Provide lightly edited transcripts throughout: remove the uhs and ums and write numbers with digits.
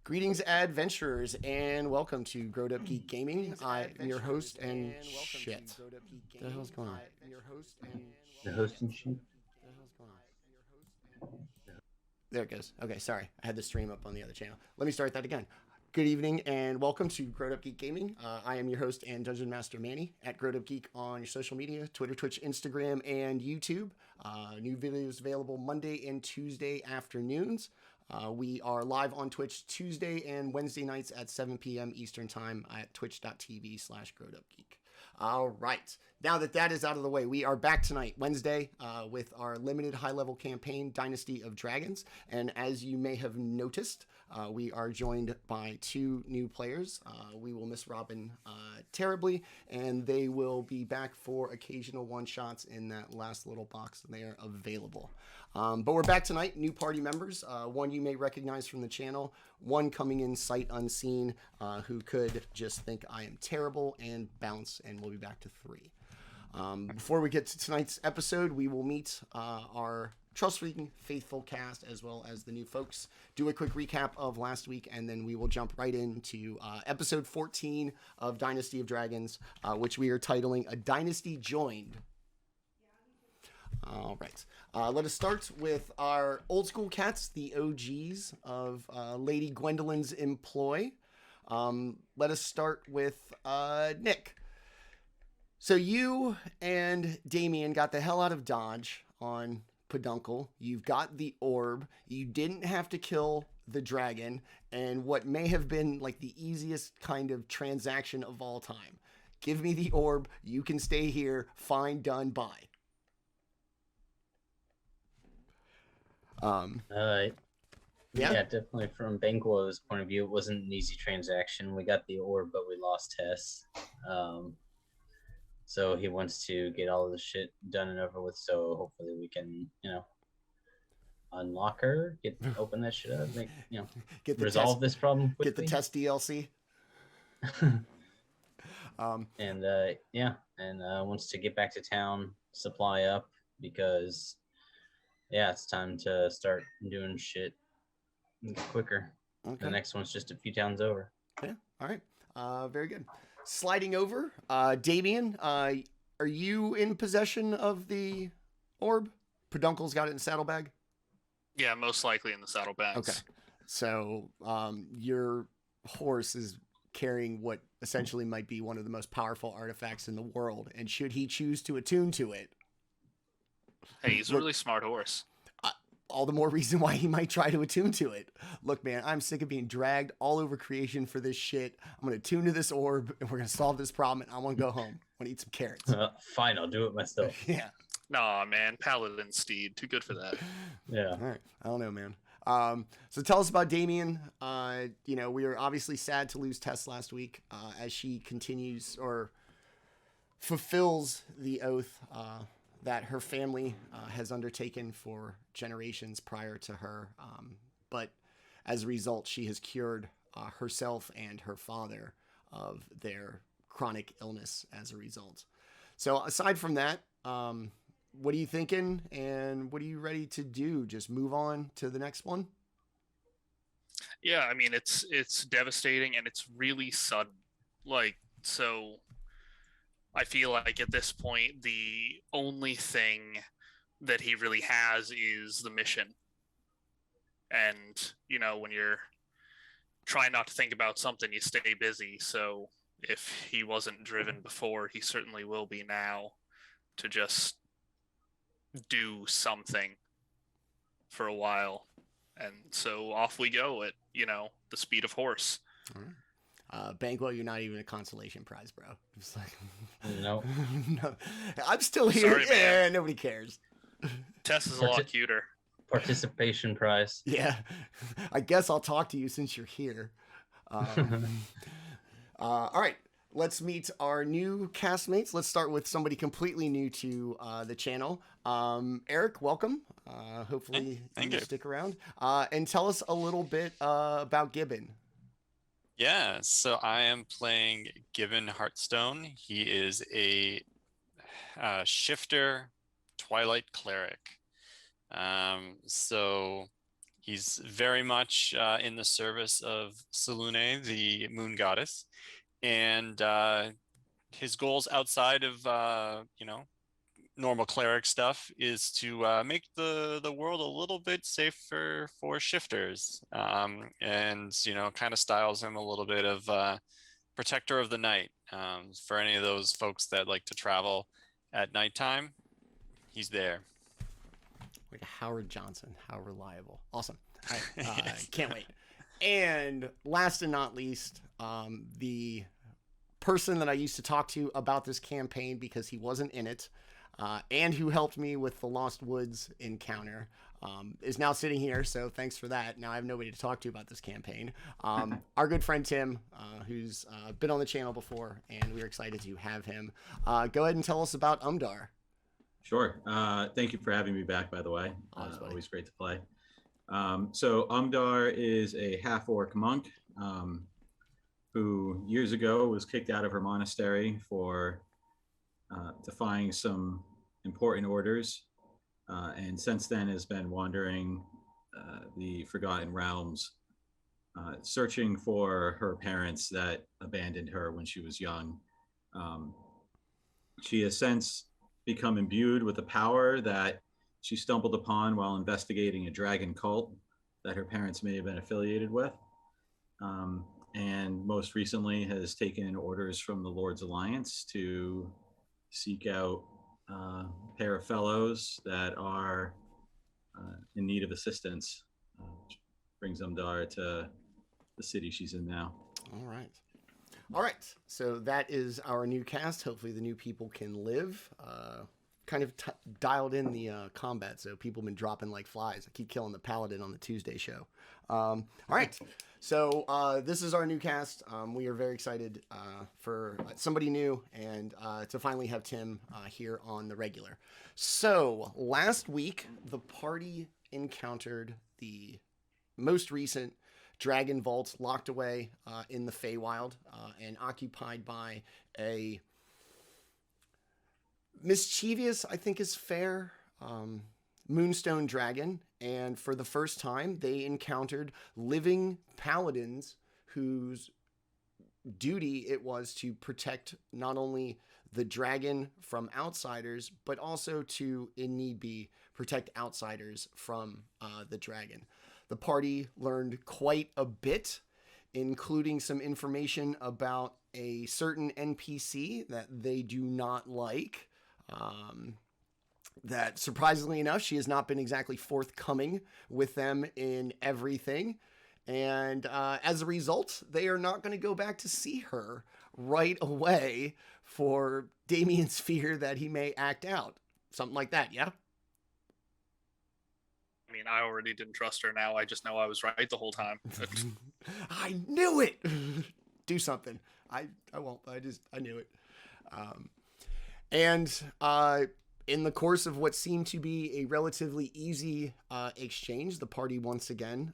Greetings, adventurers, and welcome to GrowedUpGeek Gaming. I am your host and shit. What the hell's going on? The hosting sheet. There it goes. Okay, sorry. I had the stream up on the other channel. Let me start that again. Good evening and welcome to GrowedUpGeek Gaming. I am your host and Dungeon Master Manny at GrowedUpGeek on your social media, Twitter, Twitch, Instagram, and YouTube. New videos available Monday and Tuesday afternoons. We are live on Twitch Tuesday and Wednesday nights at 7 p.m. Eastern Time at twitch.tv/GrowedUpGeek. All right. Now that is out of the way, we are back tonight, Wednesday, with our limited high-level campaign, Dynasty of Dragons. And as you may have noticed, we are joined by two new players. We will miss Robin terribly, and they will be back for occasional one-shots in that last little box. They are available. But we're back tonight, new party members. One you may recognize from the channel, one coming in sight unseen, who could just think I am terrible and bounce, and we'll be back to three. Before we get to tonight's episode, we will meet our trustworthy, faithful cast as well as the new folks. Do a quick recap of last week, and then we will jump right into episode 14 of Dynasty of Dragons, which we are titling A Dynasty Joined. All right. Let us start with our old school cats, the OGs of Lady Gwendolyn's employ. Let us start with Nick. So you and Daemion got the hell out of Dodge on Peduncle. You've got the orb. You didn't have to kill the dragon, and what may have been like the easiest kind of transaction of all time. Give me the orb. You can stay here. Fine, done, bye. Yeah, definitely from Banquo's point of view, it wasn't an easy transaction. We got the orb, but we lost Tess. So he wants to get all of the shit done and over with. So hopefully we can, unlock her, open that shit up, resolve this problem quickly. Get the Tess DLC. And wants to get back to town, supply up, because it's time to start doing shit quicker. Okay. The next one's just a few towns over. Yeah. All right. Very good. Sliding over, Daemion, are you in possession of the orb? Peduncle's got it in saddlebag? Yeah, most likely in the saddlebags. Okay. So your horse is carrying what essentially might be one of the most powerful artifacts in the world, and should he choose to attune to it... Hey, he's a really smart horse. All the more reason why he might try to attune to it. Look, man, I'm sick of being dragged all over creation for this shit. I'm going to attune to this orb, and we're going to solve this problem, and I want to go home. I want to eat some carrots. Fine, I'll do it myself. Yeah. Nah, man, Paladin Steed. Too good for that. Yeah. All right. I don't know, man. So tell us about Daemion. We were obviously sad to lose Tess last week as she continues or fulfills the oath that her family has undertaken for generations prior to her. But as a result, she has cured herself and her father of their chronic illness as a result. So aside from that, what are you thinking and what are you ready to do? Just move on to the next one? Yeah, I mean, it's devastating and it's really sudden. So I feel like at this point, the only thing that he really has is the mission. And, when you're trying not to think about something, you stay busy. So if he wasn't driven before, he certainly will be now to just do something for a while. And so off we go at, the speed of horse. All right. Banquo, you're not even a consolation prize, bro. Just like, no. I'm still here. Sorry, man. Nobody cares. Tess is a lot cuter. Participation prize. Yeah. I guess I'll talk to you since you're here. All right. Let's meet our new castmates. Let's start with somebody completely new to the channel. Eric, welcome. Hopefully you stick around. And tell us a little bit about Gibbon. Yeah, so I am playing Gibbon Heartstone. He is a shifter Twilight cleric. So He's very much in the service of Selune, the moon goddess, and his goals outside of normal cleric stuff is to make the world a little bit safer for shifters, and kind of styles him a little bit of protector of the night, for any of those folks that like to travel at nighttime. He's there. Like a Howard Johnson. How reliable. Awesome. All right. Can't wait. And last and not least, the person that I used to talk to about this campaign because he wasn't in it, and who helped me with the Lost Woods encounter, is now sitting here. So thanks for that. Now I have nobody to talk to about this campaign. Our good friend Tim, who's been on the channel before, and we're excited to have him. Go ahead and tell us about Umdar. Sure. Thank you for having me back, by the way. Always great to play. So Umdar is a half-orc monk who years ago was kicked out of her monastery for defying some important orders, and since then has been wandering the Forgotten Realms, searching for her parents that abandoned her when she was young. She has since become imbued with a power that she stumbled upon while investigating a dragon cult that her parents may have been affiliated with, and most recently has taken orders from the Lord's Alliance to seek out a pair of fellows that are in need of assistance, which brings Umdar to the city she's in now. All right. So that is our new cast. Hopefully the new people can live. Kind of dialed in the combat, so people have been dropping like flies. I keep killing the paladin on the Tuesday show. All right. So this is our new cast. We are very excited for somebody new and to finally have Tim here on the regular. So last week, the party encountered the most recent dragon vault locked away in the Feywild and occupied by a mischievous, I think is fair, moonstone dragon. And for the first time, they encountered living paladins whose duty it was to protect not only the dragon from outsiders, but also to, in need be, protect outsiders from the dragon. The party learned quite a bit, including some information about a certain NPC that they do not like. That surprisingly enough, she has not been exactly forthcoming with them in everything. And as a result, they are not going to go back to see her right away for Daemion's fear that he may act out. Something like that, yeah? I mean, I already didn't trust her. Now I just know I was right the whole time. I knew it! Do something. I won't. I knew it. In the course of what seemed to be a relatively easy exchange, the party once again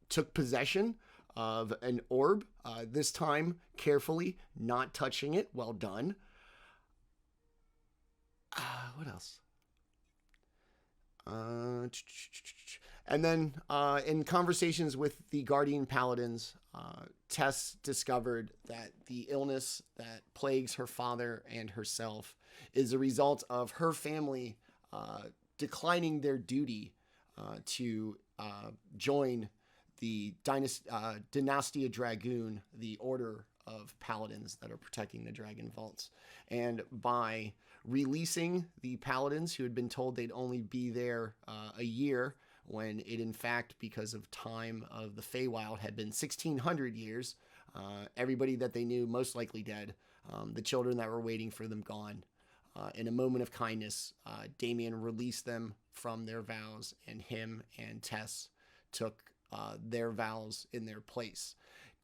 took possession of an orb, this time carefully, not touching it. Well done. What else? And then in conversations with the Guardian Paladins, Tess discovered that the illness that plagues her father and herself is a result of her family declining their duty to join the Dynasty Dragoon, the order of paladins that are protecting the dragon vaults. And by releasing the paladins who had been told they'd only be there a year, when it in fact, because of time of the Feywild, had been 1,600 years, everybody that they knew most likely dead, the children that were waiting for them gone. In a moment of kindness, Daemion released them from their vows, and him and Tess took their vows in their place.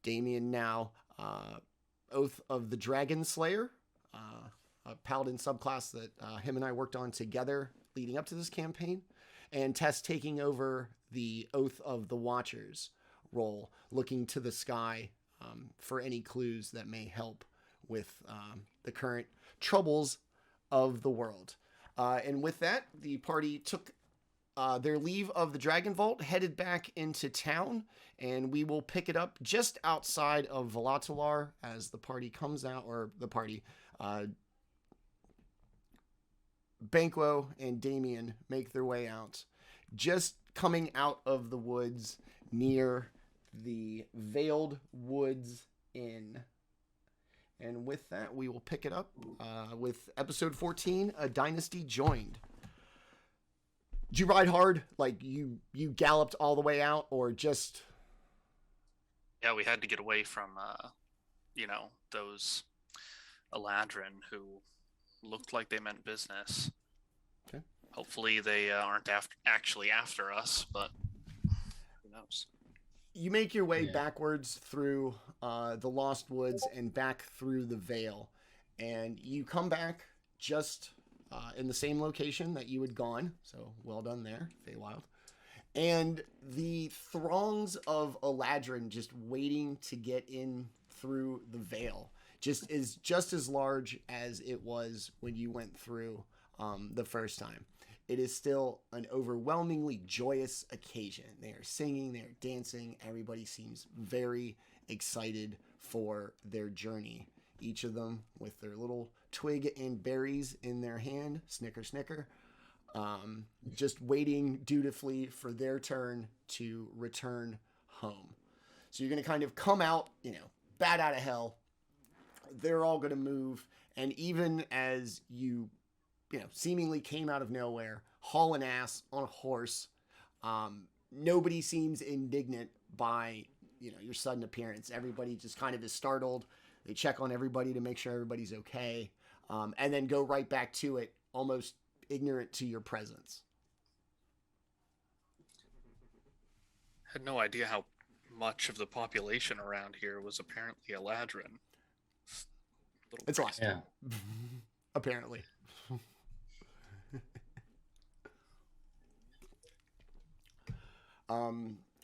Daemion now, Oath of the Dragon Slayer, a paladin subclass that him and I worked on together leading up to this campaign, and Tess taking over the Oath of the Watchers role, looking to the sky for any clues that may help with the current troubles of the world. And with that, the party took their leave of the Dragon Vault, headed back into town, and we will pick it up just outside of Volatilar as the party comes out, or the party, Banquo and Daemion make their way out, just coming out of the woods near the Veiled Woods Inn. And with that, we will pick it up with episode 14, A Dynasty Joined. Did you ride hard? Like, you galloped all the way out, or just... Yeah, we had to get away from, those Eladrin who looked like they meant business. Okay. Hopefully they aren't actually after us, but who knows? You make your way backwards through the Lost Woods and back through the Vale, and you come back just in the same location that you had gone. So well done there, Feywild. And the throngs of Eladrin just waiting to get in through the Vale is just as large as it was when you went through the first time. It is still an overwhelmingly joyous occasion. They are singing, they are dancing. Everybody seems very excited for their journey. Each of them with their little twig and berries in their hand, snicker, snicker, just waiting dutifully for their turn to return home. So you're going to kind of come out, bat out of hell. They're all going to move. And even as you seemingly came out of nowhere, hauling ass on a horse, nobody seems indignant by, your sudden appearance. Everybody just kind of is startled. They check on everybody to make sure everybody's okay, and then go right back to it, almost ignorant to your presence. Had no idea how much of the population around here was apparently Eladrin. It's a lot. Yeah. Apparently.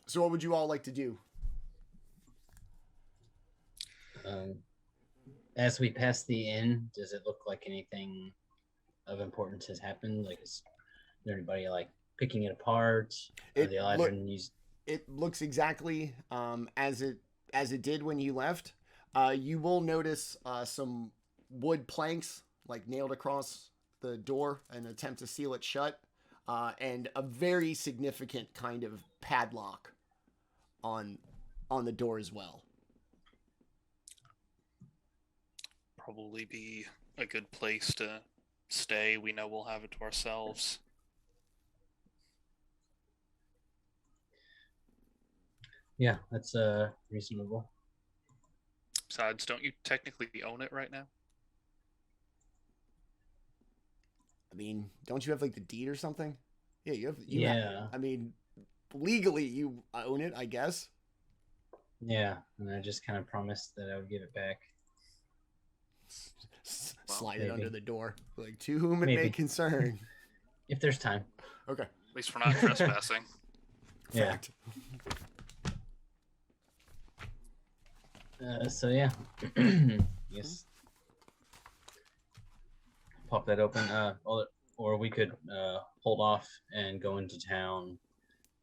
So what would you all like to do? As we pass the inn, does it look like anything of importance has happened? Like, is there anybody picking it apart? It looks exactly as it did when you left. You will notice some wood planks nailed across the door in an attempt to seal it shut, and a very significant kind of padlock on the door as well. Probably be a good place to stay. We know we'll have it to ourselves. Yeah, that's reasonable. Besides, don't you technically own it right now? I mean, don't you have the deed or something? Yeah, you have. Yeah. I mean, legally you own it, I guess. Yeah, and I just kind of promised that I would give it back. Slide it under the door, to whom it may Maybe. Concern. If there's time. Okay. At least we're not trespassing. Yeah. Fact. So yeah, yes. Pop that open. Or we could hold off and go into town,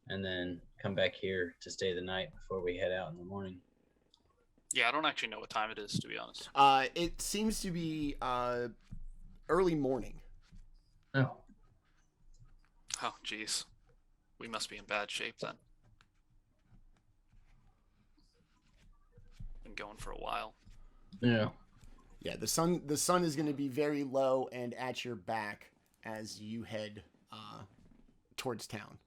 and then come back here to stay the night before we head out in the morning. Yeah, I don't actually know what time it is, to be honest. It seems to be early morning. Oh. Oh, jeez. We must be in bad shape then. Been going for a while. Yeah. Yeah, the sun is going to be very low and at your back as you head towards town.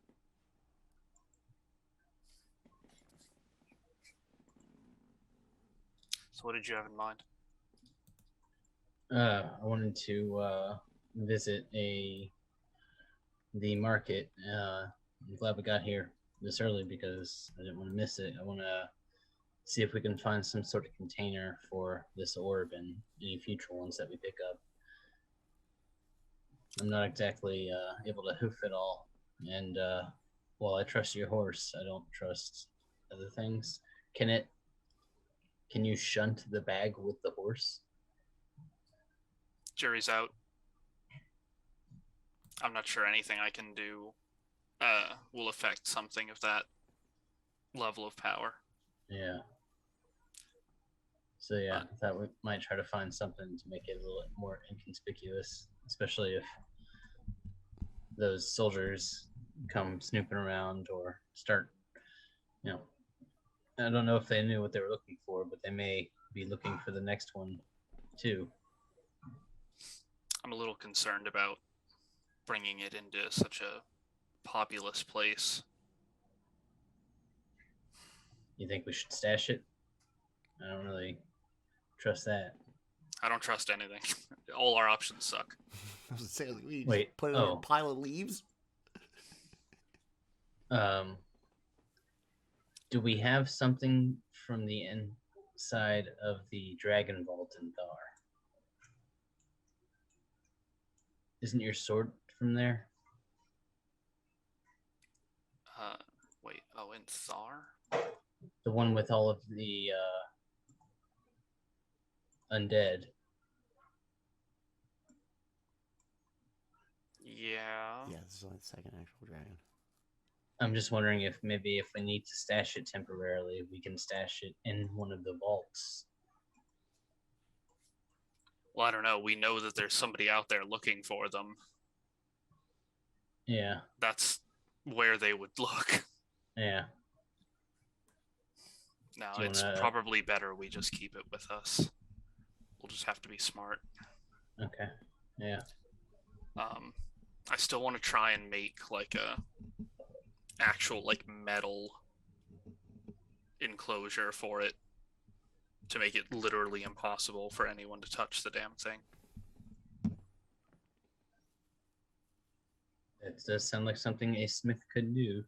So what did you have in mind? I wanted to visit the market. I'm glad we got here this early because I didn't want to miss it. I want to see if we can find some sort of container for this orb and any future ones that we pick up. I'm not exactly able to hoof it all, and while I trust your horse, I don't trust other things. Can you shunt the bag with the horse? Jury's out. I'm not sure anything I can do will affect something of that level of power. Yeah. So yeah, I thought we might try to find something to make it a little more inconspicuous, especially if those soldiers come snooping around or start, you know, I don't know if they knew what they were looking for, but they may be looking for the next one too. I'm a little concerned about bringing it into such a populous place. You think we should stash it? I don't really trust that. I don't trust anything. All our options suck. I was gonna say, like, we just Wait, put it on a pile of leaves. Do we have something from the inside of the Dragon Vault in Thar? Isn't your sword from there? Wait, oh, in Thar? The one with all of the undead. Yeah. Yeah, this is only the second actual dragon. I'm just wondering if maybe if we need to stash it temporarily, we can stash it in one of the vaults. Well, I don't know. We know that there's somebody out there looking for them. Yeah. That's where they would look. Yeah. No, Do you it's wanna- probably better we just keep it with us. We'll just have to be smart. Okay. Yeah. I still want to try and make like a actual like metal enclosure for it to make it literally impossible for anyone to touch the damn thing. It does sound like something a smith could do.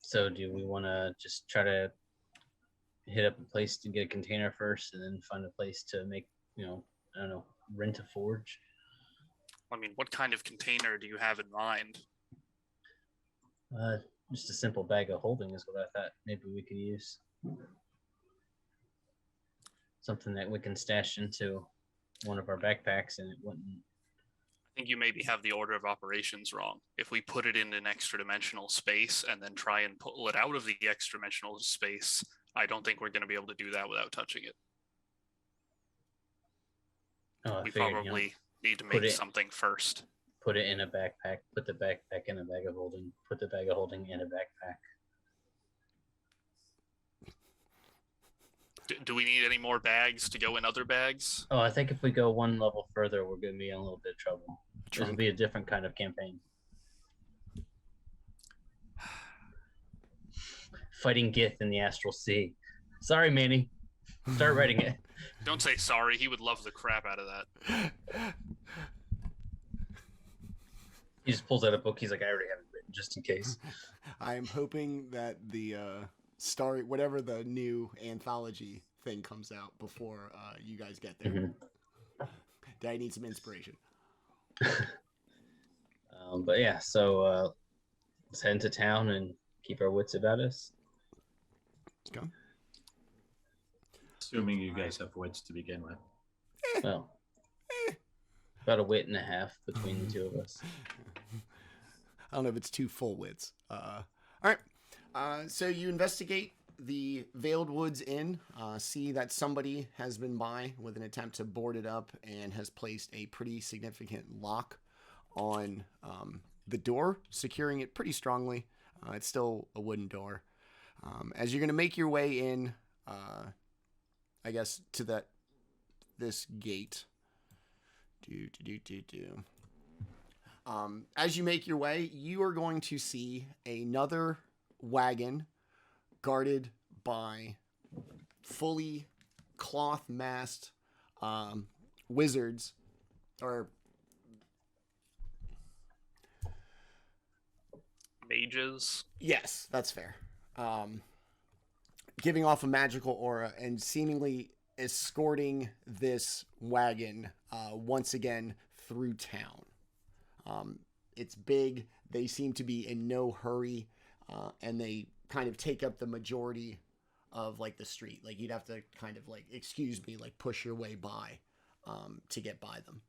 So do we want to just try to hit up a place to get a container first and then find a place to make, I don't know, rent a forge? I mean, what kind of container do you have in mind? Just a simple bag of holding is what I thought maybe we could use. Something that we can stash into one of our backpacks and it wouldn't. I think you maybe have the order of operations wrong. If we put it in an extra dimensional space and then try and pull it out of the extra dimensional space, I don't think we're going to be able to do that without touching it. We probably need to make something first. Put it in a backpack, put the backpack in a bag of holding, put the bag of holding in a backpack. Do we need any more bags to go in other bags? Oh, I think if we go one level further, we're going to be in a little bit of trouble. It'll be a different kind of campaign. Fighting Gith in the Astral Sea. Sorry, Manny. Start writing it. Don't say sorry. He would love the crap out of that. He just pulls out a book. He's like, I already have it written just in case. I'm hoping that the whatever the new anthology thing comes out before you guys get there. Mm-hmm. Daddy needs some inspiration. But yeah, so let's head into town and keep our wits about us. Let's go. Assuming you guys have wits to begin with. Well, about a wit and a half between the two of us. I don't know if it's two full wits. All right. So you investigate the Veiled Woods Inn, see that somebody has been by with an attempt to board it up and has placed a pretty significant lock on the door, securing it pretty strongly. It's still a wooden door. As you're going to make your way in, I guess, to this gate. As you make your way, you are going to see another wagon guarded by fully cloth-masked wizards, or Mages. yes, that's fair. Giving off a magical aura and seemingly escorting this wagon once again through town. It's big. They seem to be in no hurry, and they kind of take up the majority of like the street. Like you'd have to kind of like, excuse me, like push your way by to get by them.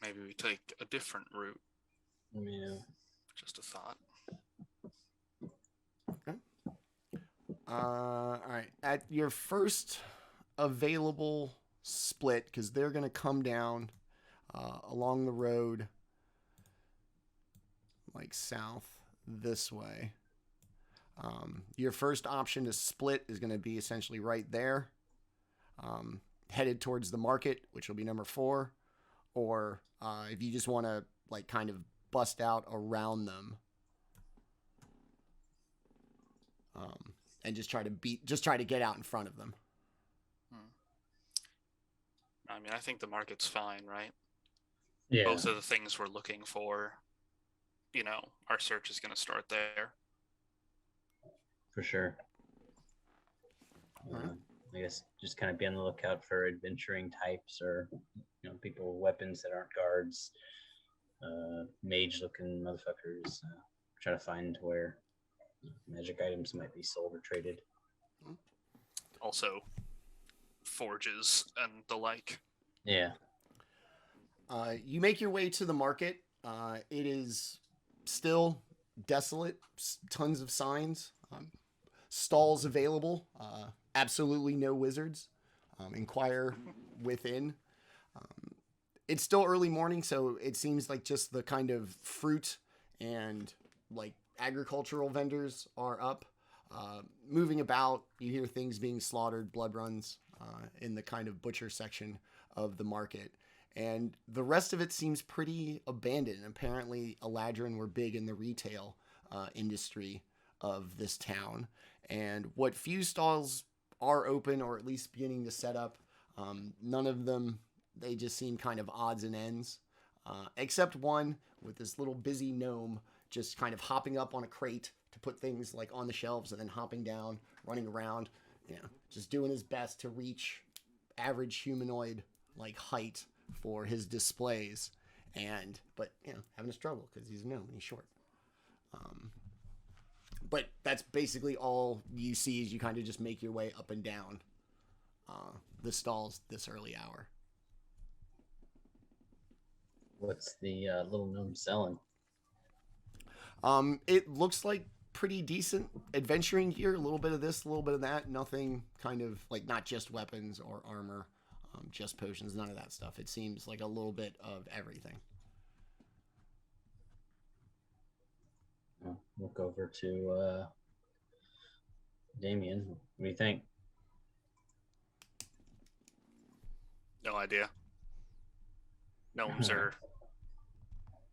Maybe we take a different route. Yeah. Just a thought. Okay. All right. At your first available split, because they're going to come down along the road, like south this way. Your first option to split is going to be essentially right there, headed towards the market, which will be number 4. Or if you just want to like kind of bust out around them, and just try to get out in front of them. I mean, I think the market's fine, right? Yeah. Both of the things we're looking for, our search is going to start there. For sure. Alright. I guess just kind of be on the lookout for adventuring types or people with weapons that aren't guards, mage-looking motherfuckers. Try to find where magic items might be sold or traded. Also, forges and the like. Yeah. You make your way to the market. It is still desolate. Tons of signs. Stalls available. Absolutely no wizards. Inquire within. It's still early morning, so it seems like just the kind of fruit and like agricultural vendors are up. Moving about, you hear things being slaughtered, blood runs in the kind of butcher section of the market. And the rest of it seems pretty abandoned. Apparently, Eladrin were big in the retail industry of this town. And what few stalls are open, or at least beginning to set up, none of them, they just seem kind of odds and ends. Except one with this little busy gnome just kind of hopping up on a crate to put things like on the shelves and then hopping down, running around, just doing his best to reach average humanoid like height for his displays, but having a struggle because he's a gnome and he's short. But that's basically all you see as you kind of just make your way up and down the stalls this early hour. What's the little gnome selling? It looks like pretty decent adventuring gear, a little bit of this, a little bit of that, nothing kind of like not just weapons or armor, just potions, none of that stuff. It seems like a little bit of everything. Look over to Daemion. What do you think? No idea. Gnomes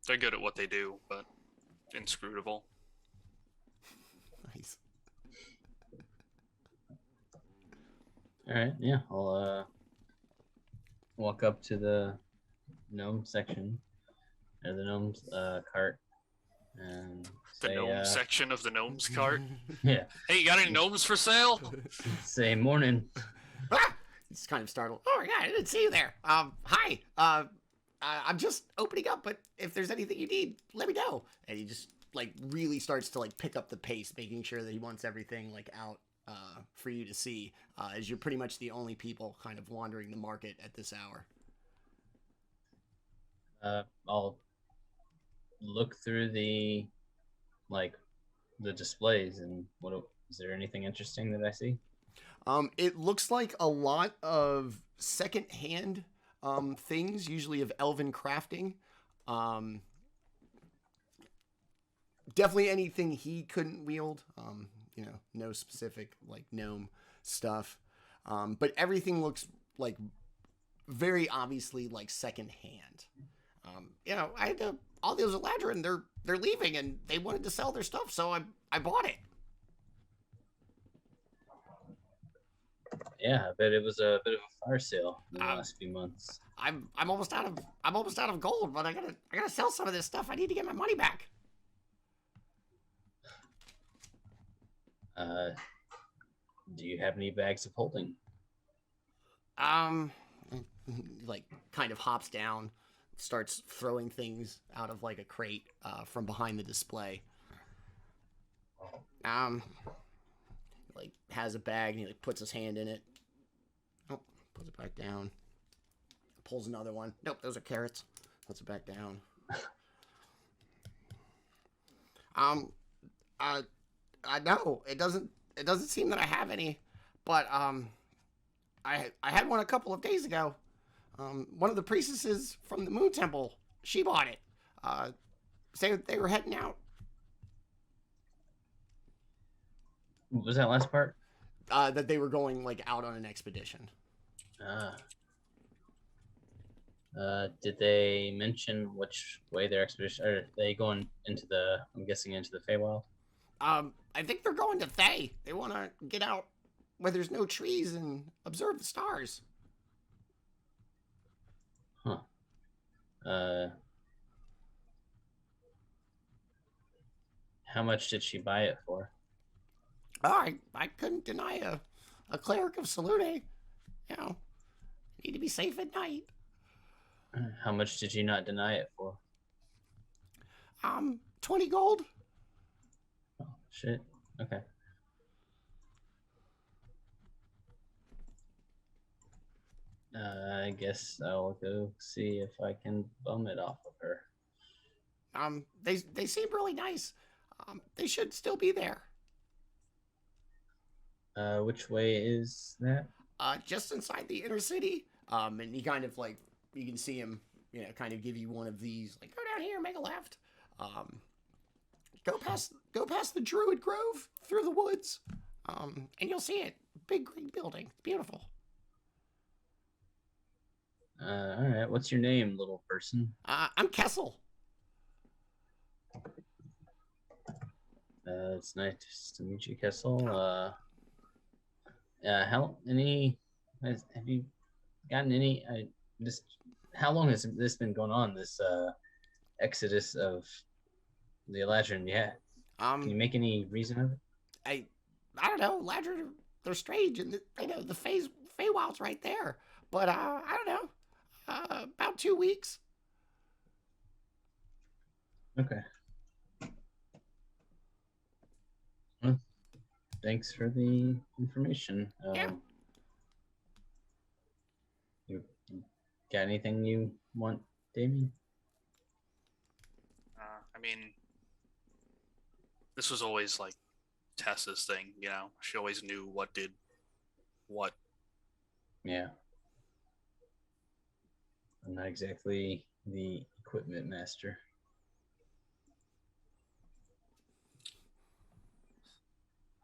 they're good at what they do, but inscrutable. Nice. All right, yeah, I'll walk up to the gnome section, or the gnome's cart, and The say, gnome section of the gnomes cart. yeah, Hey, you got any gnomes for sale? say morning. Ah! He's kind of startled. Oh my god, I didn't see you there. Hi. I'm just opening up, but if there's anything you need, let me know. And he just like really starts to like pick up the pace, making sure that he wants everything like out for you to see, as you're pretty much the only people kind of wandering the market at this hour. I'll look through the displays, and is there anything interesting that I see? It looks like a lot of second-hand things, usually of elven crafting. Definitely anything he couldn't wield. No specific like gnome stuff. But everything looks like very obviously like second-hand. I had to, all those Eladrin, they're leaving and they wanted to sell their stuff, so I bought it. Yeah, I bet it was a bit of a fire sale in the last few months. I'm almost out of gold, but I gotta sell some of this stuff. I need to get my money back. Do you have any bags of holding? Like kind of hops down, starts throwing things out of like a crate from behind the display. Like has a bag and he like puts his hand in it. Oh, puts it back down. Pulls another one. Nope, those are carrots. puts it back down. I know it doesn't seem that I have any, but I had one a couple of days ago. One of the priestesses from the Moon Temple, she bought it. Say they were heading out. What was that last part? That they were going like out on an expedition. Did they mention which way their expedition? Are they going into the? I'm guessing into the Feywild. I think they're going to Thay. They want to get out where there's no trees and observe the stars. Huh. How much did she buy it for? Oh, I couldn't deny a cleric of Salune. You know, need to be safe at night. How much did you not deny it for? 20 gold. Oh, shit. Okay. I guess I'll go see if I can bum it off of her. They seem really nice. They should still be there. Which way is that? Just inside the inner city. And he kind of like, you can see him, you know, kind of give you one of these, like, go down here, make a left. Go past the Druid Grove through the woods. And you'll see it. Big green building. It's beautiful. All right. What's your name, little person? I'm Kessel. It's nice to meet you, Kessel. Have you gotten any? How long has this been going on? This exodus of the Eladrin? Yeah. Can you make any reason of it? I don't know. Eladrin, they're strange, and the Feywild's right there. But I don't know. About 2 weeks. Okay. Well, thanks for the information. Yeah. You got anything you want, Daemion? I mean, this was always like Tessa's thing, you know. She always knew what did what. Yeah. I'm not exactly the equipment master.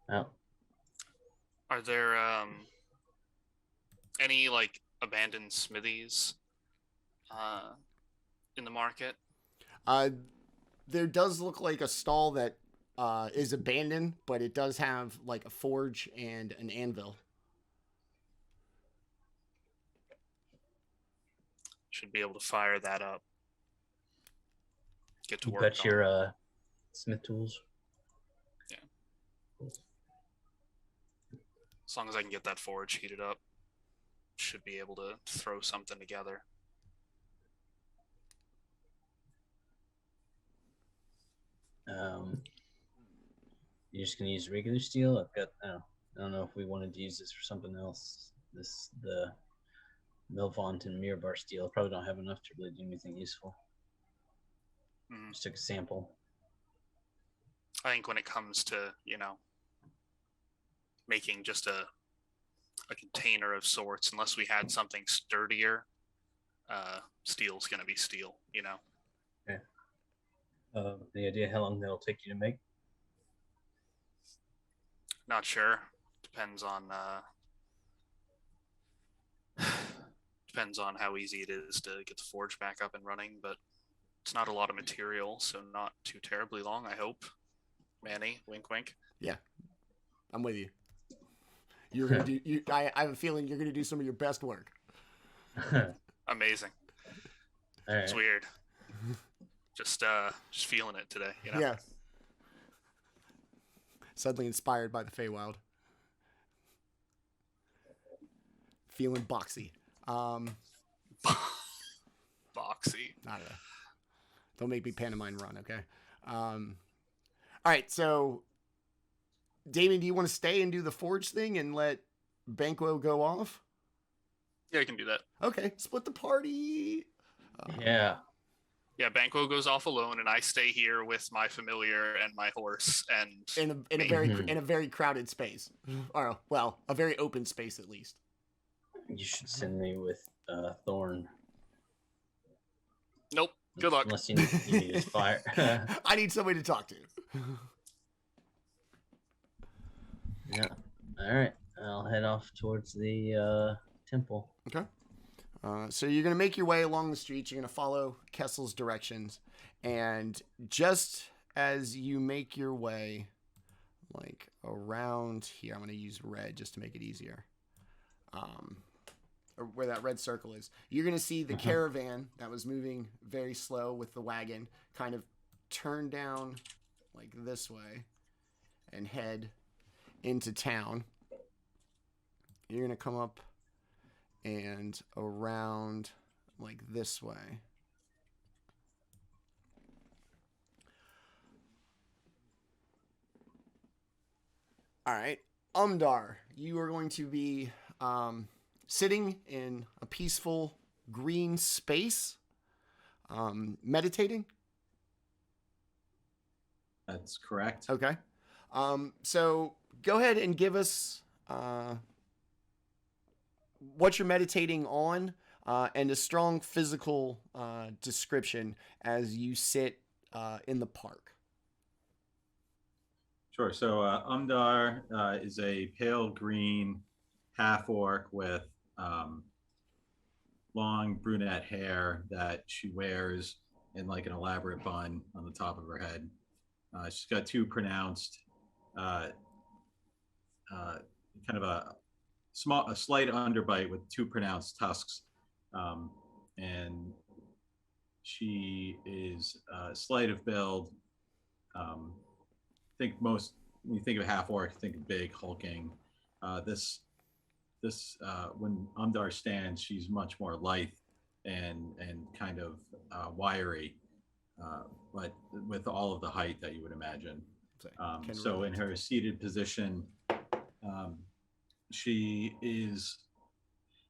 Oh. Are there any like abandoned smithies in the market? There does look like a stall that is abandoned, but it does have like a forge and an anvil. Should be able to fire that up. Get to You work. got your smith tools? Yeah. As long as I can get that forge heated up, should be able to throw something together. You're just gonna use regular steel? I've got. I don't know if we wanted to use this for something else. The Milvaunt and Mirabar steel. I probably don't have enough to really do anything useful. Just took a sample. I think when it comes to, making just a container of sorts, unless we had something sturdier, steel's going to be steel, Okay. Any idea how long that'll take you to make? Not sure. Depends on how easy it is to get the forge back up and running, but it's not a lot of material, so not too terribly long, I hope. Manny, wink, wink. Yeah, I'm with you. You're gonna do. I have a feeling you're gonna do some of your best work. Amazing. All right. It's weird. Just feeling it today. Yeah. Suddenly inspired by the Feywild. Feeling boxy. Boxy. Not a. Don't make me pantomime run, okay? All right, so Daemion, do you want to stay and do the forge thing and let Banquo go off? Yeah, I can do that. Okay, split the party. Yeah. Yeah, Banquo goes off alone, and I stay here with my familiar and my horse. And In a very crowded space, or well, a very open space at least. You should send me with Thorn. Nope. Good luck. Unless you need his fire. I need somebody to talk to. Yeah. All right. I'll head off towards the temple. Okay. So you're going to make your way along the streets. You're going to follow Kessel's directions. And just as you make your way, like, around here, I'm going to use red just to make it easier. Or where that red circle is. You're going to see the caravan that was moving very slow with the wagon kind of turn down like this way and head into town. You're going to come up and around like this way. All right. Umdar, you are going to be sitting in a peaceful green space, meditating. That's correct. Okay. So go ahead and give us what you're meditating on and a strong physical description as you sit in the park. Sure. So Umdar is a pale green half-orc with long brunette hair that she wears in like an elaborate bun on the top of her head. She's got two pronounced, kind of a slight underbite with two pronounced tusks, and she is slight of build. I think most when you think of half orc, think of big, hulking. This when Umdar stands, she's much more lithe and kind of wiry, but with all of the height that you would imagine. So in her seated position, she is,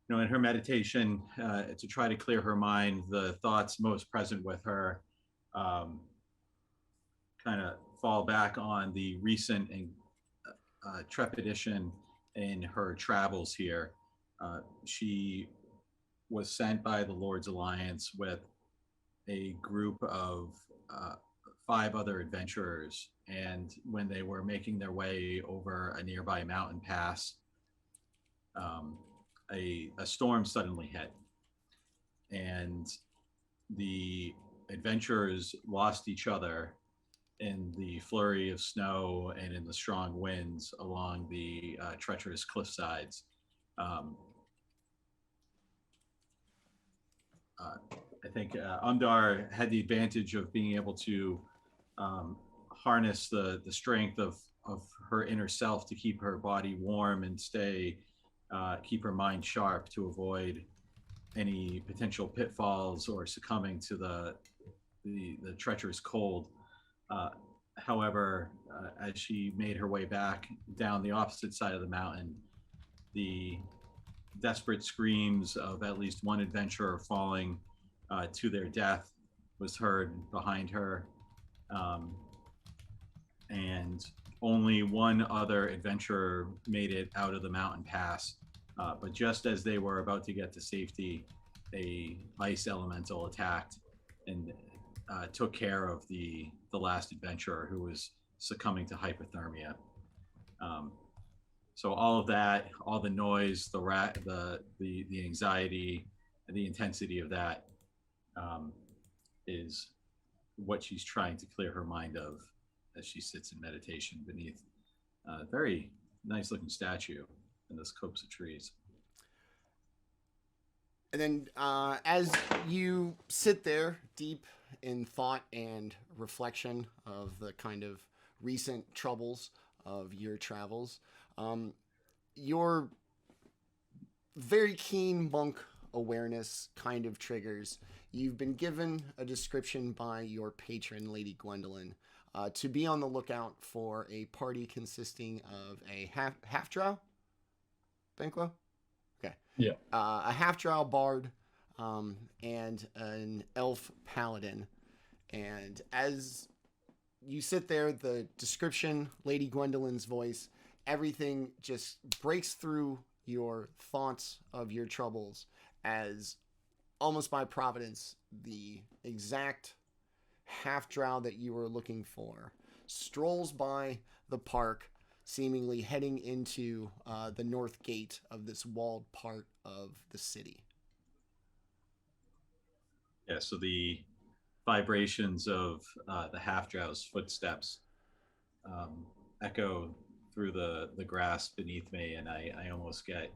in her meditation to try to clear her mind, the thoughts most present with her kind of fall back on the recent trepidation in her travels here. She was sent by the Lord's Alliance with a group of 5 other adventurers, and when they were making their way over a nearby mountain pass, a storm suddenly hit, and the adventurers lost each other in the flurry of snow and in the strong winds along the treacherous cliff sides. I think Umdar had the advantage of being able to harness the strength of her inner self to keep her body warm and keep her mind sharp to avoid any potential pitfalls or succumbing to the treacherous cold. However, as she made her way back down the opposite side of the mountain, the desperate screams of at least one adventurer falling to their death was heard behind her. And only one other adventurer made it out of the mountain pass. But just as they were about to get to safety, a ice elemental attacked and took care of the last adventurer who was succumbing to hypothermia. So all of that, all the noise, the anxiety, the intensity of that is what she's trying to clear her mind of as she sits in meditation beneath a very nice looking statue in this copse of trees. And then as you sit there deep in thought and reflection of the kind of recent troubles of your travels, your very keen monk awareness kind of triggers. You've been given a description by your patron, Lady Gwendolyn, to be on the lookout for a party consisting of a half-drow? Banquo? Okay. Yeah. A half-drow bard and an elf paladin And as you sit there, the description, Lady Gwendolyn's voice, everything just breaks through your thoughts of your troubles as almost by providence, the exact half drow that you were looking for strolls by the park, seemingly heading into the north gate of this walled part of the city. Yeah, so the vibrations of the half drow's footsteps echo through the grass beneath me, and I almost get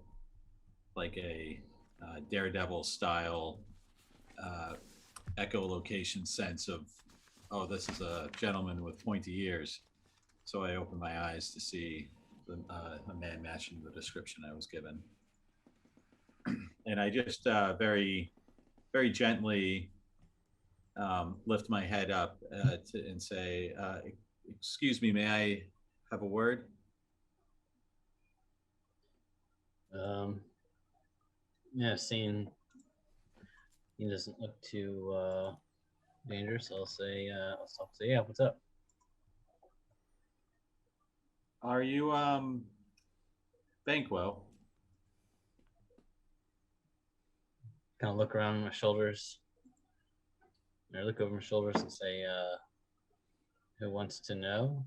like a Daredevil style echolocation sense of, oh, this is a gentleman with pointy ears. So I open my eyes to see a man matching the description I was given. And I just very, very gently lift my head up and say, excuse me, may I have a word? Yeah, seeing he doesn't look too dangerous, I'll say, yeah, what's up? Are you Banquo? Kind of look around my shoulders. I look over my shoulders and say, who wants to know?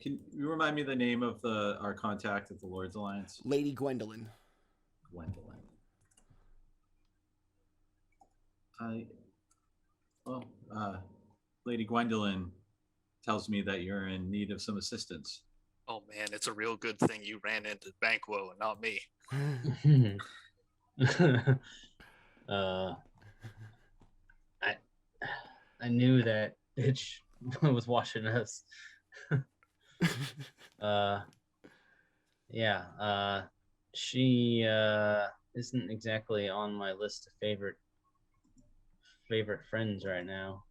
Can you remind me the name of our contact at the Lord's Alliance? Lady Gwendolyn. Gwendolyn. Lady Gwendolyn tells me that you're in need of some assistance. Oh man, it's a real good thing you ran into Banquo and not me. I knew that bitch was watching us. She isn't exactly on my list of favorite friends right now.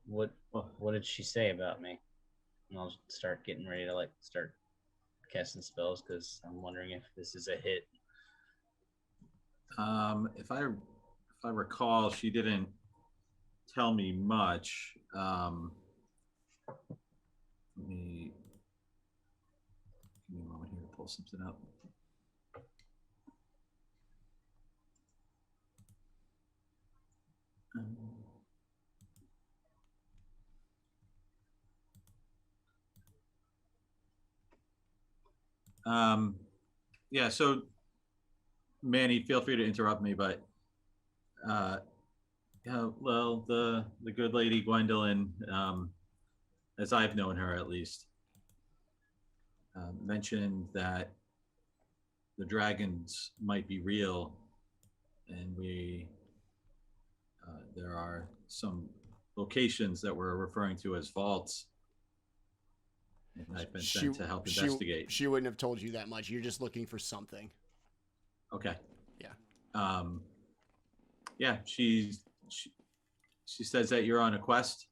What did she say about me? And I'll start getting ready to start casting spells because I'm wondering if this is a hit. If I recall, she didn't tell me much. Let me give me a moment here to pull something up. Yeah, so Manny, feel free to interrupt me, but yeah, well, the good lady Gwendolyn, as I've known her at least, mentioned that the dragons might be real, and there are some locations that we're referring to as vaults. And I've been sent to help investigate. She wouldn't have told you that much. You're just looking for something. Okay. Yeah. Yeah, she says that you're on a quest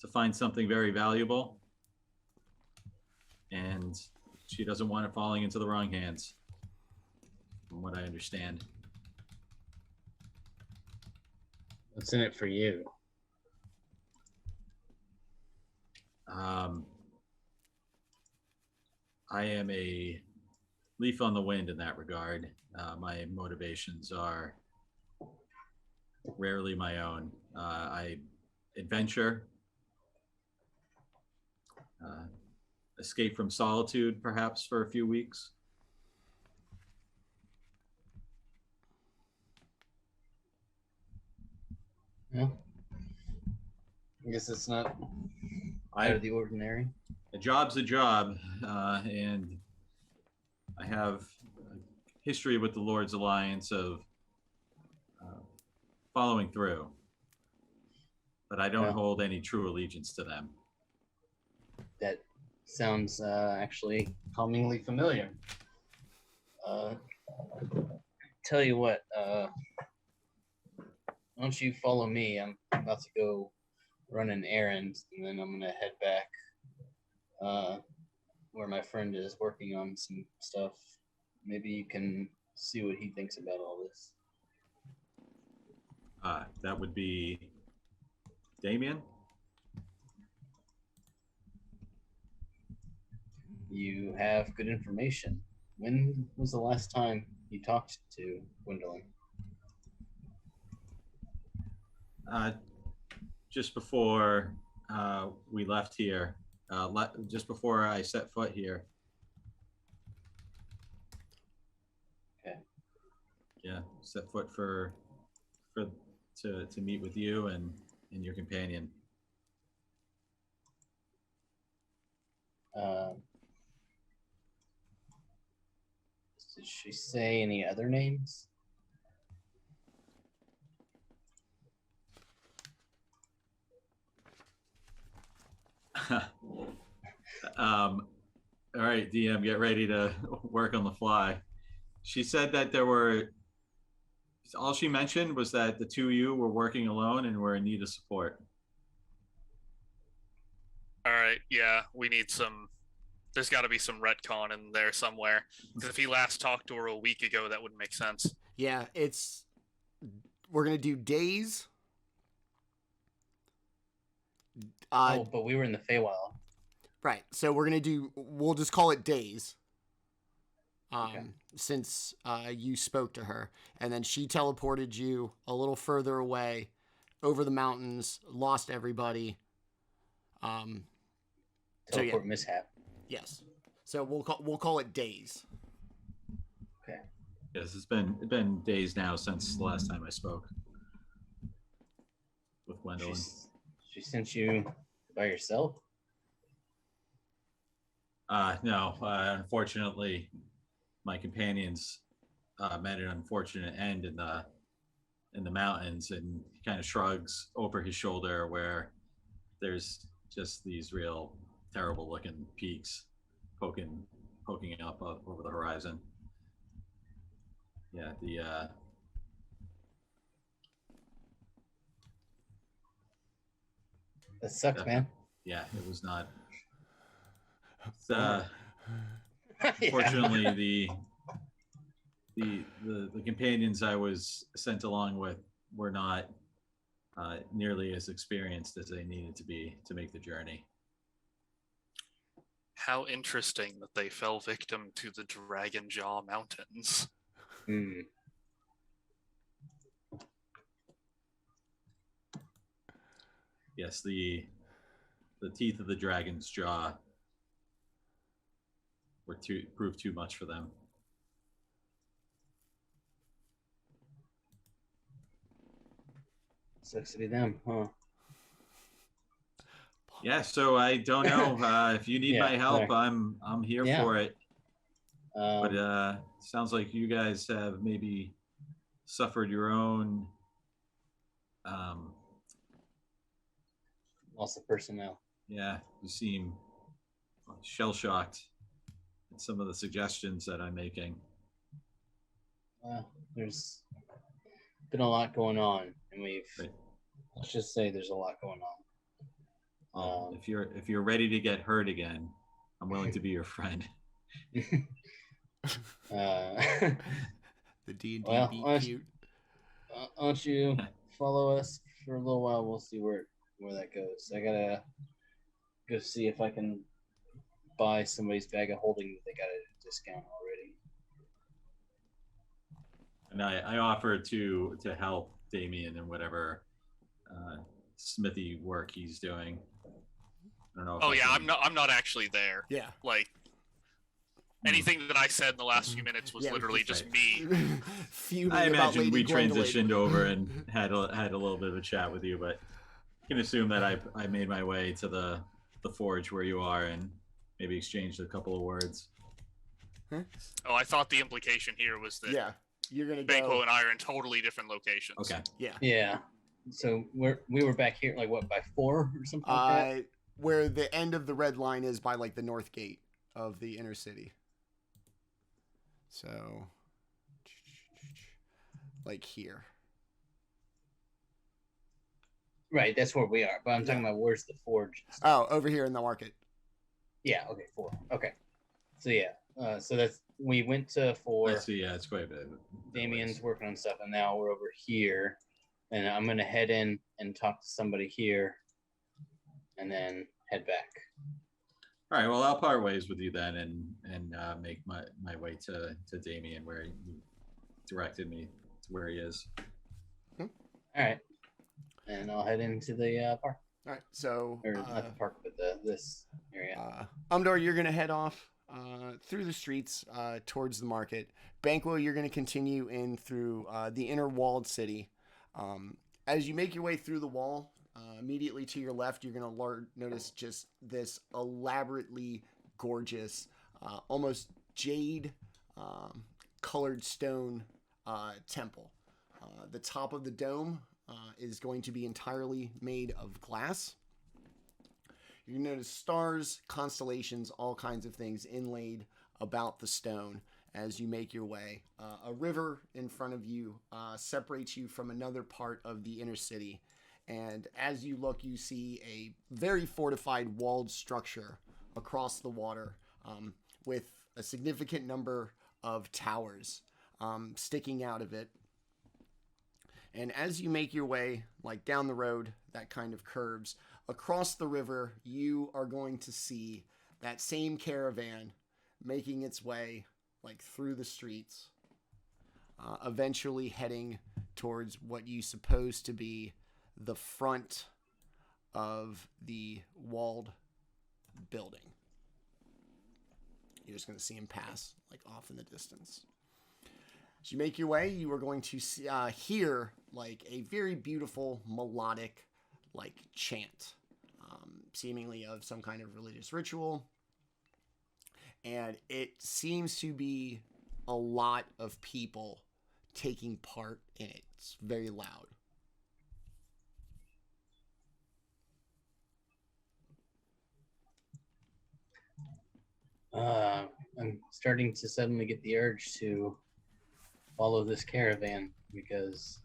to find something very valuable, and she doesn't want it falling into the wrong hands, from what I understand. What's in it for you? I am a leaf on the wind in that regard. My motivations are rarely my own. I adventure, escape from solitude, perhaps for a few weeks. Well, I guess it's not out of the ordinary. A job's a job, and I have a history with the Lord's Alliance of following through, but I don't hold any true allegiance to them. That sounds actually calmingly familiar. Tell you what, why don't you follow me? I'm about to go run an errand, and then I'm gonna head back where my friend is working on some stuff. Maybe you can see what he thinks about all this. That would be Daemion. You have good information. When was the last time you talked to Gwendolyn? Just before we left here, just before I set foot here. Okay. Yeah, set foot to meet with you and your companion. Did she say any other names? All right, DM, get ready to work on the fly. She said that there were, all she mentioned was that the two of you were working alone and were in need of support. All right, yeah, we need some. There's got to be some retcon in there somewhere. Because if he last talked to her a week ago, that wouldn't make sense. Yeah, we're gonna do days. But we were in the Feywild. Right. So we'll just call it days. Okay. Since you spoke to her, and then she teleported you a little further away, over the mountains, lost everybody. Teleport mishap. Yes. So we'll call it days. Okay. Yes, it's been days now since the last time I spoke with Gwendolyn. She sent you by yourself? No, unfortunately, my companions met an unfortunate end in the mountains, and he kind of shrugs over his shoulder where there's just these real terrible looking peaks poking up over the horizon. Yeah, That sucks, man. yeah, it was not. Yeah. Unfortunately, the companions I was sent along with were not nearly as experienced as they needed to be to make the journey. How interesting that they fell victim to the Dragon Jaw Mountains. Hmm. Yes, the teeth of the dragon's jaw proved too much for them. Sucks to be them, huh? Yeah, so I don't know if you need my help. I'm here for it. But sounds like you guys have maybe suffered your own loss of personnel. Yeah, you seem shell shocked at some of the suggestions that I'm making. There's been a lot going on, and Right. let's just say there's a lot going on. If you're ready to get hurt again, I'm willing to be your friend. The D&D well, cute. Why don't you follow us for a little while? We'll see where that goes. I gotta go see if I can buy somebody's bag of holding that they got at a discount already. And I offer to help Daemion in whatever smithy work he's doing. I don't know. Oh yeah, I'm not actually there. Yeah. Like anything that I said in the last few minutes was literally just me. Fuming I about imagine Lady we Gwendolyn. transitioned over and had a little bit of a chat with you, but you can assume that I made my way to the forge where you are and maybe exchanged a couple of words. Huh? Oh, I thought the implication here was that you're gonna Banquo go. and I are in totally different locations. Okay. Yeah. So we were back here like what, by 4 or something like that? Where the end of the red line is by like the north gate of the inner city. So like here. Right, that's where we are. But I'm talking about where's the forge. Oh, over here in the market. Yeah, okay, 4. Okay. So yeah. So that's we went to 4. I see, yeah, it's quite a bit. Damien's working on stuff, and now we're over here. And I'm gonna head in and talk to somebody here, and then head back. All right. Well, I'll part ways with you then, and make my way to Daemion, where you directed me to where he is. All right, and I'll head into the park, All right, so or not the park, but this area. Umdar, you're going to head off through the streets towards the market. Banquo, you're going to continue in through the inner walled city. As you make your way through the wall, immediately to your left, you're going to notice just this elaborately gorgeous, almost jade colored stone temple. The top of the dome is going to be entirely made of glass. You're going to notice stars, constellations, all kinds of things inlaid about the stone as you make your way. A river in front of you separates you from another part of the inner city. And as you look, you see a very fortified walled structure across the water with a significant number of towers sticking out of it. And as you make your way, like down the road, that kind of curves, across the river, you are going to see that same caravan making its way like through the streets, eventually heading towards what you suppose to be the front of the walled building. You're just going to see him pass like off in the distance. As you make your way, you are going to see, hear like a very beautiful melodic like chant, seemingly of some kind of religious ritual. And it seems to be a lot of people taking part in it. It's very loud. I'm starting to suddenly get the urge to follow this caravan because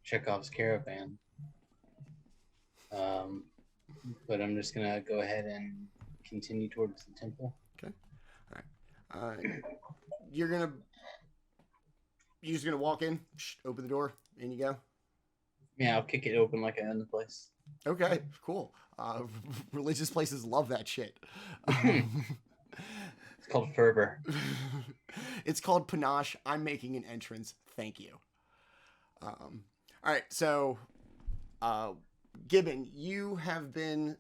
Chekhov's caravan. But I'm just gonna go ahead and continue towards the temple. Okay. All right. You're just gonna walk in, open the door, in you go. Yeah, I'll kick it open like I own the place. Okay, cool. Religious places love that shit. It's called fervor. It's called panache. I'm making an entrance. Thank you. All right, so Gibbon, you have been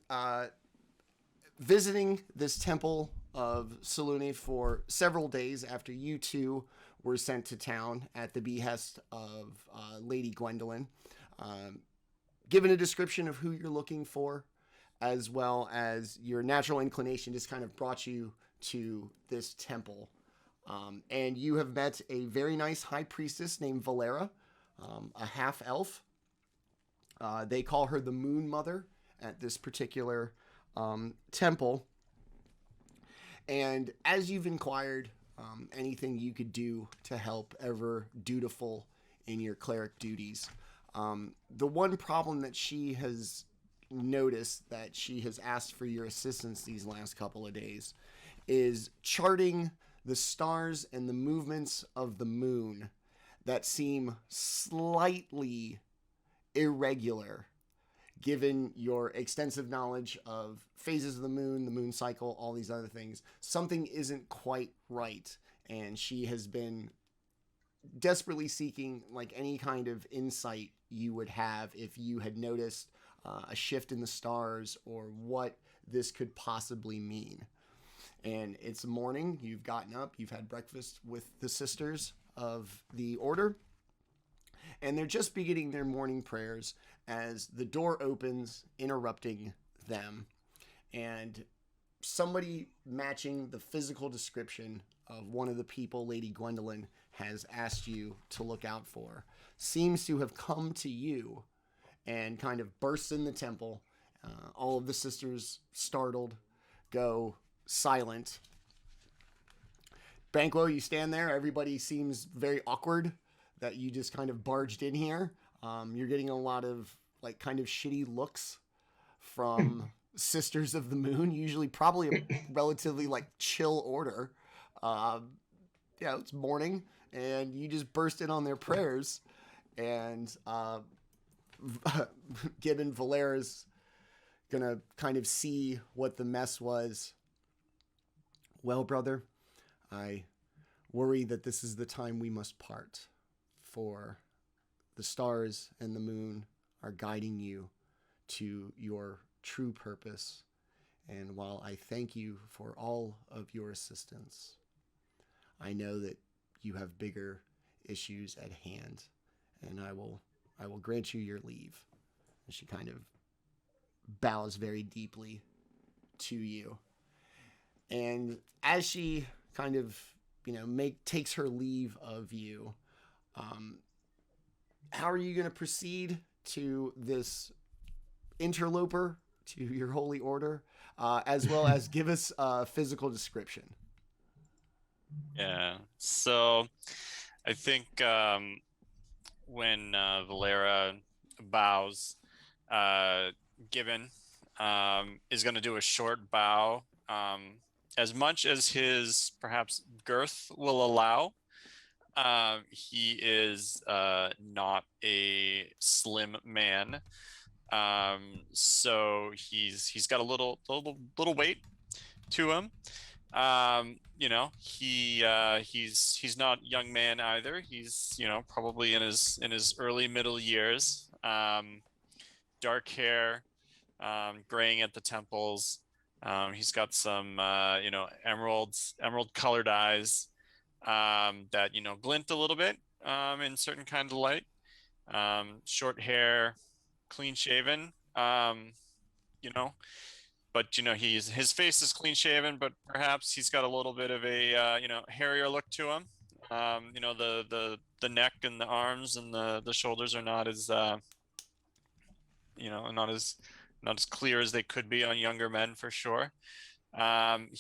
visiting this temple of Selûne for several days after you two were sent to town at the behest of Lady Gwendolyn. Given a description of who you're looking for, as well as your natural inclination just kind of brought you to this temple. And you have met a very nice high priestess named Valera, a half-elf. They call her the Moon Mother at this particular temple. And as you've inquired, anything you could do to help, ever dutiful in your cleric duties. The one problem that she has noticed that she has asked for your assistance these last couple of days is charting the stars and the movements of the moon that seem slightly irregular given your extensive knowledge of phases of the moon cycle, all these other things. Something isn't quite right, and she has been desperately seeking like any kind of insight you would have if you had noticed a shift in the stars or what this could possibly mean. And it's morning, you've gotten up, you've had breakfast with the sisters of the order, and they're just beginning their morning prayers as the door opens, interrupting them, and somebody matching the physical description of one of the people Lady Gwendolyn has asked you to look out for seems to have come to you and kind of bursts in the temple. All of the sisters, startled, go silent. Banquo, you stand there. Everybody seems very awkward that you just kind of barged in here. You're getting a lot of like kind of shitty looks from Sisters of the Moon, usually probably a relatively like chill order. Yeah, it's morning and you just burst in on their prayers. and Gibbon Valera's gonna kind of see what the mess was. Well, brother, I worry that this is the time we must part, for the stars and the moon are guiding you to your true purpose. And while I thank you for all of your assistance, I know that you have bigger issues at hand, and I will grant you your leave. And she kind of bows very deeply to you. And as she kind of, takes her leave of you, how are you going to proceed to this interloper, to your holy order, as well as give us a physical description? Yeah. So I think when Valera bows, Gibbon is going to do a short bow, as much as his perhaps girth will allow. He is not a slim man, so he's got a little weight to him. He's not a young man either. He's probably in his early middle years. Dark hair, graying at the temples. He's got some emerald colored eyes that glint a little bit in certain kinds of light. Short hair, clean shaven. But his face is clean shaven, but perhaps he's got a little bit of a hairier look to him. The neck and the arms and the shoulders are not as not as clear as they could be on younger men, for sure. However,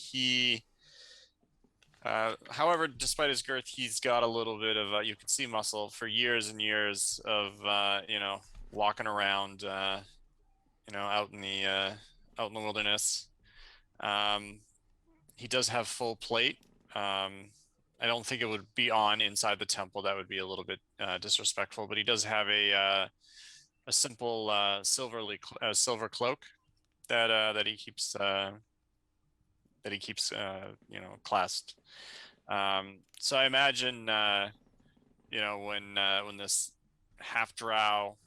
despite his girth, he's got a little bit of you can see muscle for years and years of walking around out in the wilderness. He does have full plate. I don't think it would be on inside the temple. That would be a little bit disrespectful. But he does have a simple silver cloak that he keeps clasped. So I imagine when this half drow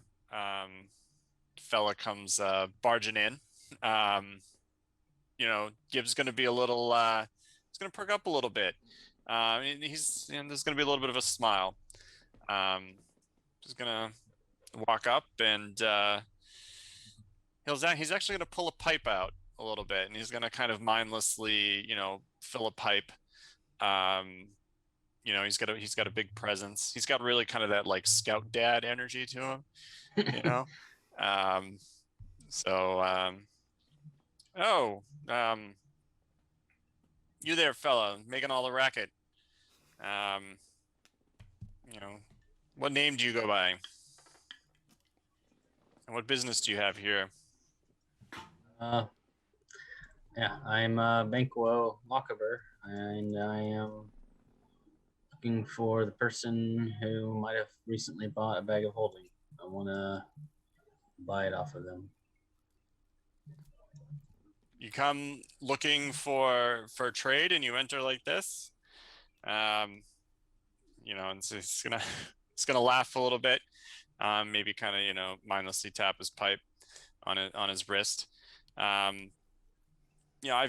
fella comes barging in, Gibbs going to be a little he's going to perk up a little bit. There's going to be a little bit of a smile. He's going to walk up and he's actually going to pull a pipe out a little bit, and he's going to kind of mindlessly fill a pipe. He's got a big presence. He's got really kind of that like scout dad energy to him, you there, fella, making all the racket. What name do you go by? And what business do you have here? I'm Banquo Lockaver, and I am looking for the person who might have recently bought a bag of holding. I want to buy it off of them. You come looking for trade, and you enter like this. And it's gonna laugh a little bit. Maybe kind of mindlessly tap his pipe on his wrist. I've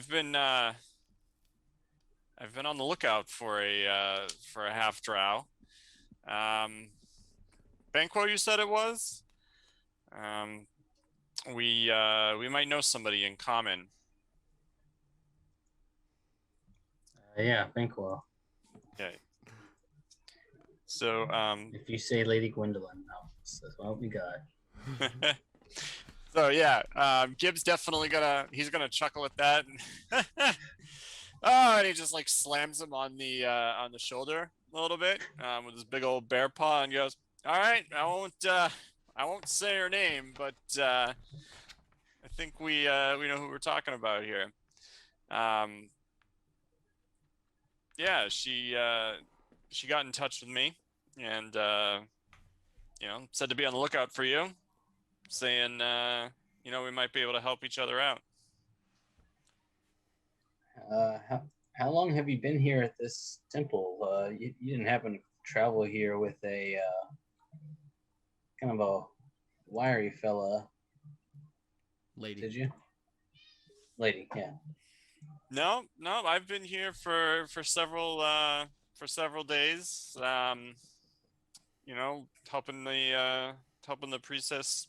been on the lookout for a half drow. Banquo, you said it was. We might know somebody in common. Yeah, Banquo. Okay. So if you say Lady Gwendolyn, that's what we got. So yeah, Gibbs definitely he's gonna chuckle at that. And he just like slams him on the shoulder a little bit with his big old bear paw and goes, "All right, I won't say her name, but I think we know who we're talking about here." Yeah, she got in touch with me, and said to be on the lookout for you, saying, we might be able to help each other out. How long have you been here at this temple? You didn't happen to travel here with a kind of a wiry fella, Lady. did you? Lady, yeah. No, I've been here for several days. Helping the priestess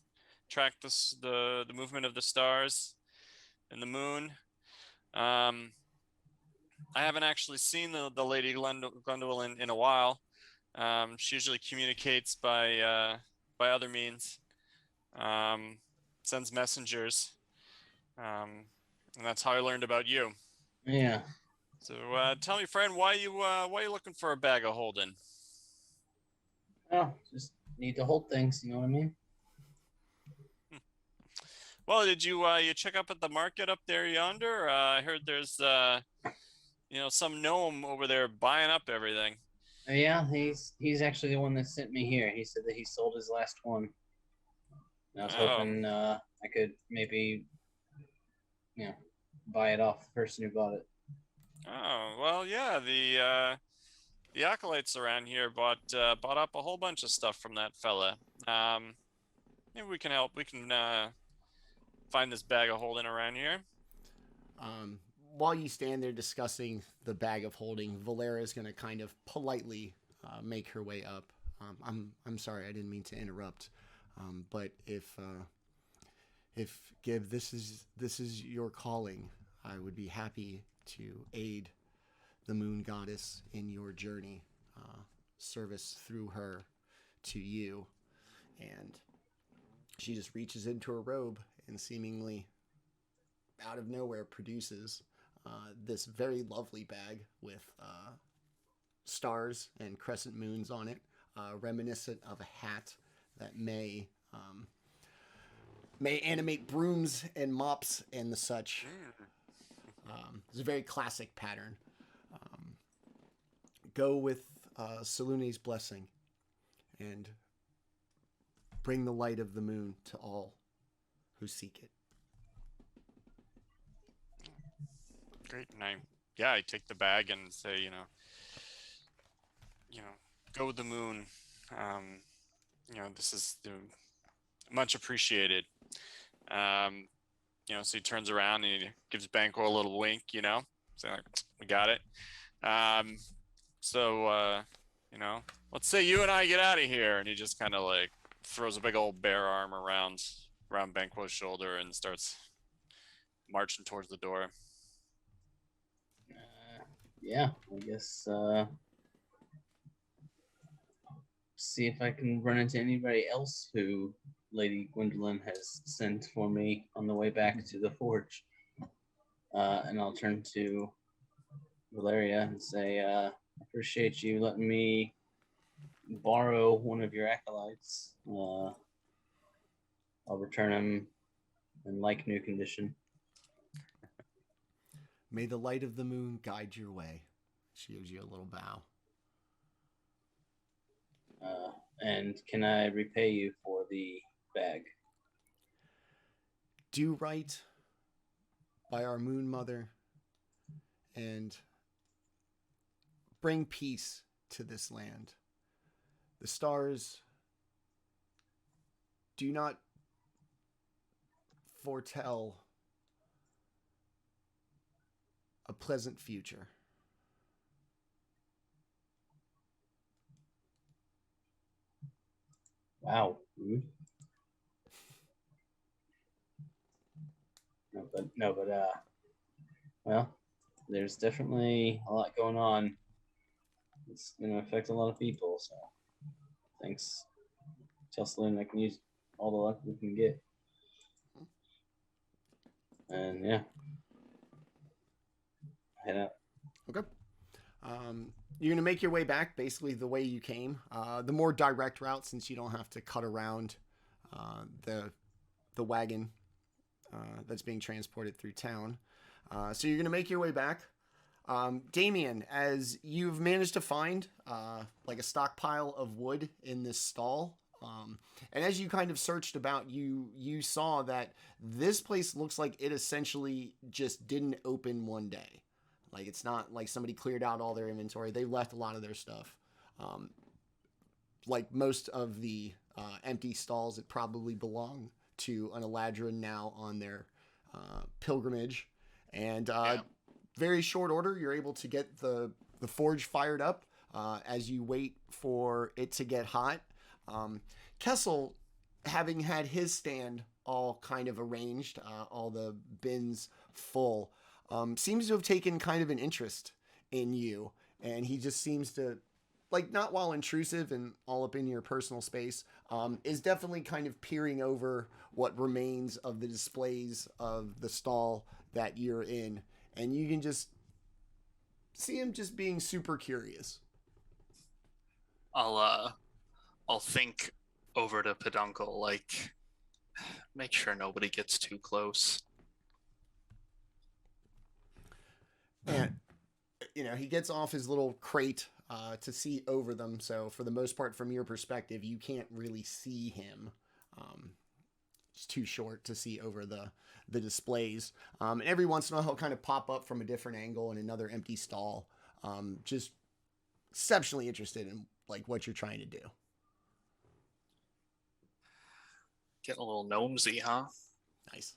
track the movement of the stars and the moon. I haven't actually seen the Lady Gwendolyn in a while. She usually communicates by other means, sends messengers, and that's how I learned about you. Yeah. So tell me, friend, why you looking for a bag of holding? Oh, just need to hold things. You know what I mean? Well, did you check up at the market up there yonder? I heard there's some gnome over there buying up everything. Yeah, he's actually the one that sent me here. He said that he sold his last one. And I was hoping I could maybe, buy it off the person who bought it. Oh, well, yeah, the acolytes around here bought up a whole bunch of stuff from that fella. Maybe we can help. We can find this bag of holding around here. While you stand there discussing the bag of holding, Valera is going to kind of politely make her way up. I'm sorry, I didn't mean to interrupt. But if Gib, this is your calling, I would be happy to aid the moon goddess in your journey, service through her to you. And she just reaches into her robe and seemingly out of nowhere produces this very lovely bag with stars and crescent moons on it, reminiscent of a hat that may animate brooms and mops and the such. It's a very classic pattern. Go with Salune's blessing and bring the light of the moon to all who seek it. Great. And I take the bag and say, go with the moon. This is much appreciated. So he turns around and he gives Banquo a little wink, saying like, we got it. Let's say you and I get out of here. And he just kind of like throws a big old bear arm around Banquo's shoulder and starts marching towards the door. Yeah, I guess see if I can run into anybody else who Lady Gwendolyn has sent for me on the way back to the forge. And I'll turn to Valeria and say, I appreciate you letting me borrow one of your acolytes. I'll return him in like new condition. May the light of the moon guide your way. She gives you a little bow. And can I repay you for the bag? Do right by our moon mother and bring peace to this land. The stars do not foretell a pleasant future. Wow. Well, there's definitely a lot going on. It's going to affect a lot of people, so thanks. Tell Saloon I can use all the luck we can get. And yeah. Head out. Okay. You're going to make your way back basically the way you came. The more direct route, since you don't have to cut around the wagon that's being transported through town. So you're going to make your way back. Daemion, as you've managed to find like a stockpile of wood in this stall, And as you kind of searched about, you saw that this place looks like it essentially just didn't open one day. Like, it's not like somebody cleared out all their inventory. They left a lot of their stuff. Like most of the empty stalls that probably belong to an Eladrin now on their pilgrimage. And very short order, you're able to get the forge fired up as you wait for it to get hot. Kessel, having had his stand all kind of arranged, all the bins full, seems to have taken kind of an interest in you. And he just seems to, like, not while intrusive and all up in your personal space, is definitely kind of peering over what remains of the displays of the stall that you're in. And you can just see him just being super curious. I'll think over to Peduncle, like, make sure nobody gets too close. And, you know, he gets off his little crate to see over them. So for the most part, from your perspective, you can't really see him. It's too short to see over the displays. And every once in a while, he'll kind of pop up from a different angle in another empty stall. Just exceptionally interested in, like, what you're trying to do. Getting a little gnomesy, huh? Nice.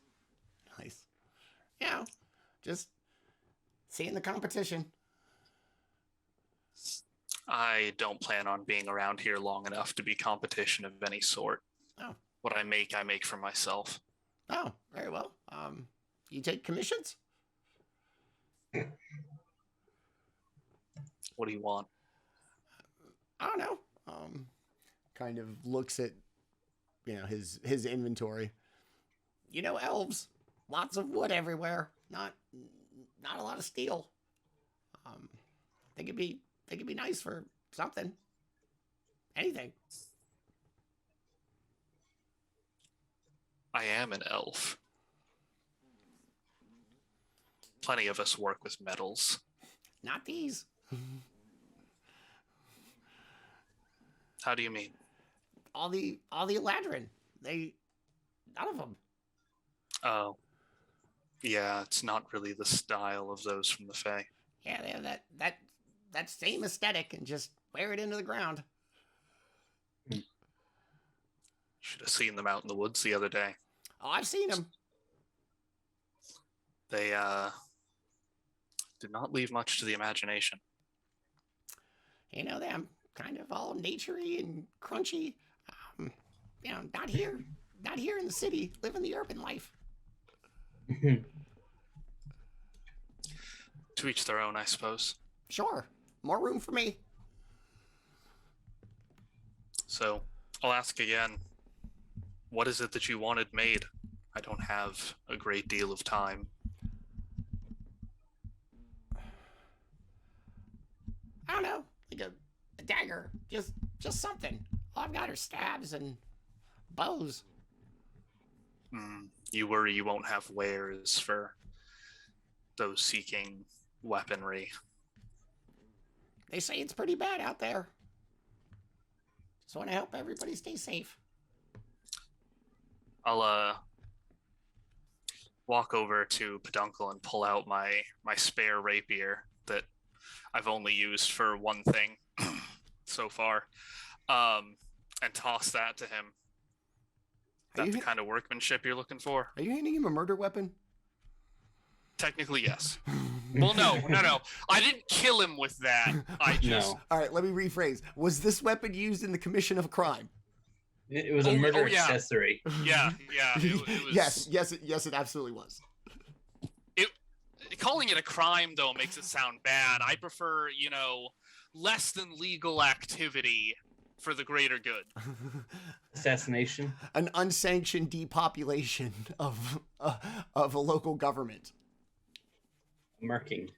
Yeah, just seeing the competition. I don't plan on being around here long enough to be competition of any sort. Oh. What I make for myself. Oh, very well. You take commissions? What do you want? I don't know. Kind of looks at, you know, his inventory. You know, elves, lots of wood everywhere. Not a lot of steel. Think it'd be nice for something. Anything. I am an elf. Plenty of us work with metals. Not these. How do you mean? All the Eladrin. None of them. Oh. Yeah, it's not really the style of those from the Thay. Yeah, they have that same aesthetic and just wear it into the ground. Should have seen them out in the woods the other day. Oh, I've seen them. They did not leave much to the imagination. You know, them kind of all naturey and crunchy. You know, not here in the city, living the urban life. To each their own, I suppose. Sure, more room for me. So, I'll ask again. What is it that you wanted made? I don't have a great deal of time. I don't know, like a dagger, just something. All I've got are stabs and bows. You worry you won't have wares for those seeking weaponry. They say it's pretty bad out there. Just want to help everybody stay safe. I'll walk over to Peduncle and pull out my spare rapier that I've only used for one thing so far, and toss that to him. Is that the kind of workmanship you're looking for? Are you handing him a murder weapon? Technically, yes. Well, no. I didn't kill him with that. I just... No. All right, let me rephrase. Was this weapon used in the commission of a crime? It was a murder yeah. accessory. Yeah. It was... Yes, it absolutely was. Calling it a crime, though, makes it sound bad. I prefer, less than legal activity for the greater good. Assassination. An unsanctioned depopulation of a local government. Marking.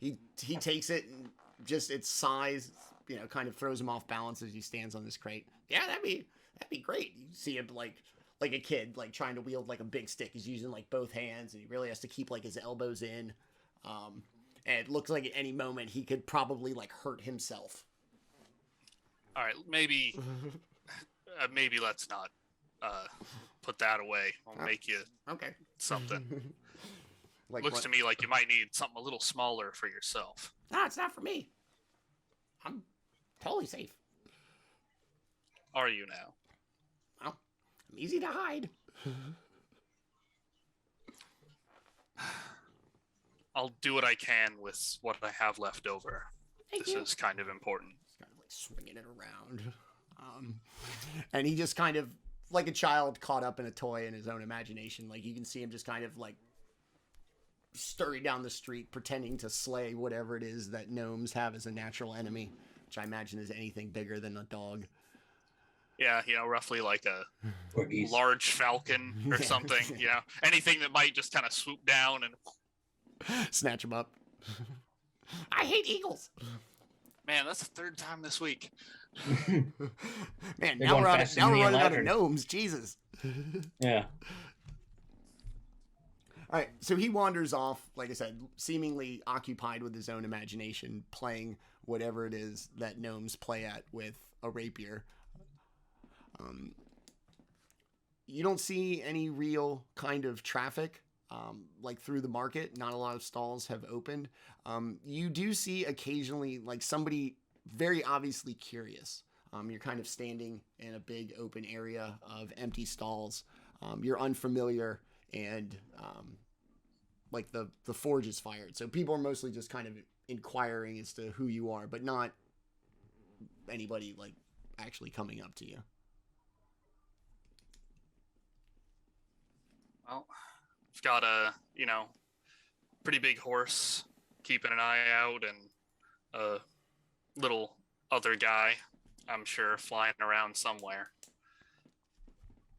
He takes it and just its size, kind of throws him off balance as he stands on this crate. Yeah, that'd be great. You see him like a kid, like trying to wield like a big stick. He's using like both hands, and he really has to keep like his elbows in. And it looks like at any moment he could probably like hurt himself. All right, maybe let's not put that away. I'll make you Okay. something. Like Looks what? to me like you might need something a little smaller for yourself. No, it's not for me. I'm totally safe. Are you now? Well, I'm easy to hide. I'll do what I can with what I have left over. Thank This you. is kind of important. He's kind of like swinging it around. And he just kind of, like a child caught up in a toy in his own imagination. Like you can see him just kind of like scurry down the street pretending to slay whatever it is that gnomes have as a natural enemy, which I imagine is anything bigger than a dog. Yeah, roughly like a Or geese. large falcon or Yeah. something. Anything that might just kind of swoop down and Snatch him up. I hate eagles. man, that's the third time this week. Man, They're now going we're faster than running me out and of Ladder. gnomes. Jesus. Yeah. All right, so he wanders off, like I said, seemingly occupied with his own imagination, playing whatever it is that gnomes play at with a rapier. You don't see any real kind of traffic, like through the market. Not a lot of stalls have opened. You do see occasionally, like somebody very obviously curious. You're kind of standing in a big open area of empty stalls. You're unfamiliar and like the forge is fired. So people are mostly just kind of inquiring as to who you are, but not anybody like actually coming up to you. Well, I've got a, pretty big horse keeping an eye out and a little other guy, I'm sure, flying around somewhere.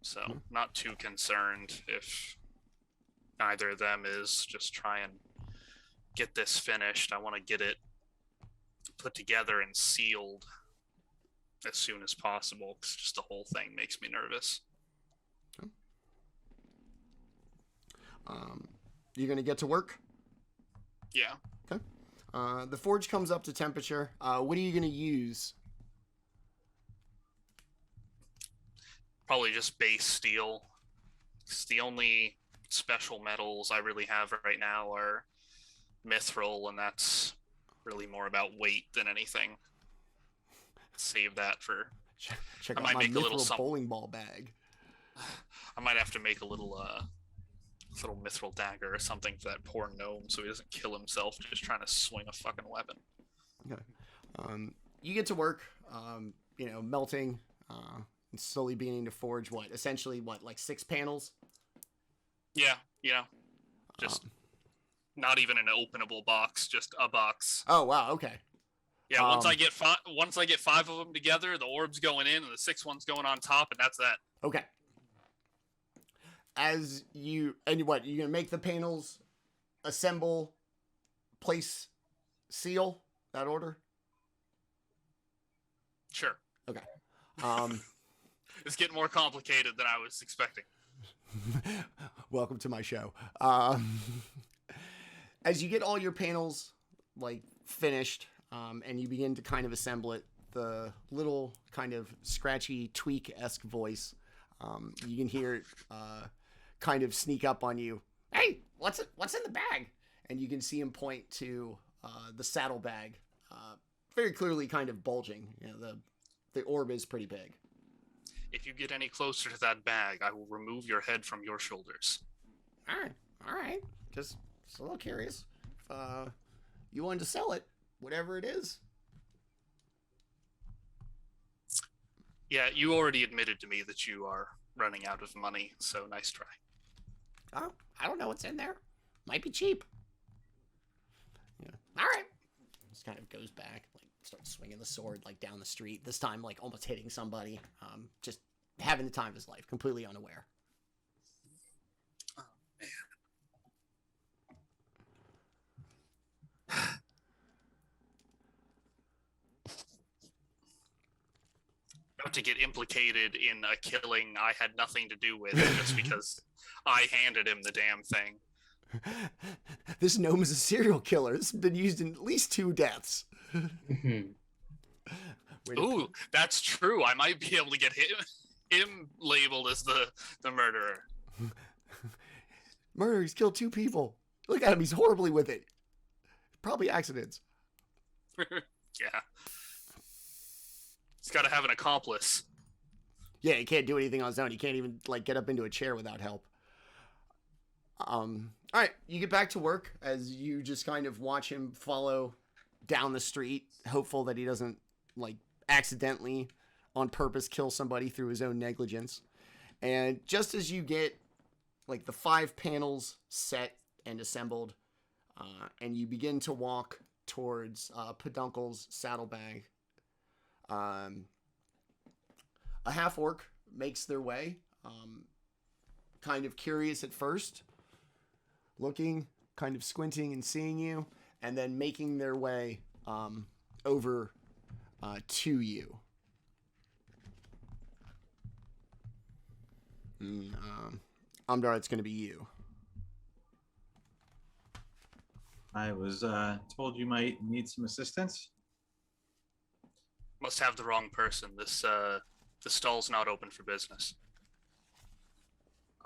So, not too concerned if neither of them is. Just try and get this finished. I want to get it put together and sealed as soon as possible, because just the whole thing makes me nervous. You're going to get to work? Yeah. Okay. The forge comes up to temperature. What are you going to use? Probably just base steel. It's the only special metals I really have right now are mithril, and that's really more about weight than anything. Save that for... Check I out might my make a little mithril something. bowling ball bag. I might have to make a little mithril dagger or something for that poor gnome so he doesn't kill himself just trying to swing a fucking weapon. Okay. You get to work, melting, and slowly beginning to forge essentially like 6 panels? Yeah, just not even an openable box, just a box. Oh, wow, okay. Yeah, once I get 5 of them together, the orb's going in and the 6th one's going on top, and that's that. Okay. You're gonna make the panels, assemble, place, seal, that order? Sure. Okay. It's getting more complicated than I was expecting. Welcome to my show. As you get all your panels like finished, and you begin to kind of assemble it, the little kind of scratchy tweak-esque voice, you can hear it kind of sneak up on you. Hey, what's in the bag? And you can see him point to the saddlebag, very clearly kind of bulging. The orb is pretty big. If you get any closer to that bag, I will remove your head from your shoulders. All right. Just a little curious. If you wanted to sell it, whatever it is. Yeah, you already admitted to me that you are running out of money, so nice try. Oh, I don't know what's in there. Might be cheap. Yeah. All right. Just kind of goes back, like starts swinging the sword like down the street. This time, like almost hitting somebody. Just having the time of his life, completely unaware. Oh man. About to get implicated in a killing I had nothing to do with just because I handed him the damn thing. This gnome is a serial killer. This has been used in at least 2 deaths. Way to Ooh, that's true. I might be able to get him labeled as the murderer. Murder, he's killed 2 people. Look at him, he's horribly with it. Probably accidents. Yeah. He's got to have an accomplice. Yeah, he can't do anything on his own. He can't even like get up into a chair without help. All right, you get back to work as you just kind of watch him follow down the street, hopeful that he doesn't like accidentally on purpose kill somebody through his own negligence. And just as you get like the 5 panels set and assembled, and you begin to walk towards Peduncle's saddlebag, a half orc makes their way, kind of curious at first, looking, kind of squinting and seeing you, and then making their way over to you. Umdar, it's going to be you. I was told you might need some assistance. Must have the wrong person. The stall's not open for business.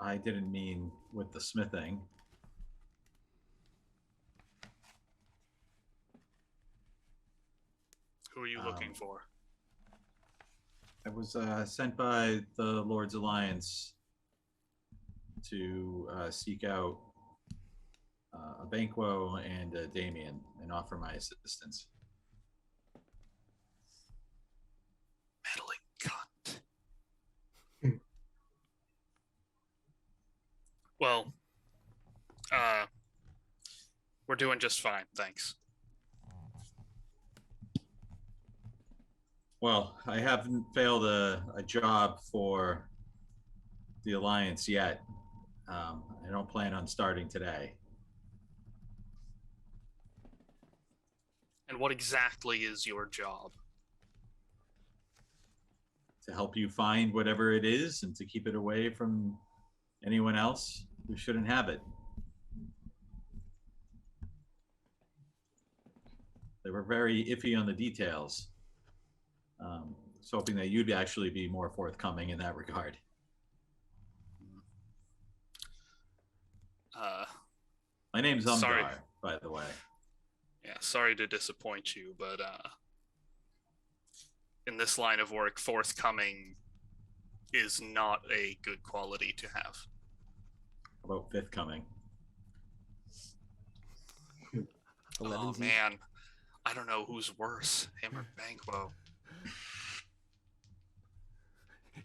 I didn't mean with the smithing. Who are you looking for? I was sent by the Lord's Alliance to seek out a Banquo and a Daemion and offer my assistance. Meddling cunt. Well, we're doing just fine, thanks. Well, I haven't failed a job for the Alliance yet. I don't plan on starting today. And what exactly is your job? To help you find whatever it is and to keep it away from anyone else who shouldn't have it. They were very iffy on the details. So hoping that you'd actually be more forthcoming in that regard. My name's Umdar, sorry. by the way. Yeah, sorry to disappoint you, but in this line of work, forthcoming is not a good quality to have. How about fifth coming? Oh man, I don't know who's worse, him or Banquo.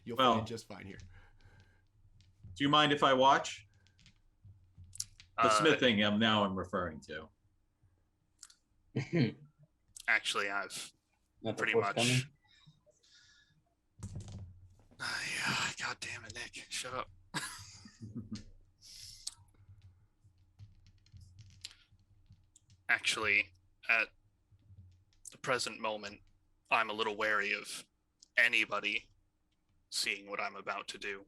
You'll find just fine here. Do you mind if I watch? The smithing I'm referring to. Actually, I've Not pretty much. Yeah, God damn it, Nick! Shut up. Actually, at the present moment, I'm a little wary of anybody seeing what I'm about to do.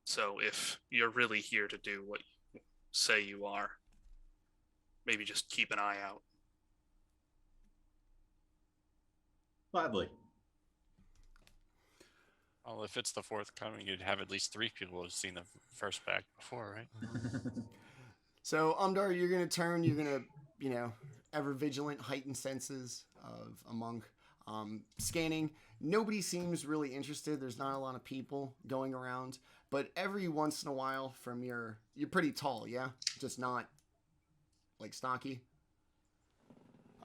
So if you're really here to do what you say you are, maybe just keep an eye out. Gladly. Well, if it's the forthcoming, you'd have at least 3 people who've seen the first bag before, right? So, Umdar, you're going to turn, you're going to, ever vigilant, heightened senses of a monk. Scanning. Nobody seems really interested. There's not a lot of people going around. But every once in a while from you're pretty tall, yeah? Just not, like, stocky.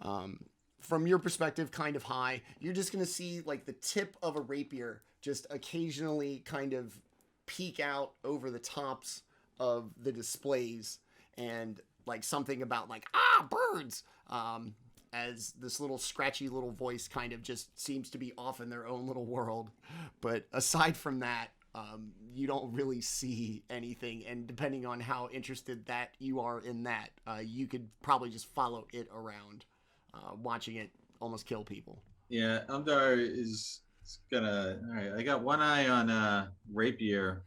From your perspective, kind of high. You're just going to see, like, the tip of a rapier just occasionally kind of peek out over the tops of the displays. And, like, something about, like, birds! As this little scratchy little voice kind of just seems to be off in their own little world. But aside from that, you don't really see anything. And depending on how interested that you are in that, you could probably just follow it around, watching it almost kill people. Yeah, Umdar is gonna. All right, I got one eye on rapier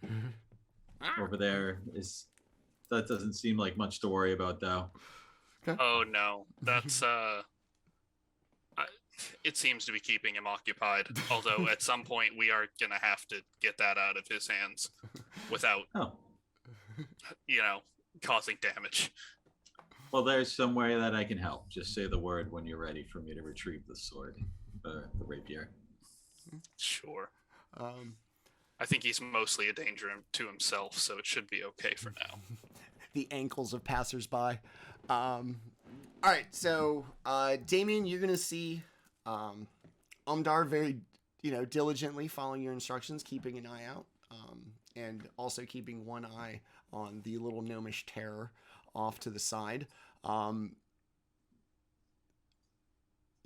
over there. That doesn't seem like much to worry about, though. Oh no, that's It seems to be keeping him occupied. Although at some point we are gonna have to get that out of his hands without, Oh, causing damage. well, there's some way that I can help. Just say the word when you're ready for me to retrieve the sword, the rapier. Sure. Um, I think he's mostly a danger to himself, so it should be okay for now. the ankles of passersby. All right, so Daemion, you're gonna see Umdar very, diligently following your instructions, keeping an eye out, and also keeping one eye on the little gnomish terror off to the side.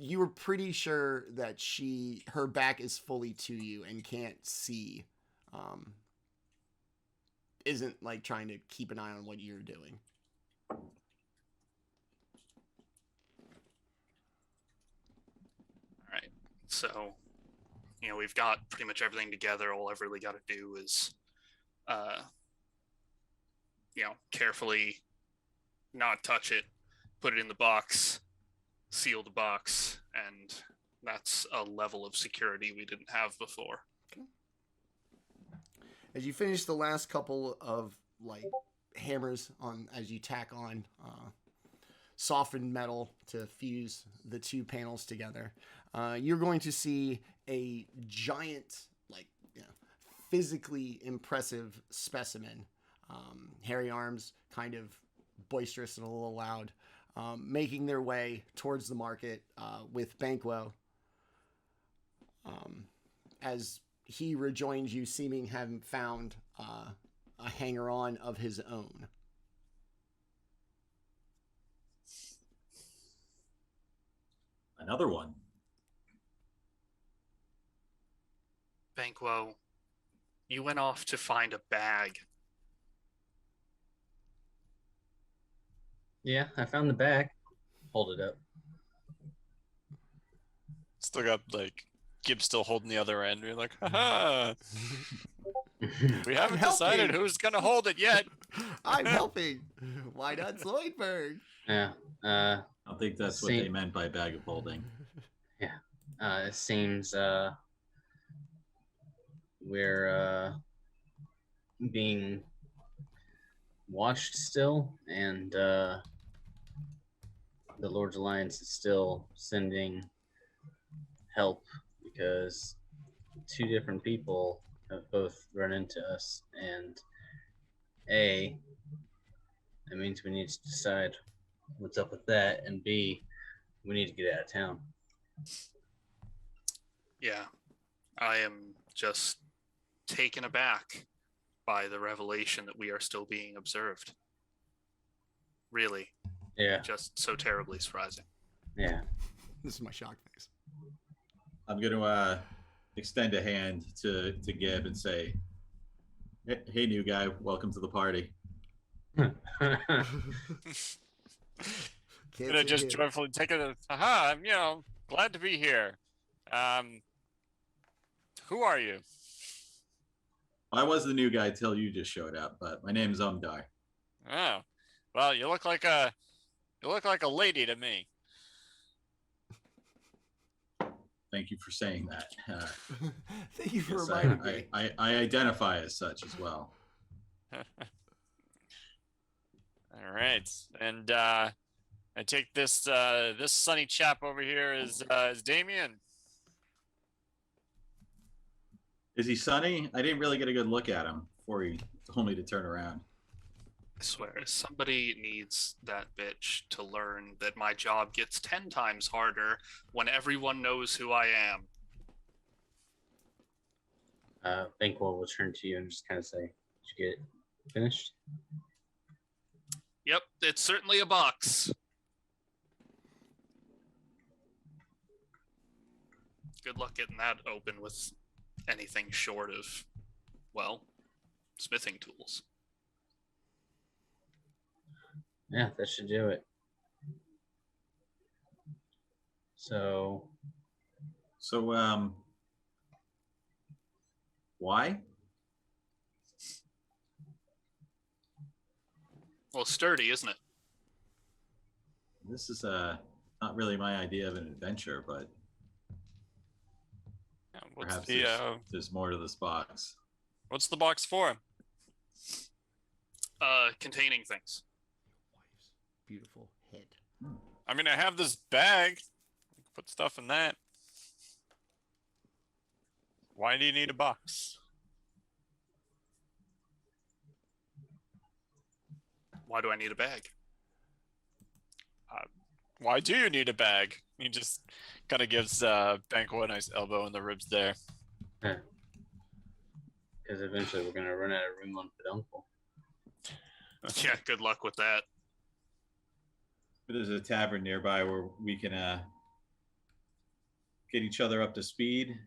You were pretty sure that her back is fully to you and can't see. Isn't like trying to keep an eye on what you're doing. All right. So, we've got pretty much everything together. All I've really got to do is, carefully not touch it, put it in the box, seal the box, and that's a level of security we didn't have before. As you finish the last couple of hammers as you tack on softened metal to fuse the two panels together, you're going to see a giant, physically impressive specimen. Hairy arms, kind of boisterous and a little loud, making their way towards the market with Banquo. As he rejoins you, seeming having found a hanger-on of his own. Another one. Banquo, you went off to find a bag. Yeah, I found the bag. Hold it up. Still got Gibbs still holding the other end. You're like, haha. We haven't decided who's gonna hold it yet. I'm helping. Why not Sloydberg? Yeah. I think that's what they meant by bag of holding. Yeah. It seems we're being watched still, and the Lord's Alliance is still sending help because two different people have both run into us, and that means we need to decide what's up with that, and B, we need to get out of town. Yeah, I am just taken aback by the revelation that we are still being observed. Really. Yeah. Just so terribly surprising. Yeah. This is my shock face. I'm going to extend a hand to Gib and say, hey, new guy, welcome to the party. Gonna just joyfully take it. Haha, I'm glad to be here. Who are you? I was the new guy till you just showed up, but my name's Umdar. Oh, well, you look like a lady to me. Thank you for saying that. Thank you for Yes, reminding me. I identify as such as well. All right, and I take this this sunny chap over here is Daemion. Is he sunny? I didn't really get a good look at him before he told me to turn around. I swear, somebody needs that bitch to learn that my job gets 10 times harder when everyone knows who I am. Banquo will turn to you and just kind of say, did you get it finished? Yep, it's certainly a box. Good luck getting that open with anything short of, well, smithing tools. Yeah, that should do it. So, why? Well, sturdy, isn't it? This is not really my idea of an adventure, but What's Perhaps the there's more to this box. what's the box for? Containing things. Wife's beautiful head. I mean, I have this bag. Put stuff in that. Why do you need a box? Why do I need a bag? Why do you need a bag? He just kind of gives Banquo a nice elbow in the ribs there. Because eventually we're gonna run out of room on peduncle. Yeah, good luck with that. But there's a tavern nearby where we can get each other up to speed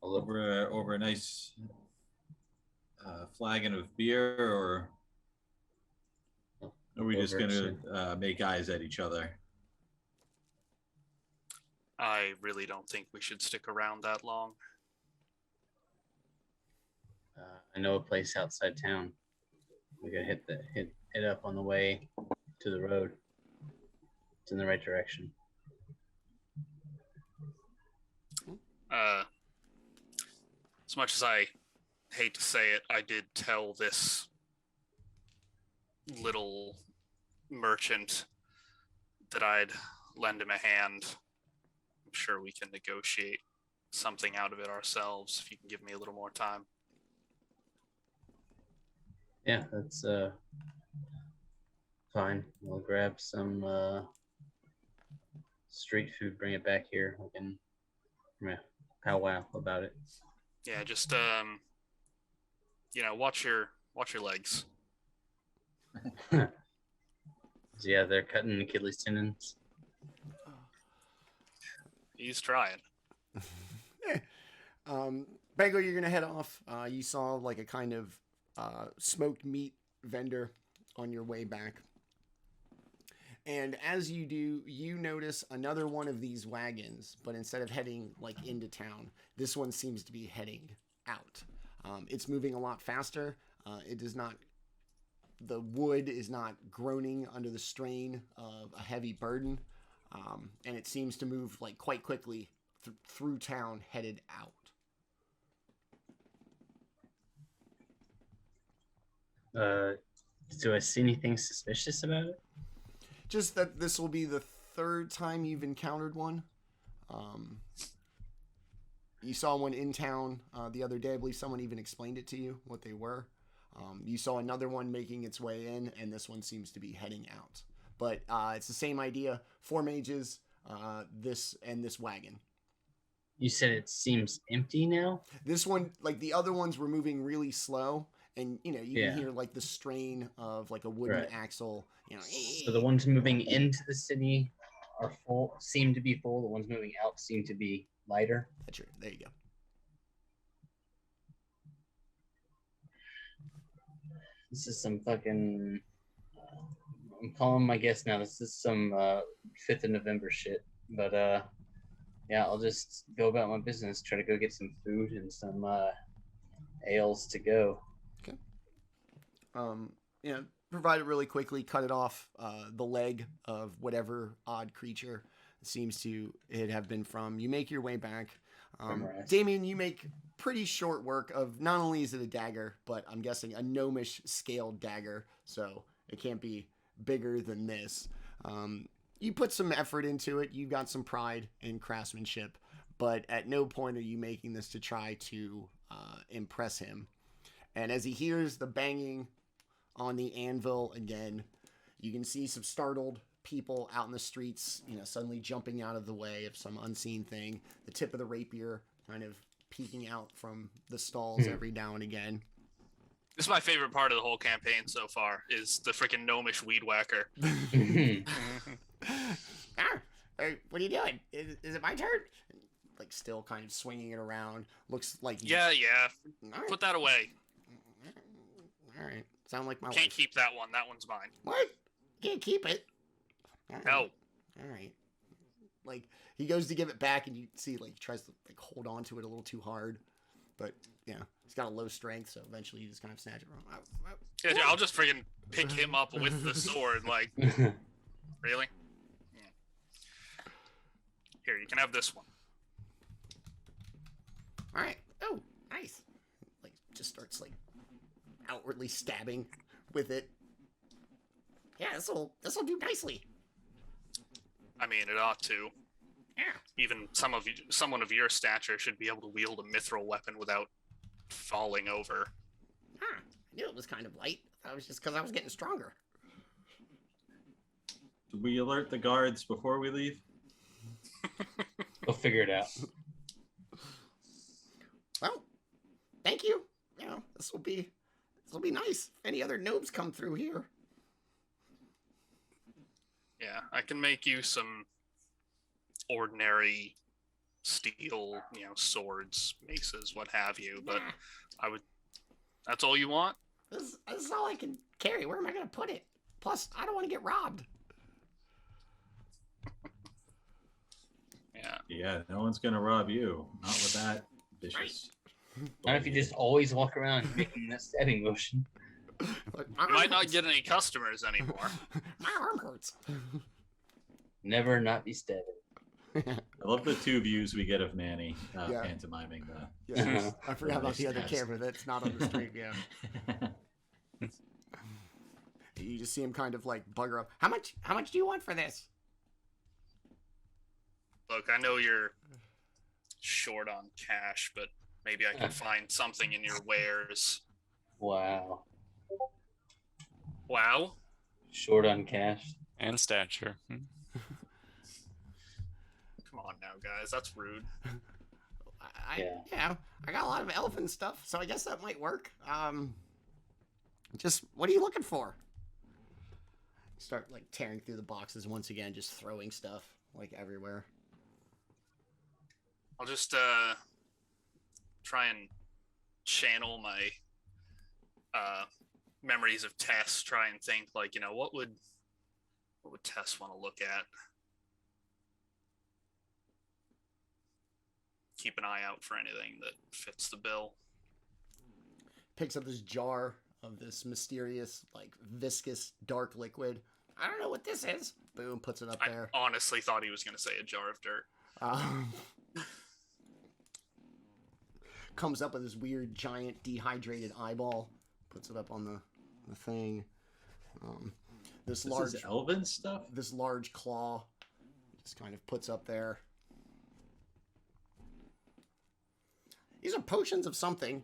over a nice flagon of beer, or are we just gonna make eyes at each other? I really don't think we should stick around that long. I know a place outside town. We gotta hit it up on the way to the road. It's in the right direction. As much as I hate to say it, I did tell this little merchant that I'd lend him a hand. I'm sure we can negotiate something out of it ourselves if you can give me a little more time. Yeah, that's fine. We'll grab some street food, bring it back here. We can powwow about it. Yeah, just watch your legs. So yeah, they're cutting Achilles tendons. He's trying. Banquo, you're gonna head off. You saw like a kind of smoked meat vendor on your way back. And as you do, you notice another one of these wagons, but instead of heading like into town, this one seems to be heading out. It's moving a lot faster. The wood is not groaning under the strain of a heavy burden. And it seems to move like quite quickly through town, headed out. Do I see anything suspicious about it? Just that this will be the third time you've encountered one. You saw one in town the other day. I believe someone even explained it to you, what they were. You saw another one making its way in, and this one seems to be heading out. But it's the same idea. 4 mages, this wagon. You said it seems empty now? This one, like the other ones, were moving really slow. And, you can hear like the strain of like a wooden axle. So the ones moving into the city are full, seem to be full. The ones moving out seem to be lighter. That's true. There you go. This is some fucking... I'm calling my guess now. This is some 5th of November shit. But yeah, I'll just go about my business. Try to go get some food and some ales to go. Okay. Provide it really quickly. Cut it off the leg of whatever odd creature seems to it have been from. You make your way back. Daemion, you make pretty short work of, not only is it a dagger, but I'm guessing a gnomish scaled dagger, so it can't be bigger than this. You put some effort into it. You've got some pride in craftsmanship, but at no point are you making this to try to impress him. And as he hears the banging on the anvil again, you can see some startled people out in the streets, suddenly jumping out of the way of some unseen thing. The tip of the rapier kind of peeking out from the stalls every now and again. This is my favorite part of the whole campaign so far, is the freaking gnomish weed whacker. Hey, what are you doing? Is it my turn? Like, still kind of swinging it around. Looks like... Yeah. Right. Put that away. All right. Sound like my Can't wife. keep that one. That one's mine. What? Can't keep it? All right. No. All right. Like, he goes to give it back, and you see, like, he tries to like hold on to it a little too hard. But, he's got a low strength, so eventually you just kind of snatch it from him. Yeah, I'll just freaking pick him up with the sword. Like, really? Yeah. Here, you can have this one. All right. Oh, nice. Like, just starts like outwardly stabbing with it. Yeah, this'll do nicely. I mean, it ought to. Yeah. Even someone of your stature should be able to wield a mithril weapon without falling over. Huh. I knew it was kind of light. That was just because I was getting stronger. Did we alert the guards before we leave? We'll figure it out. Well, thank you. You know, this will be nice. If any other noobs come through here. Yeah, I can make you some ordinary steel, swords, maces, what have you, but Nah, that's all you want? this is all I can carry. Where am I going to put it? Plus, I don't want to get robbed. Yeah. Yeah, no one's gonna rob you. Not with that vicious. Not if you just always walk around making that stabbing motion. Look, my You might arm not hurts. get any customers anymore. My arm hurts. Never not be stabbing. I love the two views we get of Manny Yeah. pantomiming the. Yeah, I forgot about the other Nice. camera that's not on the stream. Yeah, you just see him kind of like bugger up. How much do you want for this? Look, I know you're short on cash, but maybe I can find something in your wares. Wow. Wow. Short on cash. And stature. Come on now, guys. That's rude. Yeah. I got a lot of elfin stuff, so I guess that might work. Just what are you looking for? Start like tearing through the boxes once again, just throwing stuff like everywhere. I'll just try and channel my memories of Tess. Try and think like, what would Tess want to look at? Keep an eye out for anything that fits the bill. Picks up this jar of this mysterious, like viscous, dark liquid. I don't know what this is. Boom, puts it up I there. honestly thought he was going to say a jar of dirt. Comes up with this weird, giant, dehydrated eyeball. Puts it up on the thing. This This large is elven stuff. this large claw just kind of puts up there. These are potions of something.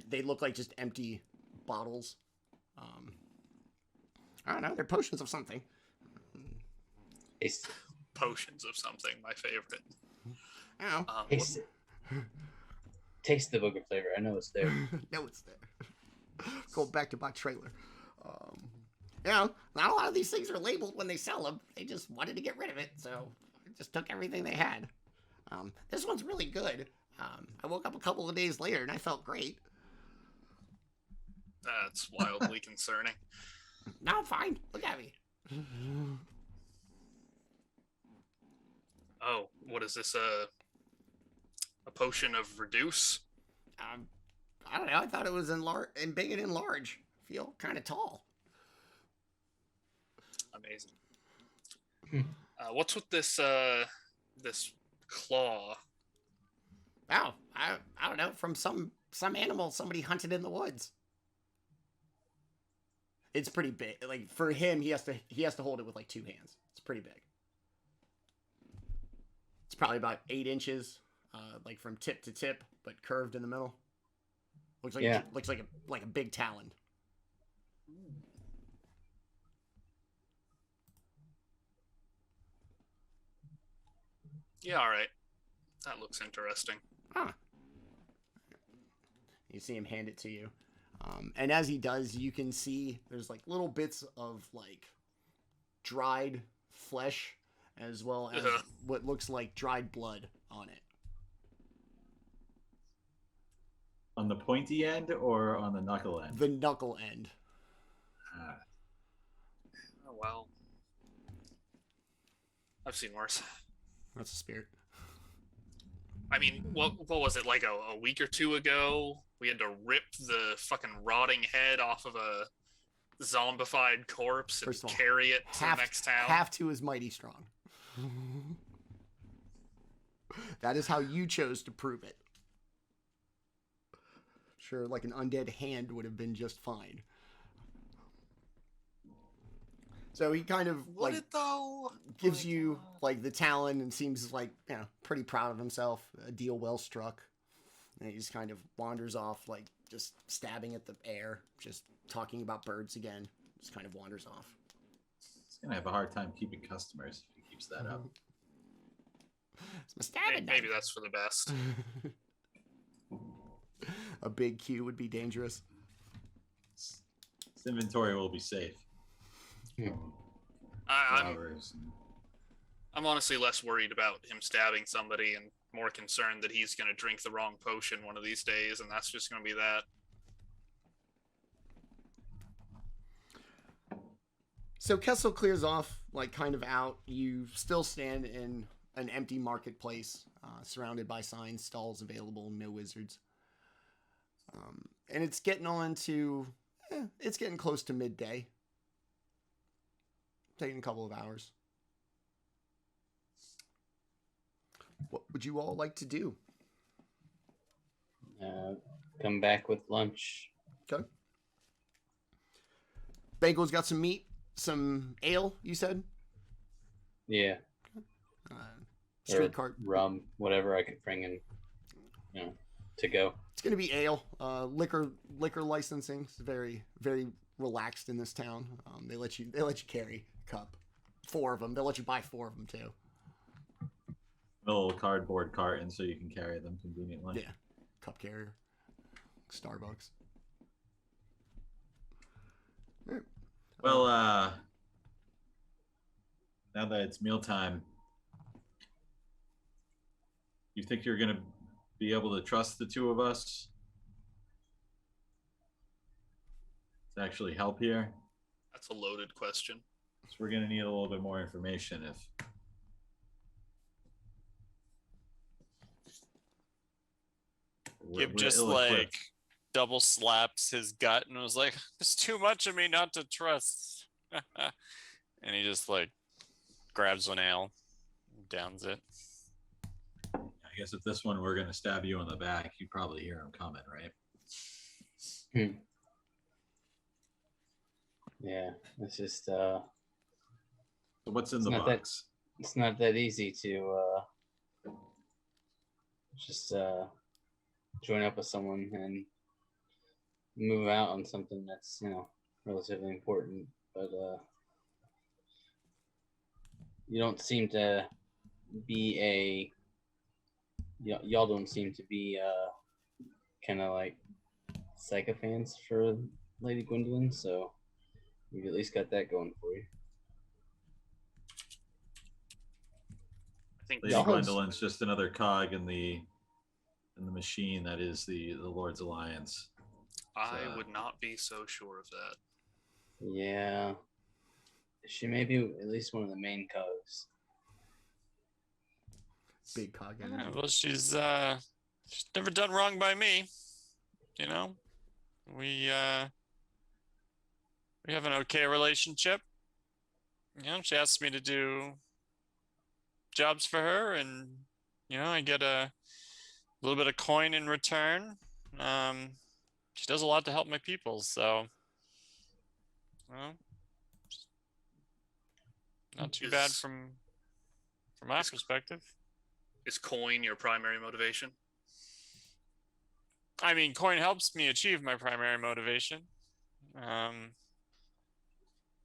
They look like just empty bottles. I don't know. They're potions of something. Taste, Potions of something, my favorite. I don't know. taste it. Taste the booger flavor. I know it's there. No, it's there. Go back to my trailer. Not a lot of these things are labeled when they sell them. They just wanted to get rid of it, so I just took everything they had. This one's really good. I woke up a couple of days later and I felt great. That's wildly concerning. Now I'm fine. Look at me. Oh, what is this? A potion of reduce? I don't know. I thought it was and big and in large. Feel kind of tall. Amazing. What's with this this claw? Oh, I don't know. From some animal somebody hunted in the woods. It's pretty big. Like for him, he has to hold it with like two hands. It's pretty big. It's probably about 8 inches, like from tip to tip, but curved in the middle. Looks like a big talon. Yeah, all right. That looks interesting. Huh. You see him hand it to you. And as he does, you can see there's like little bits of like dried flesh as well as Ugh. what looks like dried blood on it. On the pointy end or on the knuckle end? The knuckle end. Ah, Oh, well. I've seen worse. That's a spirit. I mean, what was it, like a week or two ago? We had to rip the fucking rotting head off of a zombified corpse and First of all, carry it to the next town. Half two is mighty strong. That is how you chose to prove it. Sure, like an undead hand would have been just fine. So he kind of Would like it though? gives My you God. like the talon and seems like, you know, pretty proud of himself. A deal well struck. And he just kind of wanders off, like just stabbing at the air, just talking about birds again. Just kind of wanders off. He's gonna have a hard time keeping customers if he keeps that up. It's my stabbing Maybe knife. that's for the best. A big queue would be dangerous. His inventory will be safe. I'm Robbers and- I'm honestly less worried about him stabbing somebody and more concerned that he's going to drink the wrong potion one of these days, and that's just going to be that. So Kessel clears off, like kind of out. You still stand in an empty marketplace, surrounded by signs, stalls available, no wizards. And it's getting on to, it's getting close to midday. Taking a couple of hours. What would you all like to do? Come back with lunch. Okay. Banquo's got some meat, some ale, you said? Yeah. Uh, Or street cart. rum, whatever I could bring in, to go. It's going to be ale. Liquor licensing is very, very relaxed in this town. They let you carry a cup. 4 of them. They'll let you buy 4 of them too. a little cardboard carton so you can carry them conveniently. Yeah. Cup carrier. Starbucks. All right. Well, now that it's mealtime, you think you're gonna be able to trust the two of us to actually help here? That's a loaded question. So we're gonna need a little bit more information. If Gib we're just ill-equipped. like double slaps his gut and was like, "It's too much of me not to trust." And he just like grabs one ale, downs it. I guess if this one we're gonna stab you in the back, you probably hear him coming, right? Yeah, it's just So what's in It's the not that- box? it's not that easy to just join up with someone and move out on something that's relatively important, but you don't seem to be y'all don't seem to be kind of like sycophants for Lady Gwendolyn, so you've at least got that going for you. I think Lady Y'all- Gwendolyn's just another cog in the machine that is the Lord's Alliance. I would not be so sure of that. Yeah. She may be at least one of the main cogs. Big cog Yeah, energy. well, she's never done wrong by me. You know, we have an okay relationship. You know, she asks me to do jobs for her, and I get a little bit of coin in return. She does a lot to help my people, so not too bad Is- from my is- perspective. Is coin your primary motivation? I mean, coin helps me achieve my primary motivation.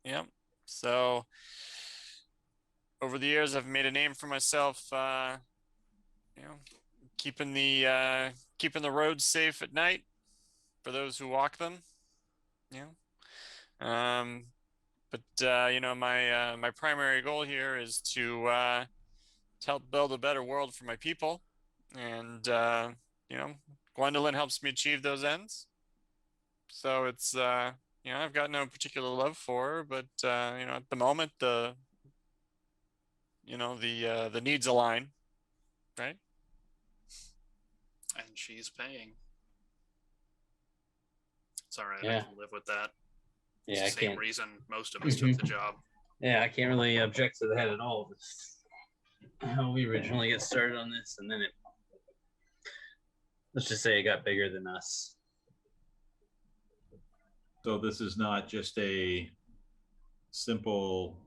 Yep. So over the years, I've made a name for myself. Keeping the roads safe at night for those who walk them. But my primary goal here is to help build a better world for my people, and Gwendolyn helps me achieve those ends. So it's I've got no particular love for her, but at the moment the needs align, right? And she's paying. It's all right. Yeah. I can live with that. Yeah, I It's the same can't. reason most of us took the job. Yeah, I can't really object to that at all. It's how we originally get started on this, and then let's just say it got bigger than us. So this is not just a simple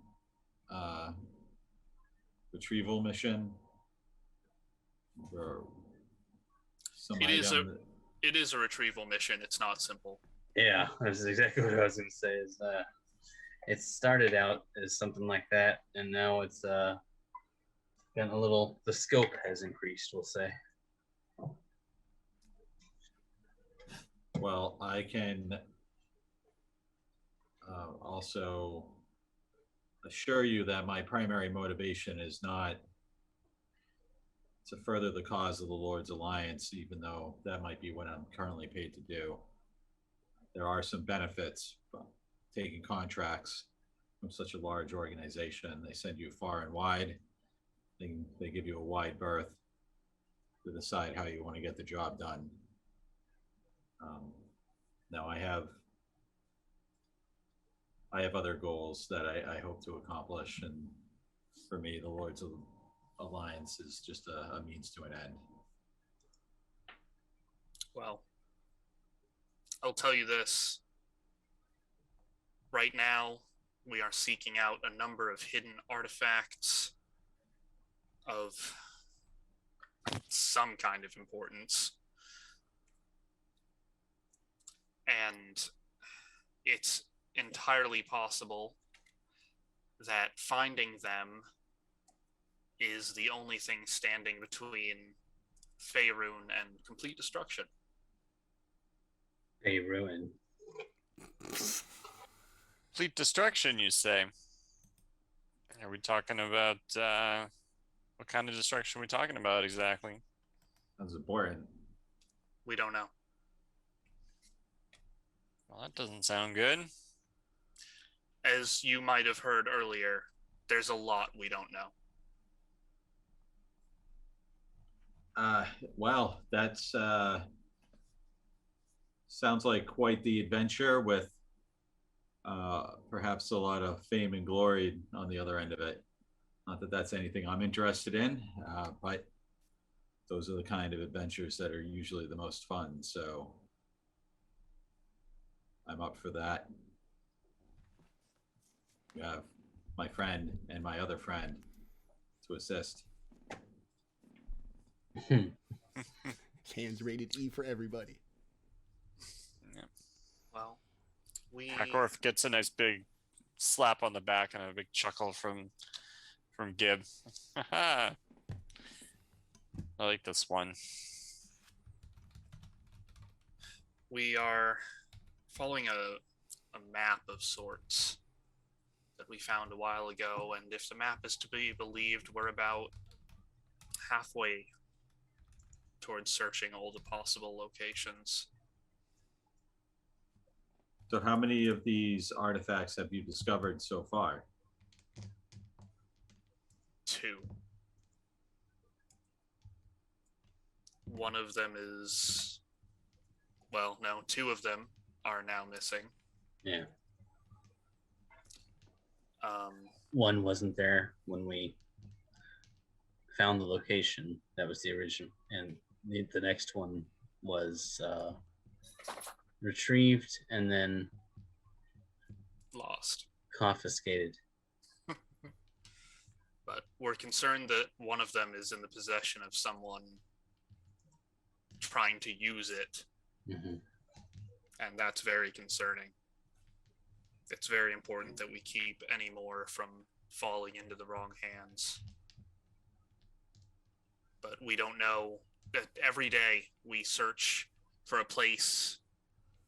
retrieval mission or some It is item. It is a retrieval mission. It's not simple. Yeah, that's exactly what I was going to say. Is it started out as something like that, and now it's gotten a little. The scope has increased, we'll say. Well, I can also assure you that my primary motivation is not to further the cause of the Lord's Alliance, even though that might be what I'm currently paid to do. There are some benefits from taking contracts from such a large organization. They send you far and wide. They give you a wide berth to decide how you want to get the job done. Now I have other goals that I hope to accomplish, and for me, the Lord's Alliance is just a means to an end. Well, I'll tell you this. Right now, we are seeking out a number of hidden artifacts of some kind of importance. And it's entirely possible that finding them is the only thing standing between Faerun and complete destruction. A ruin. Complete destruction, you say? Are we talking about what kind of destruction are we talking about exactly? That's important. We don't know. Well, that doesn't sound good. As you might have heard earlier, there's a lot we don't know. Well, that's sounds like quite the adventure with perhaps a lot of fame and glory on the other end of it. Not that that's anything I'm interested in, but those are the kind of adventures that are usually the most fun. So I'm up for that. You have my friend and my other friend to assist. Hands rated E for everybody. Well, Hackworth gets a nice big slap on the back and a big chuckle from Gib. I like this one. we are following a map of sorts that we found a while ago, and if the map is to be believed, we're about halfway towards searching all the possible locations. So how many of these artifacts have you discovered so far? 2. One of them is... Well, no, 2 of them are now missing. Yeah. One wasn't there when we found the location. That was the original. And the next one was retrieved and then Lost. confiscated. But we're concerned that one of them is in the possession of someone trying to use it. Mm-hmm. And that's very concerning. It's very important that we keep any more from falling into the wrong hands. But we don't know that every day we search for a place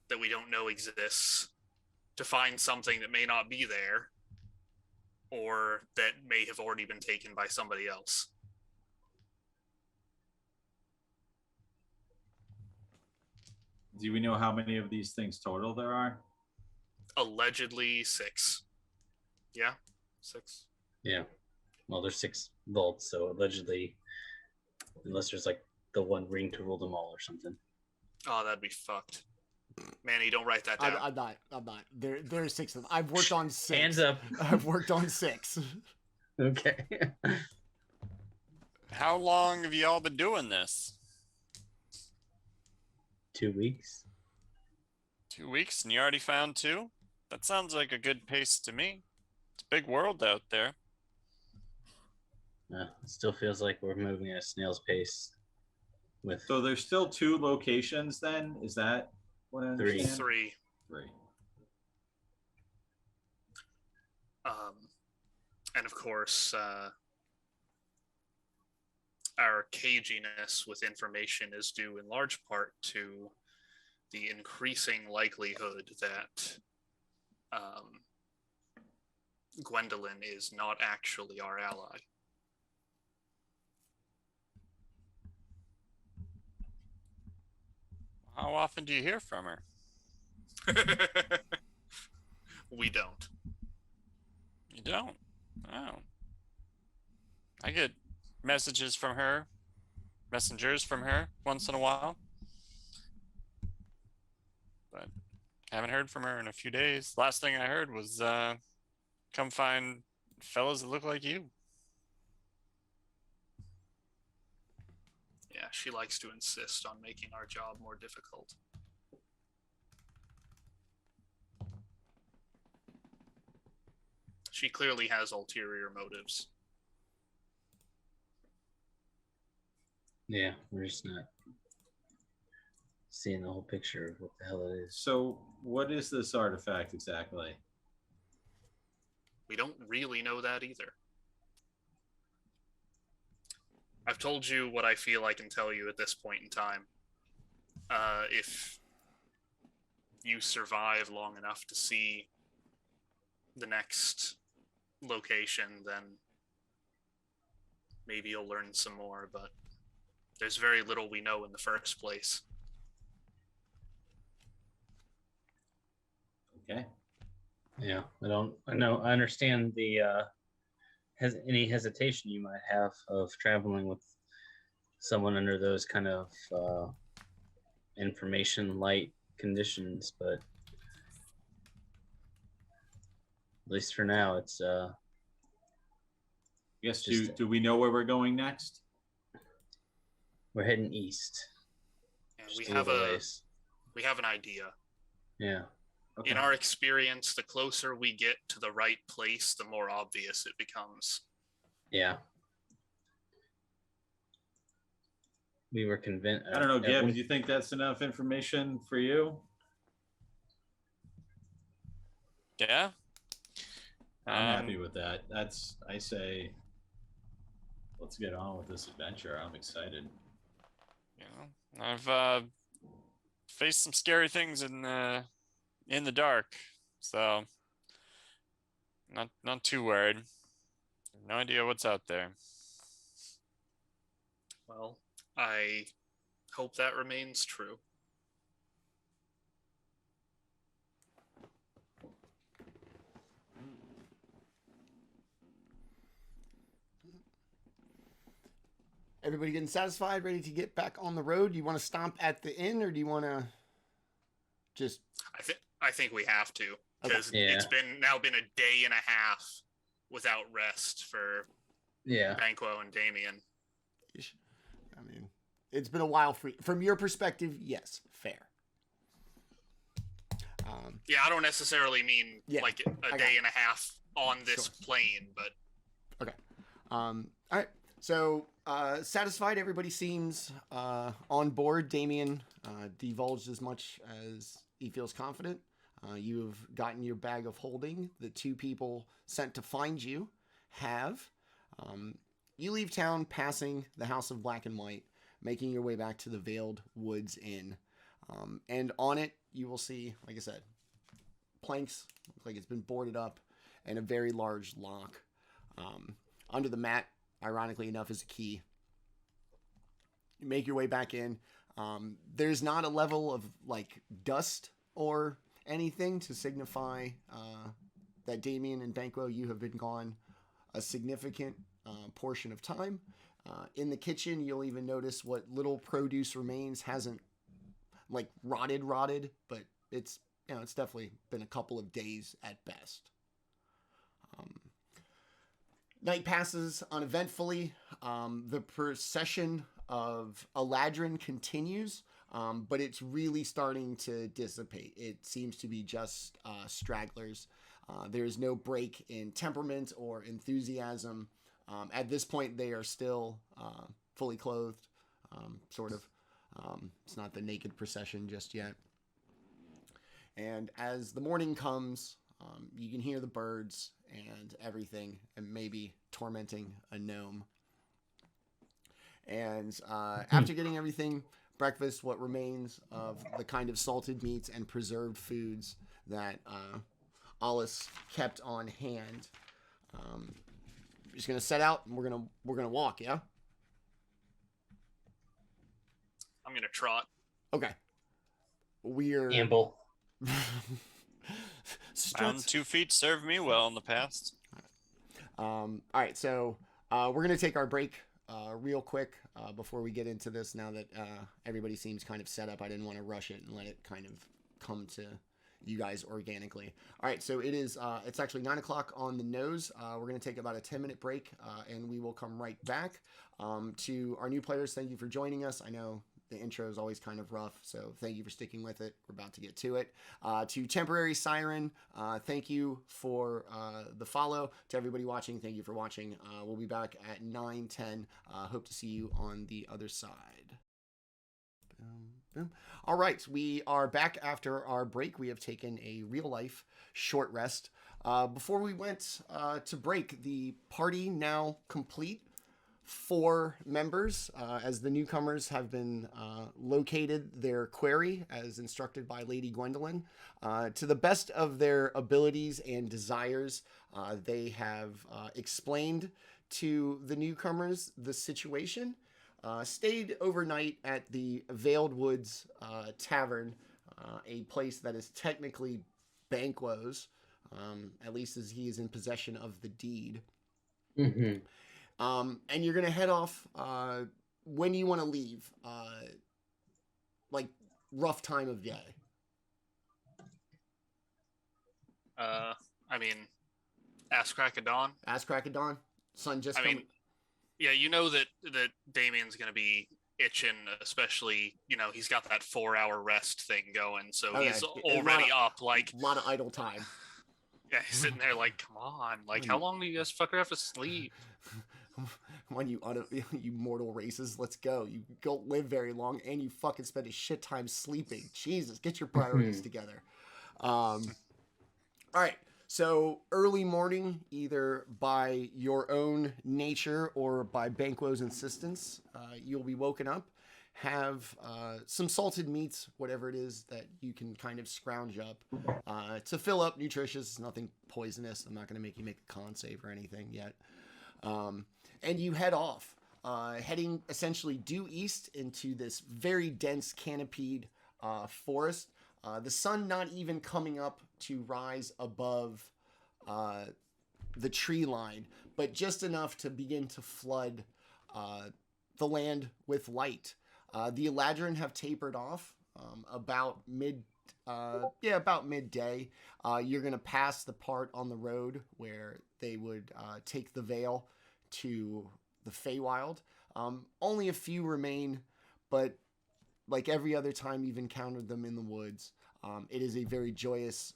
that we don't know exists to find something that may not be there or that may have already been taken by somebody else. Do we know how many of these things total there are? Allegedly 6. Yeah, 6. Yeah. Well, there's 6 vaults, so allegedly, unless there's like the one ring to rule them all or something. Oh, that'd be fucked. Manny, don't write that down. I'm not. There are 6 of them. I've worked on 6. Hands up. I've worked on 6. Okay. How long have you all been doing this? 2 weeks. 2 weeks and you already found two? That sounds like a good pace to me. It's a big world out there. It still feels like we're moving at a snail's pace. With So there's still 2 locations then? Is that what I understand? Three. 3. And of course, our caginess with information is due in large part to the increasing likelihood that Gwendolyn is not actually our ally. How often do you hear from her? We don't. You don't? Oh. I get messages from her, messengers from her once in a while. But haven't heard from her in a few days. Last thing I heard was come find fellas that look like you. Yeah, she likes to insist on making our job more difficult. She clearly has ulterior motives. Yeah, we're just not seeing the whole picture of what the hell it is. So what is this artifact exactly? We don't really know that either. I've told you what I feel I can tell you at this point in time. If you survive long enough to see the next location, then maybe you'll learn some more, but there's very little we know in the first place. Okay. Yeah, I understand the any hesitation you might have of traveling with someone under those kind of information light conditions, but at least for now, it's Yes, Just- do we know where we're going next? we're heading east. And Just we a have little ways. we have an idea. Yeah. Okay. In our experience, the closer we get to the right place, the more obvious it becomes. Yeah. We were convinced. I don't know, Gibbon, do you think that's enough information for you? Yeah. I'm happy with that. I say, let's get on with this adventure. I'm excited. You know, I've faced some scary things in the dark, so not too worried. No idea what's out there. Well, I hope that remains true. Everybody getting satisfied, ready to get back on the road? Do you want to stomp at the inn, or do you want to just? I think we have to, because Okay. Yeah. it's been a day and a half without rest for Yeah. Banquo and Daemion. I mean, it's been a while from your perspective. Yes, fair. Yeah, I don't necessarily mean Yeah, like I a got day it. and a half on this plane, but Okay. All right. So, satisfied. Everybody seems on board. Daemion divulged as much as he feels confident. You have gotten your bag of holding. The 2 people sent to find you have. You leave town passing the House of Black and White, making your way back to the Veiled Woods Inn. And on it, you will see, like I said, planks, look like it's been boarded up, and a very large lock. Under the mat, ironically enough, is a key. You make your way back in. There's not a level of like dust or anything to signify that Daemion and Banquo, you have been gone a significant portion of time. In the kitchen, you'll even notice what little produce remains hasn't like rotted, but it's it's definitely been a couple of days at best. Night passes uneventfully. The procession of Eladrin continues. but it's really starting to dissipate. It seems to be just stragglers. There's no break in temperament or enthusiasm. At this point, they are still fully clothed, sort of. It's not the naked procession just yet. And as the morning comes, you can hear the birds and everything, and maybe tormenting a gnome. And after getting everything, breakfast, what remains of the kind of salted meats and preserved foods that Alice kept on hand. We're just gonna set out, and we're gonna walk. Yeah. I'm gonna trot. Okay. We're Amble. Around 2 feet served me well in the past. All right, so we're gonna take our break real quick before we get into this. Now that everybody seems kind of set up, I didn't want to rush it and let it kind of come to you guys organically. All right, so it is. It's actually 9 o'clock on the nose. We're gonna take about a 10-minute break, and we will come right back. To our new players, thank you for joining us. I know the intro is always kind of rough, so thank you for sticking with it. We're about to get to it. To Temporary Siren, thank you for the follow. To everybody watching, thank you for watching. We'll be back at 9:10. Hope to see you on the other side. Boom. All right, we are back after our break. We have taken a real-life short rest. Before we went to break, the party now complete. 4 members, as the newcomers have been located their quarry as instructed by Lady Gwendolyn. To the best of their abilities and desires, they have explained to the newcomers the situation, stayed overnight at the Veiled Woods Tavern, a place that is technically Banquo's, at least as he is in possession of the deed. Mm-hmm. And you're going to head off when you want to leave, like rough time of day. I mean, ass crack of dawn. Ass crack of dawn. Sun just I coming. mean, yeah, you know that Damion's gonna be itching, especially, you know, he's got that 4-hour rest thing going, so Okay. he's A already lot up. Like, A lot of idle time. yeah, he's sitting there like, come on, like, how long do you guys fucker have to sleep? When you mortal races, let's go. You don't live very long, and you fucking spend a shit time sleeping. Jesus, get your priorities together. All right. So early morning, either by your own nature or by Banquo's insistence, you'll be woken up, have some salted meats, whatever it is that you can kind of scrounge up to fill up, nutritious, nothing poisonous. I'm not going to make you make a con save or anything yet. And you head off, heading essentially due east into this very dense canopied forest. The sun not even coming up to rise above the tree line, but just enough to begin to flood the land with light. The Eladrin have tapered off about midday. You're going to pass the part on the road where they would take the veil to the Feywild. Only a few remain, but like every other time you've encountered them in the woods, it is a very joyous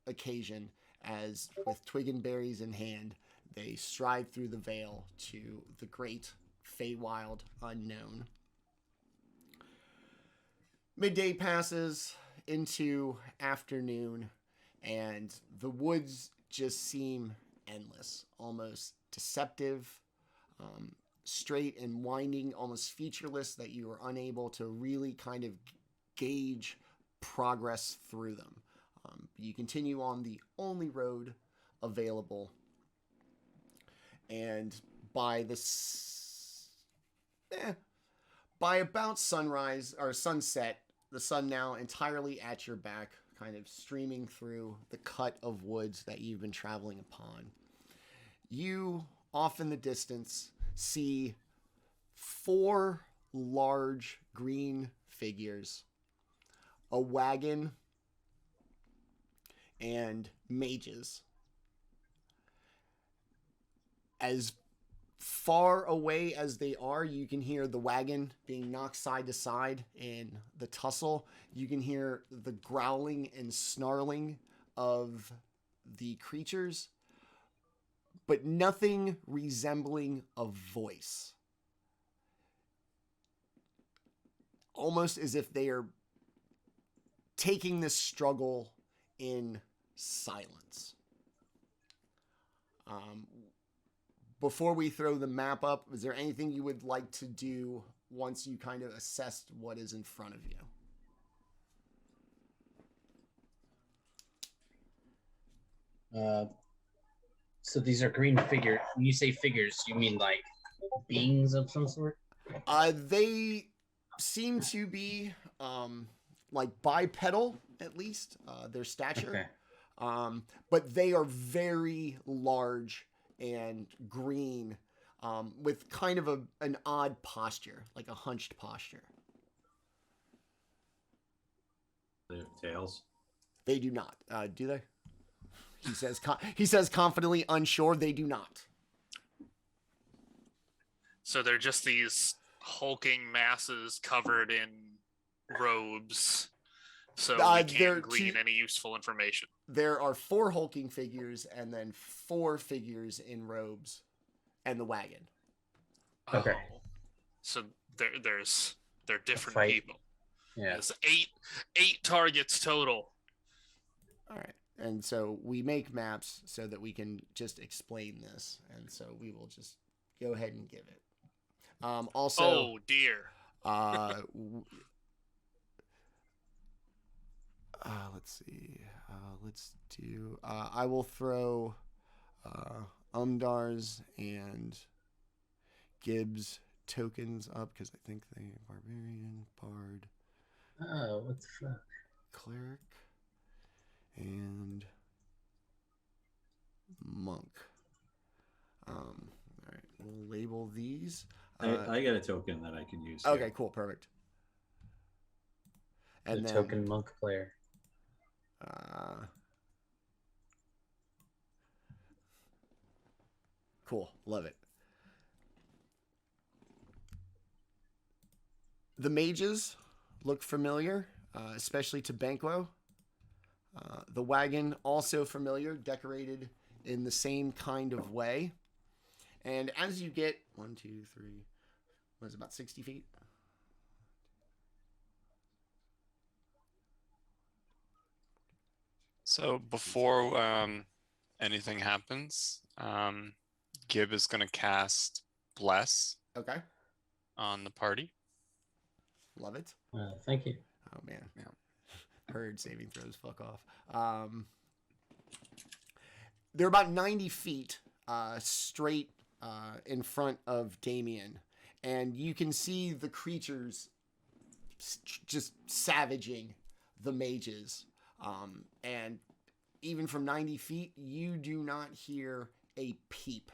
occasion as, with twig and berries in hand, they stride through the veil to the great Feywild unknown. Midday passes into afternoon, and the woods just seem endless, almost deceptive, straight and winding, almost featureless, that you are unable to really kind of gauge progress through them. You continue on the only road available, and by about sunrise or sunset, the sun now entirely at your back, kind of streaming through the cut of woods that you've been traveling upon. You, off in the distance, see 4 large green figures, a wagon, and mages. As far away as they are, you can hear the wagon being knocked side to side in the tussle. You can hear the growling and snarling of the creatures, but nothing resembling a voice. Almost as if they are taking this struggle in silence. Before we throw the map up, is there anything you would like to do once you kind of assessed what is in front of you? So these are green figures. When you say figures, you mean like beings of some sort? They seem to be like bipedal, at least, their stature. Okay. But they are very large and green, with kind of an odd posture, like a hunched posture. They have tails. They do not, do they? He says confidently, unsure. They do not. So they're just these hulking masses covered in robes. So we can't glean any useful information. There are 4 hulking figures and then 4 figures in robes and the wagon. Okay. Oh. So they're different Fight. people. Yeah. There's eight targets total. All right. And so we make maps so that we can just explain this. And so we will just go ahead and give it. Also, oh dear. Let's see. Let's do. I will throw Umdar's and Gibbs tokens up because I think they barbarian, bard, Oh, what the fuck? cleric, and monk. All right, we'll label these. I got a token that I can use. Okay, here. cool, perfect. The And then token monk player. Cool, love it. The mages look familiar, especially to Banquo. The wagon also familiar, decorated in the same kind of way. And as you get 1, 2, 3, what is it, about 60 feet? So before anything happens, Gib is going to cast Bless Okay, on the party. love it. Thank you. Oh man, Yeah. Herd saving throws, fuck off. They're about 90 feet straight in front of Daemion, and you can see the creatures just savaging the mages. And even from 90 feet, you do not hear a peep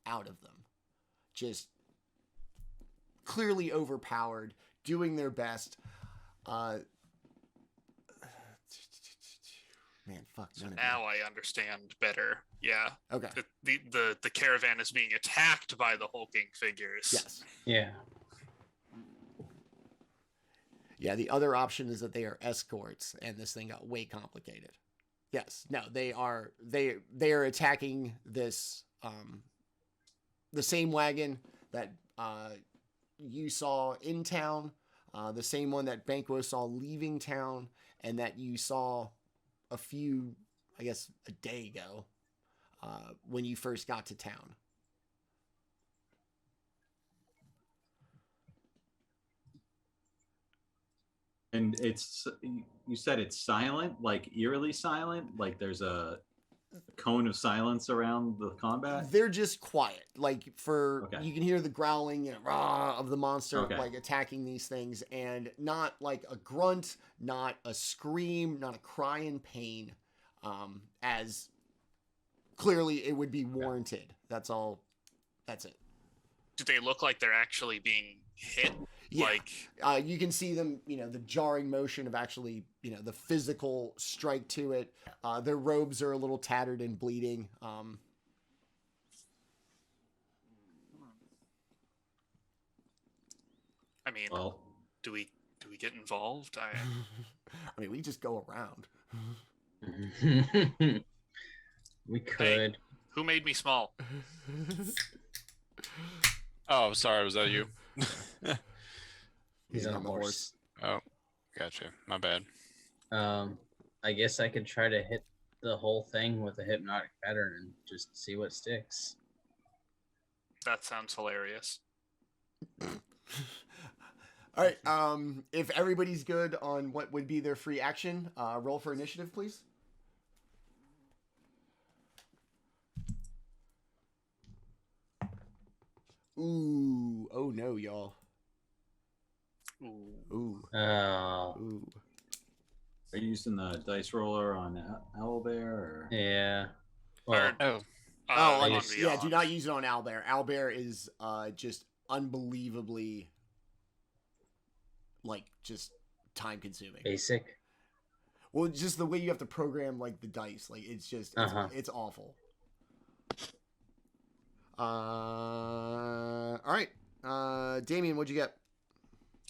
out of them. Just clearly overpowered, doing their best. Man, fuck. So None of now I understand better. Yeah. you. Okay. The caravan is being attacked by the hulking figures. Yes. Yeah. Yeah, the other option is that they are escorts, and this thing got way complicated. Yes. No, they are attacking this the same wagon that you saw in town, the same one that Banquo saw leaving town, and that you saw a few, I guess, a day ago when you first got to town. And you said it's silent, like eerily silent, like there's a cone of silence around the combat. They're just quiet. Like Okay. you can hear the growling, rah, of the monster, Okay. like attacking these things, and not like a grunt, not a scream, not a cry in pain, as clearly it would be warranted. That's all. That's it. Do they look like they're actually being hit? Yeah. Like, you can see them, the jarring motion of actually, the physical strike to it. Their robes are a little tattered and bleeding. I mean, Well, do we get involved? I mean, we just go around. We could. Who made me small? Oh, sorry. Was that you? He's on a horse. Oh, gotcha. My bad. I guess I could try to hit the whole thing with a hypnotic pattern and just see what sticks. That sounds hilarious. All right. If everybody's good on what would be their free action, roll for initiative, please. Ooh. Oh no, y'all. Ooh. Ooh. Oh, Ooh. are you using the dice roller on Owlbear? Or? yeah. Or- Well, Oh, Oh, on yeah. Do not use it on Owlbear. Owlbear is just unbelievably, like, just time consuming. basic. Well, just the way you have to program like the dice, like it's just it's awful. All right. Daemion, what'd you get?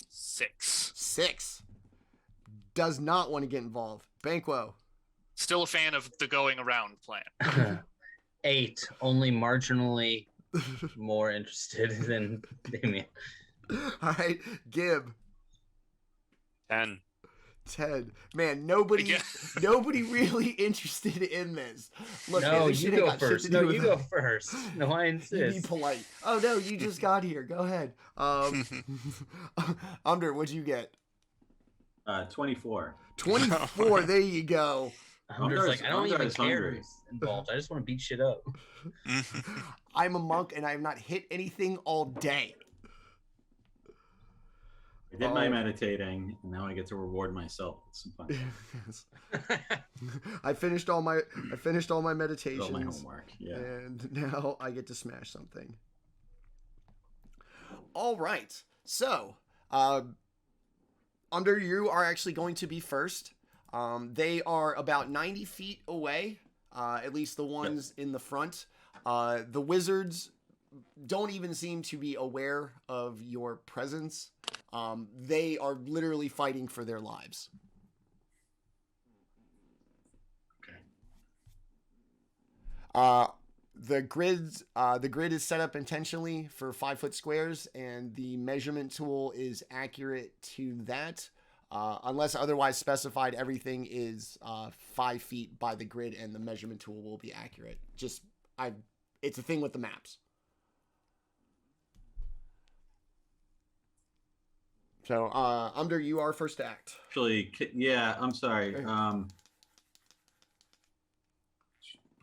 6. 6. Does not want to get involved. Banquo. Still a fan of the going around plan. 8. Only marginally more interested than Daemion. All right. Gib. 10. 10. Man, nobody Yeah. nobody really interested in this. Look, No, man, this you shit ain't go got shit first. to No, do with you go it. first. No, I You be insist. polite. Oh no, you just got here. Go ahead. Umdar, what'd you get? 24. 24. There you go. I'm just like, I don't even Umdar's care hungry. who's involved. I just want to beat shit up. I'm a monk and I have not hit anything all day. I did my meditating, and now I get to reward myself with some fun. Yes. I finished all my Did all my meditations, homework. Yeah. and now I get to smash something. All right. So, Under, you are actually going to be first. They are about 90 feet away, at least the ones in the front. The wizards don't even seem to be aware of your presence. They are literally fighting for their lives. Okay. The grid is set up intentionally for 5-foot squares, and the measurement tool is accurate to that. Unless otherwise specified, everything is 5 feet by the grid, and the measurement tool will be accurate. It's a thing with the maps. So, Umdar, you are first to act. Actually, yeah, I'm sorry. Okay.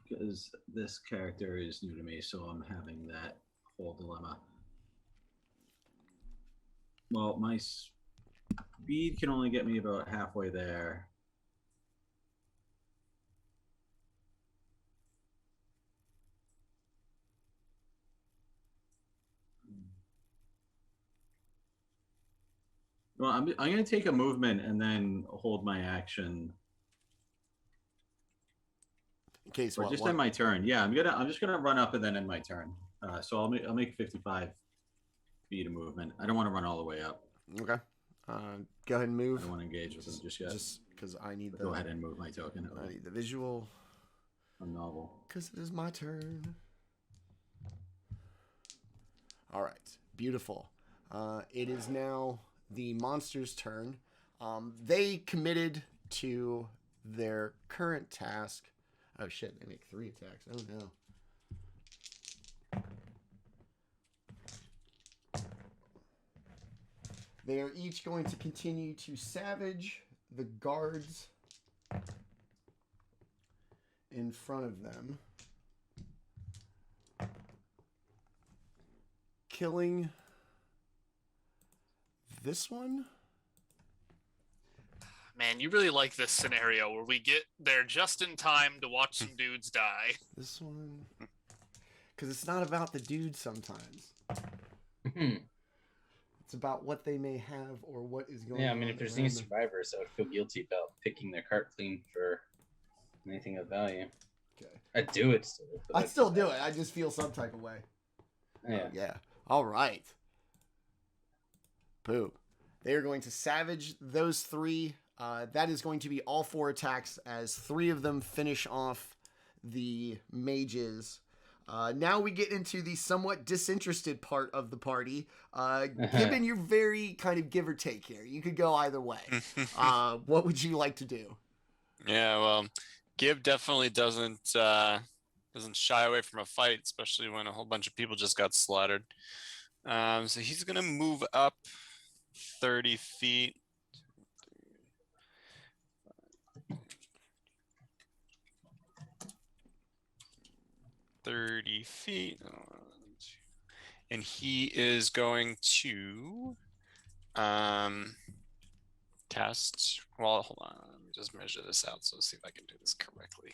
Because this character is new to me, so I'm having that whole dilemma. Well, my speed can only get me about halfway there. Well, I'm going to take a movement and then hold my action. In case Or what? just What? end my turn. Yeah, I'm just gonna run up and then end my turn. So I'll make 55 feet of movement. I don't want to run all the way up. Okay. Go ahead and I move. don't want to engage with them just yet. Just because I need the. Go ahead and move my token. I need the visual. A novel. Because it is my turn. All right. Beautiful. It is now the monster's turn. They committed to their current task. Oh shit, they make 3 attacks. Oh no. They are each going to continue to savage the guards in front of them, killing this one. Man, you really like this scenario where we get there just in time to watch some dudes die. This one. Because it's not about the dude sometimes. It's about what they may have or what is going on. Yeah, I mean, if there's any around them. survivors, I would feel guilty about picking their cart clean for anything of value. Okay. I'd do it still. but I'd still do it. I just feel some type of way. Yeah. Yeah. All right. Boo. They are going to savage those 3. That is going to be all 4 attacks as 3 of them finish off the mages. Now we get into the somewhat disinterested part of the party. Gibbon, you're very kind of give or take here. You could go either way. What would you like to do? Yeah, well, Gib definitely doesn't shy away from a fight, especially when a whole bunch of people just got slaughtered. So he's gonna move up 30 feet. 30 feet. And he is going to cast. Well, hold on. Let me just measure this out so see if I can do this correctly.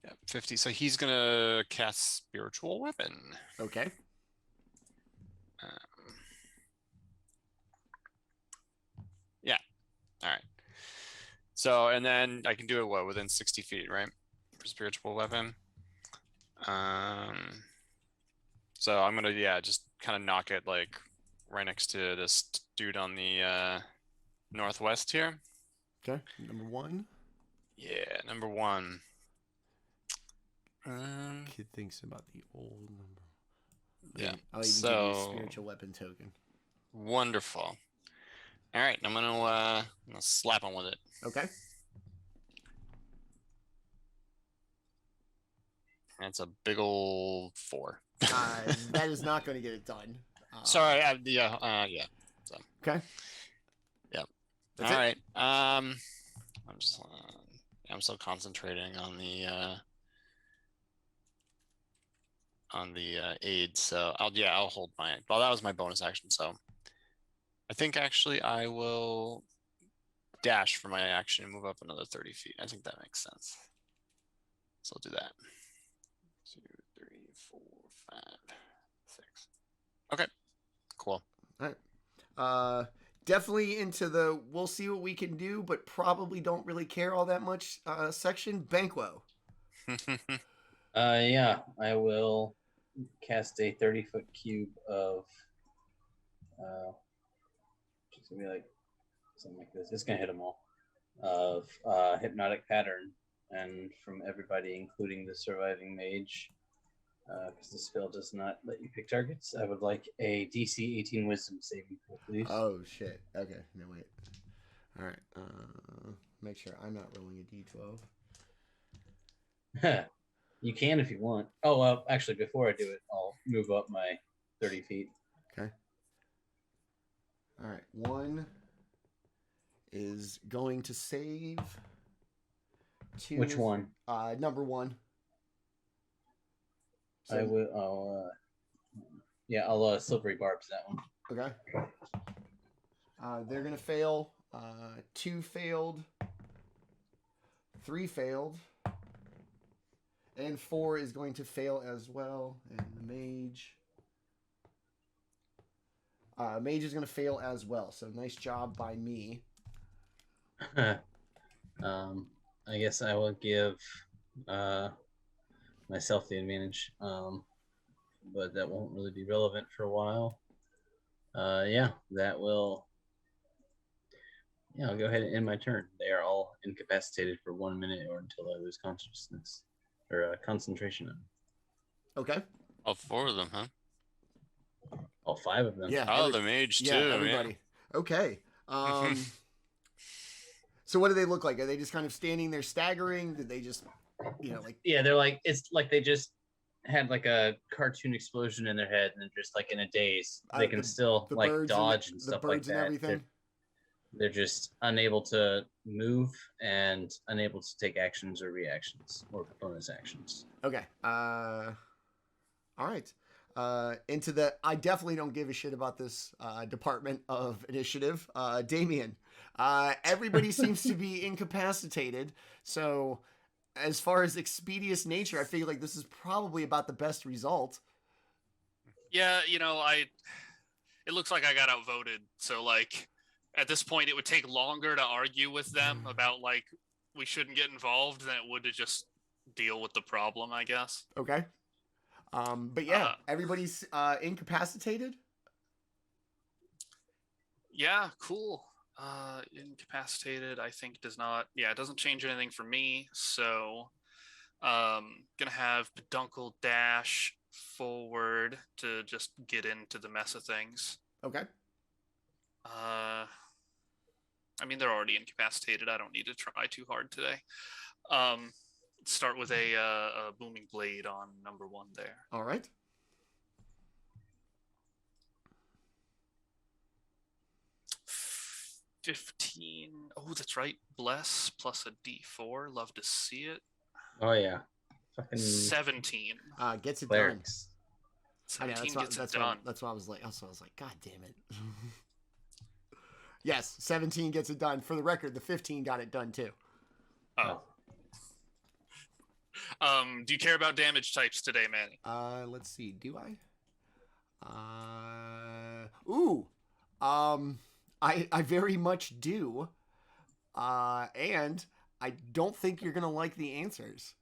Yeah, 50. So he's gonna cast Spiritual Weapon. Okay. Yeah. All right. So, and then I can do it within 60 feet, right? For Spiritual Weapon. So I'm gonna just kind of knock it like right next to this dude on the northwest here. Okay. Number 1. Yeah, number 1. Kid thinks about the old number. Yeah. I'll even give you a spiritual weapon token. Wonderful. All right, I'm gonna slap him with it. Okay. That's a big old 4. That is not going to get it done. Sorry. Yeah. So. Okay. Yep. That's All it? right. I'm still concentrating on the aid. So I'll hold my. Well, that was my bonus action. So I think actually I will dash for my action and move up another 30 feet. I think that makes sense. So I'll do that. 2, 3, 4, 5, 6. Okay, cool. All right. Definitely into the we'll see what we can do, but probably don't really care all that much section. Banquo. Yeah, I will cast a 30-foot cube of it's gonna be like something like this. It's gonna hit them all of hypnotic pattern, and from everybody, including the surviving mage, because the spell does not let you pick targets. I would like a DC 18 Wisdom saving throw, please. Oh shit. Okay. No wait. All right. Make sure I'm not rolling a d12. You can if you want. Oh well, actually, before I do it, I'll move up my 30 feet. Okay. All right. 1 is going to save. 2. Which one? Number 1. I will. I'll Slippery Barbs that one. Okay. They're gonna fail. 2 failed. 3 failed. And 4 is going to fail as well. And the mage. Mage is going to fail as well. So nice job by me. I guess I will give myself the advantage, but that won't really be relevant for a while. That will. Yeah, I'll go ahead and end my turn. They are all incapacitated for 1 minute or until I lose consciousness or concentration. Okay. All 4 of them, huh? All 5 of them. Yeah. Oh, the mage too. Everybody. Yeah. Okay. So what do they look like? Are they just kind of standing there staggering? Did they just, like? Yeah, they're like, it's like they just had like a cartoon explosion in their head and they're just like in a daze. They can still like dodge and stuff like that. And everything. They're just unable to move and unable to take actions or reactions or bonus actions. Okay. All right. Into the I definitely don't give a shit about this Department of Initiative. Daemion. Everybody seems to be incapacitated. So as far as expeditious nature, I feel like this is probably about the best result. Yeah, it looks like I got outvoted. So like at this point, it would take longer to argue with them about like we shouldn't get involved than it would to just deal with the problem, I guess. Okay. But yeah, everybody's incapacitated. Yeah, cool. Incapacitated, I think does not. Yeah, it doesn't change anything for me. So, gonna have Peduncle dash forward to just get into the mess of things. Okay. I mean, they're already incapacitated. I don't need to try too hard today. Start with a booming blade on number 1 there. All right. $15. Oh, that's right. Bless plus a D4. Love to see it. Oh yeah. Fucking 17. Gets it clerics. done. I know, 17 gets it done. That's why I was like, also I was like, God damn it. Yes, 17 gets it done. For the record, the 15 got it done too. Oh. Do you care about damage types today, Manny? Let's see. Do I? I very much do. And I don't think you're gonna like the answers.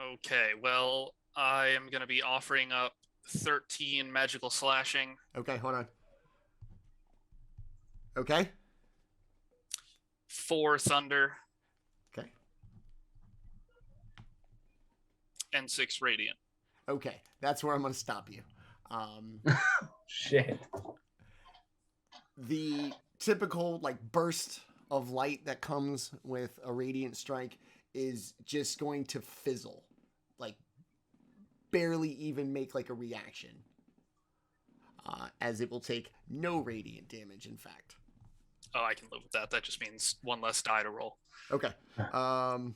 Okay, well, I am going to be offering up 13 magical slashing. Okay, hold on. Okay. 4 thunder. Okay. And 6 radiant. Okay, that's where I'm gonna stop you. Shit. The typical like burst of light that comes with a radiant strike is just going to fizzle, like barely even make like a reaction, as it will take no radiant damage, in fact. Oh, I can live with that. That just means 1 less die to roll. Okay. All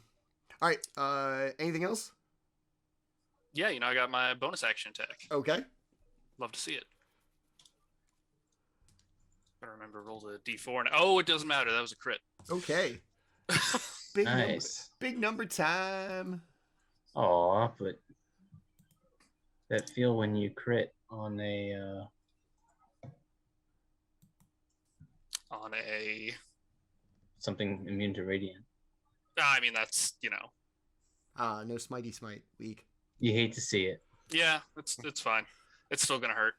right. Anything else? Yeah, I got my bonus action attack. Okay. Love to see it. I remember roll the D4. And, oh, it doesn't matter. That was a crit. Okay. Nice. Big number time. Aw, but that feel when you crit on a something immune to radiant. I mean, that's, No smitey smite weak. You hate to see it. Yeah, it's fine. It's still going to hurt.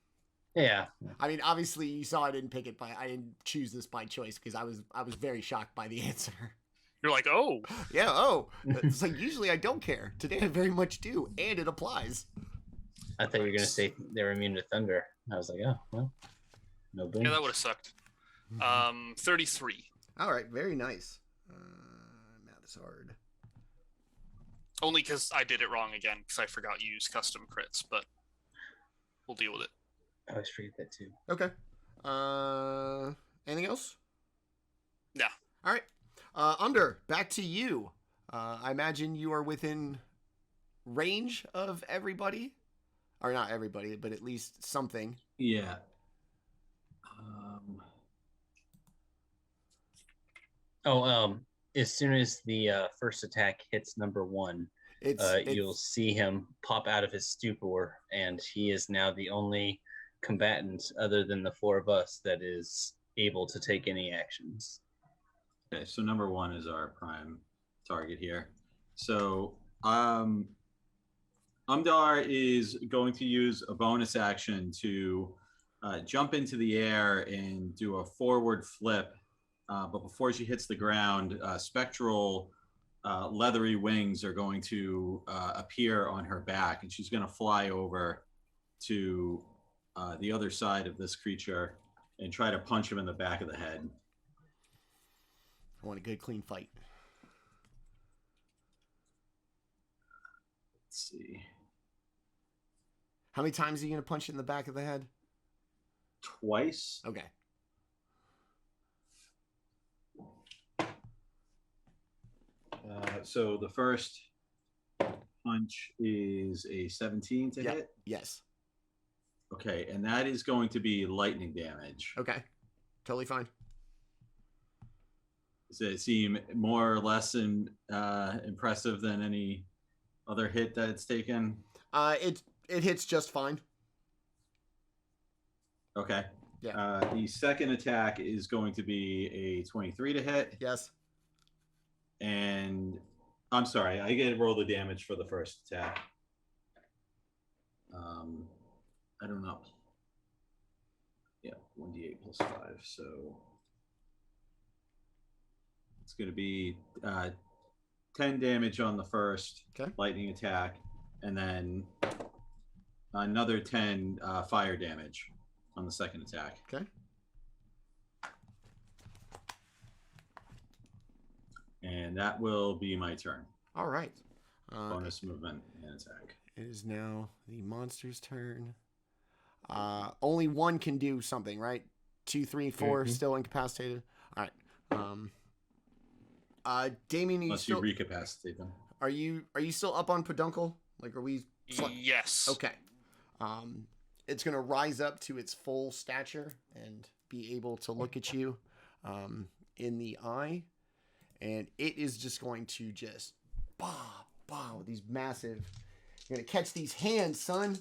Yeah. I mean, obviously you saw I didn't choose this by choice because I was very shocked by the answer. You're like, oh. Yeah, oh. It's like, usually I don't care. Today I very much do, and it applies. I thought you were going to say they were immune to thunder. I was like, oh, well, no boom. Yeah, that would have sucked. 33. All right, very nice. Math is hard. Only because I did it wrong again, because I forgot you use custom crits, but we'll deal with it. I always forget that too. Okay. Anything else? No. All right. Umdar, back to you. I imagine you are within range of everybody, or not everybody, but at least something. Yeah. As soon as the first attack hits number 1, you'll see him pop out of his stupor, and he is now the only combatant other than the 4 of us that is able to take any actions. Okay, so number 1 is our prime target here. So Umdar is going to use a bonus action to jump into the air and do a forward flip. But before she hits the ground, spectral leathery wings are going to appear on her back, and she's going to fly over to the other side of this creature and try to punch him in the back of the head. I want a good, clean fight. Let's see. How many times are you going to punch it in the back of the head? Twice. Okay. So the first punch is a 17 to hit. Yes. Okay, and that is going to be lightning damage. Okay. Totally fine. Does it seem more or less impressive than any other hit that it's taken? It hits just fine. Okay. Yeah. The second attack is going to be a 23 to hit. Yes. And I'm sorry, I get to roll the damage for the first attack. I don't know. Yeah, 1d8 plus 5. So it's going to be 10 damage on the first Okay. lightning attack, and then another 10 fire damage on the second attack. Okay. And that will be my turn. All right. Bonus movement and attack. It is now the monster's turn. Only one can do something, right? 2, 3, 4 still incapacitated. All right. Daemion, Unless you recapacitate them. Are you still up on Peduncle? Like, are we? Yes. Okay. It's gonna rise up to its full stature and be able to look at you, in the eye, and it is just going to just, with these massive. You're gonna catch these hands, son.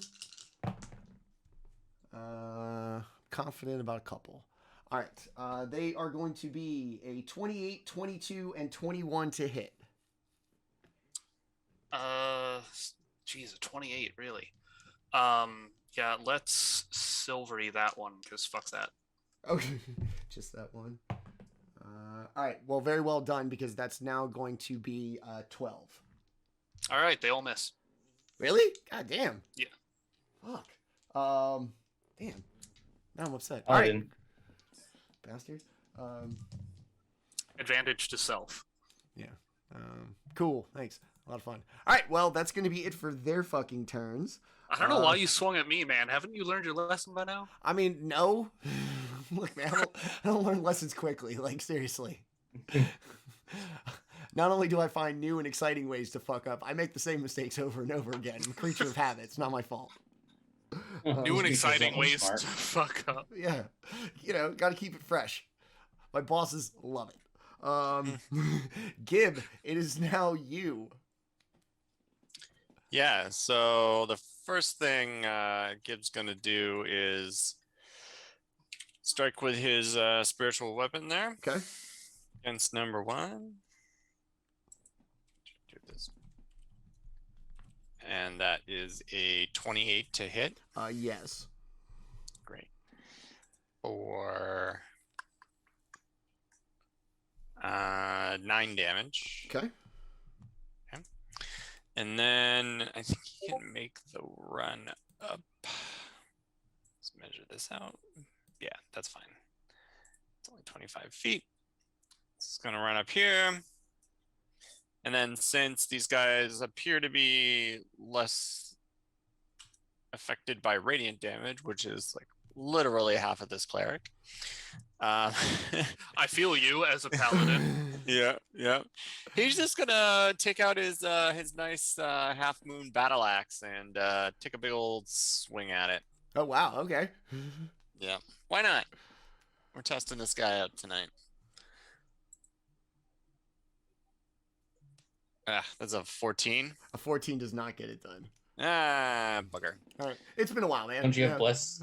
Confident about a couple. All right. They are going to be a 28, 22, and 21 to hit. Geez, a 28, really. Yeah, let's silvery that one, because fuck that. Okay, just that one. All right. Well, very well done, because that's now going to be 12. All right, they all miss. Really? God damn. Yeah. Fuck. Damn. Now I'm upset. I All right, didn't. bastard. Advantage to self. Yeah. Cool. Thanks. A lot of fun. All right. Well, that's going to be it for their fucking turns. I don't know why you swung at me, man. Haven't you learned your lesson by now? I mean, no. Look, man, I don't learn lessons quickly. Like, seriously. Not only do I find new and exciting ways to fuck up, I make the same mistakes over and over again. I'm a creature of habit. It's not my fault. New and exciting ways Smart. to fuck up. Yeah. Got to keep it fresh. My bosses love it. Gib, it is now you. Yeah, so the first thing Gibb's going to do is strike with his spiritual weapon there. Okay. Against number 1. Do this. And that is a 28 to hit. Yes. Great. For 9 damage. Okay. And then I think he can make the run up. Let's measure this out. Yeah, that's fine. It's only 25 feet. It's going to run up here. And then since these guys appear to be less affected by radiant damage, which is like literally half of this cleric. I feel you as a paladin. Yeah. He's just gonna take out his nice half moon battle axe and take a big old swing at it. Oh, wow. Okay. Yeah, why not? We're testing this guy out tonight. That's a 14. A 14 does not get it done. Bugger. All right. It's been a while, man. Don't you have bless?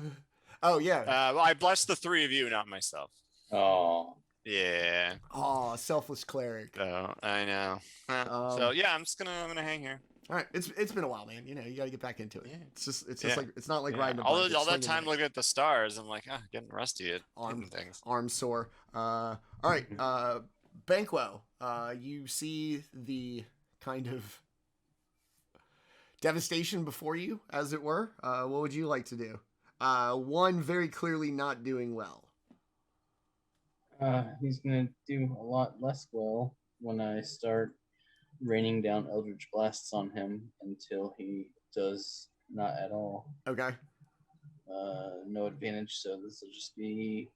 Oh, yeah. Well, I blessed the 3 of you, not myself. Oh, Yeah. Oh, selfless cleric. So I know. So yeah, I'm gonna hang here. All right. It's been a while, man. You got to get back into it. Yeah. It's just Yeah. like, it's not like Yeah. riding a all bike. that It's time swinging looking at the stars, I'm like, getting rusty at Arm- hitting things. arm sore. All right. Banquo, you see the kind of devastation before you, as it were. What would you like to do? One very clearly not doing well. he's gonna do a lot less well when I start raining down Eldritch Blasts on him until he does not at all. Okay. No advantage, so this will just be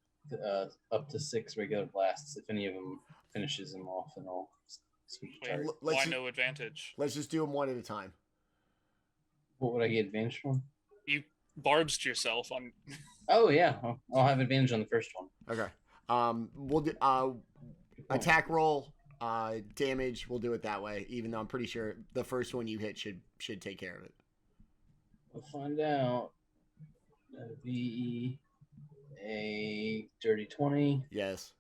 up to 6 regular blasts. If any of them finishes him off, and I'll switch Wait, target. why no advantage? Let's just do them one at a time. What would I get advantage from? You barbed yourself on. Oh yeah, I'll have advantage on the first one. Okay. We'll do attack roll, damage. We'll do it that way. Even though I'm pretty sure the first one you hit should take care of it. We'll find out. That'll be a dirty 20 Yes.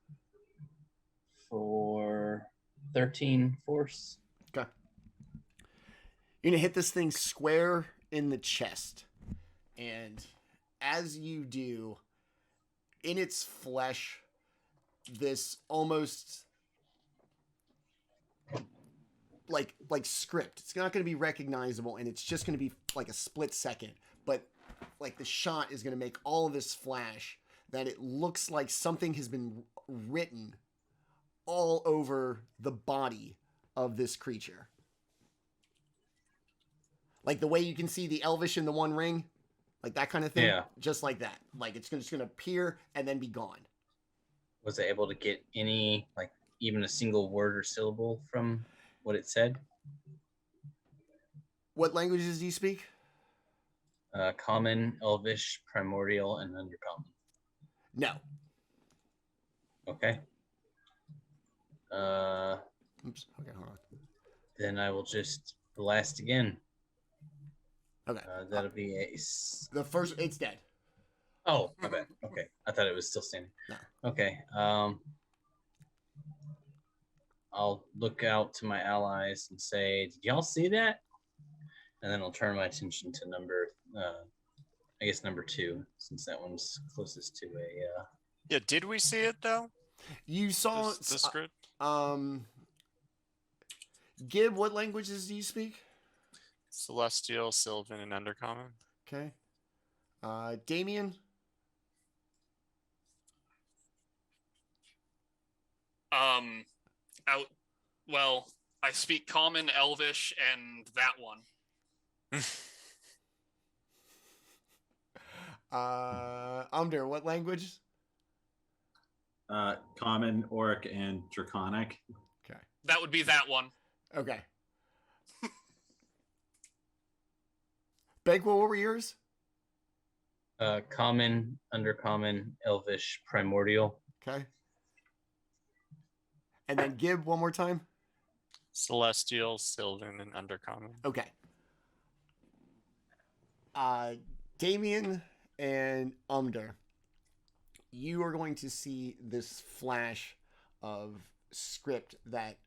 for 13 force. Okay. You're gonna hit this thing square in the chest. And as you do, in its flesh, this almost like script. It's not going to be recognizable, and it's just going to be like a split second. But like the shot is going to make all of this flash that it looks like something has been written all over the body of this creature. Like the way you can see the Elvish in the One Ring, like that kind of thing. Yeah. Just like that. Like it's just going to appear and then be gone. Was I able to get any, like, even a single word or syllable from what it said? What languages do you speak? Common, Elvish, Primordial, and Undercommon. No. Okay. Oops. Okay, hold on. Then I will just blast again. Okay. That'll be a. The first, it's dead. Oh, my bad. Okay, I thought it was still standing. No. Okay. I'll look out to my allies and say, "Did y'all see that?" And then I'll turn my attention to number 2, since that one's closest to a. Yeah, did we see it though? You saw The script? Gib, what languages do you speak? Celestial, Sylvan, and Undercommon. Okay. Daemion? Well, I speak Common, Elvish, and that one. Umdar, what language? Common, Orc, and Draconic. Okay. That would be that one. Okay. Banquo, what were yours? Common, Undercommon, Elvish, Primordial. Okay. And then Gib one more time. Celestial, Sylvan, and Undercommon. Okay. Daemion and Umdar, you are going to see this flash of script that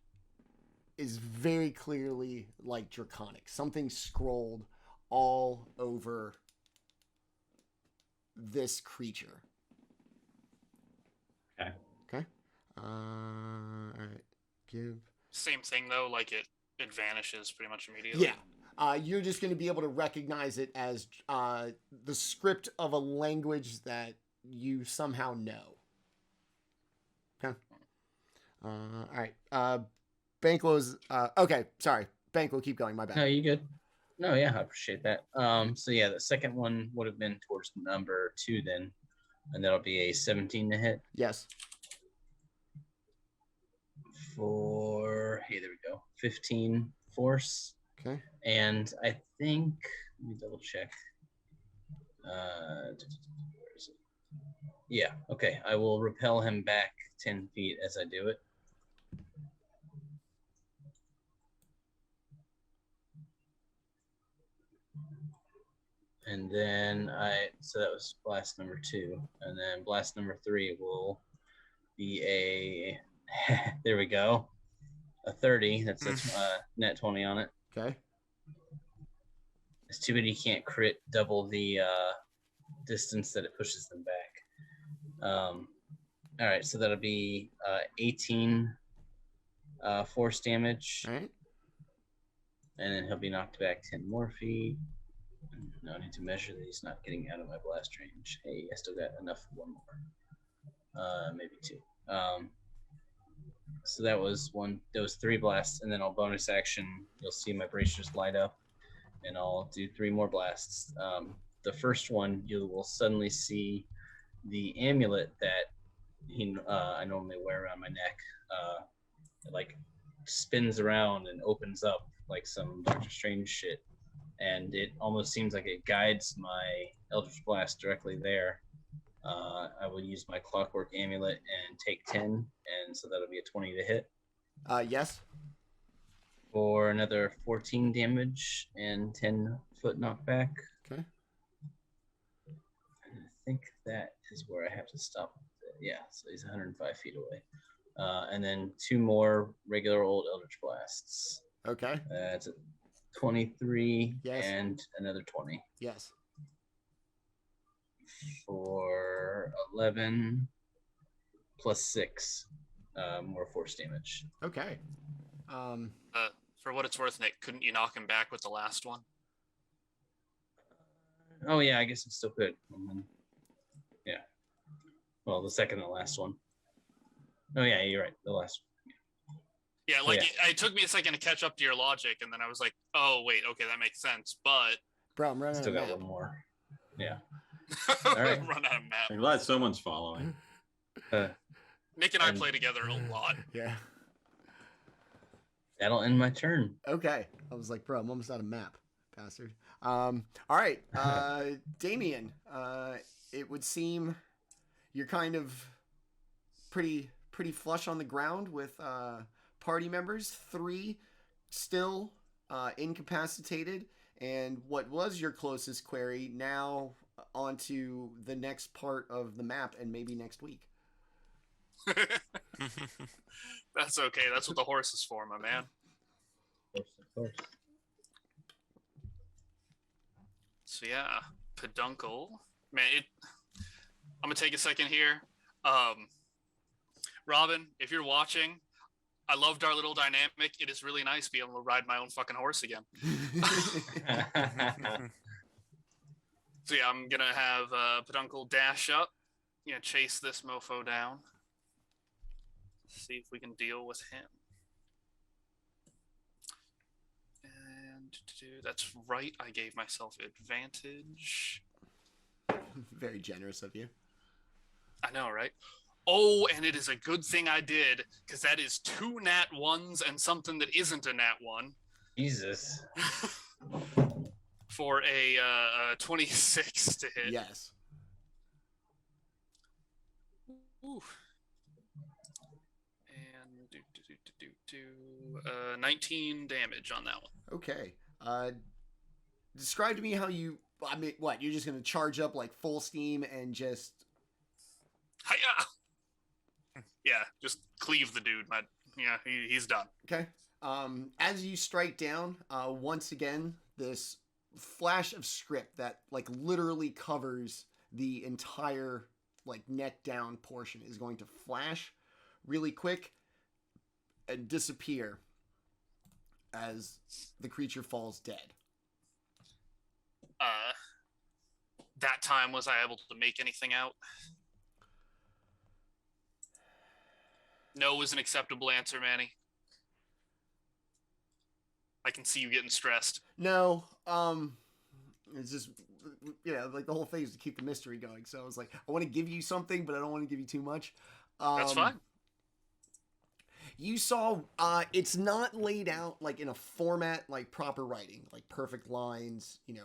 is very clearly like Draconic. Something scrolled all over this creature. Okay. Okay. All right. Give. Same thing though, like it vanishes pretty much immediately. Yeah. You're just going to be able to recognize it as the script of a language that you somehow know. Okay. All right. Banquo's. Okay. Sorry. Banquo, keep going. My bad. No, you good? No, yeah, I appreciate that. So yeah, the second one would have been towards number 2 then, and that'll be a 17 to hit. Yes. There we go. 15 force. Okay. And I think, let me double check. Where is it? Yeah, okay. I will repel him back 10 feet as I do it. And then so that was blast number 2. And then blast number 3 will be a, there we go. A 30. That's net 20 on it. Okay. It's too bad you can't crit double the distance that it pushes them back. All right, so that'll be 18 force damage. All right. And then he'll be knocked back 10 more feet. No, I need to measure that he's not getting out of my blast range. Hey, I still got enough for one more. Maybe 2. So that was 3 blasts, and then I'll bonus action. You'll see my bracers light up, and I'll do 3 more blasts. The first one, you will suddenly see the amulet that I normally wear around my neck. It like spins around and opens up like some Doctor Strange shit, and it almost seems like it guides my Eldritch Blast directly there. I will use my Clockwork Amulet and take 10, and so that'll be a 20 to hit. Yes. For another 14 damage and 10 foot knockback. Okay. And I think that is where I have to stop. Yeah, so he's 105 feet away. And then 2 more regular old Eldritch Blasts. Okay. That's a 23 Yes. and another 20. Yes. for 11 plus 6 more force damage. Okay. For what it's worth, Nick, couldn't you knock him back with the last one? Oh yeah, I guess it still could. Yeah. Well, the second to last one. Oh yeah, you're right. The last one. Yeah, like it took me a second to catch up to your logic, and then I was like, "Oh wait, okay, that makes sense." But Bro, I'm running still out of got map. one more. Yeah. All right. Run out of map. I'm glad someone's following. Nick and I play together a lot. Yeah. That'll end my turn. Okay. I was like, bro, I'm almost out of map, bastard. All right. Daemion, it would seem you're kind of pretty flush on the ground with party members. 3 still incapacitated, and what was your closest query now onto the next part of the map, and maybe next week. That's okay. That's what the horse is for, my man. Of course. So yeah, peduncle. Man, I'm gonna take a second here. Robin, if you're watching, I loved our little dynamic. It is really nice being able to ride my own fucking horse again. So yeah, I'm gonna have peduncle dash up. Chase this mofo down. See if we can deal with him. And that's right. I gave myself advantage. Very generous of you. I know, right? Oh, and it is a good thing I did, because that is 2 nat 1s and something that isn't a nat 1. Jesus. For a 26 to hit. Yes. Ooh. And 19 damage on that one. Okay. Describe to me how you. I mean, what? You're just gonna charge up like full steam and just. Hiya! Yeah, just cleave the dude. He's done. Okay. As you strike down, once again, this flash of script that like literally covers the entire like neck down portion is going to flash really quick and disappear as the creature falls dead. That time, was I able to make anything out? No was an acceptable answer, Manny. I can see you getting stressed. No, it's just, like the whole thing is to keep the mystery going. So I was like, I want to give you something, but I don't want to give you too much. That's fine. You saw, it's not laid out like in a format like proper writing, like perfect lines, Yeah,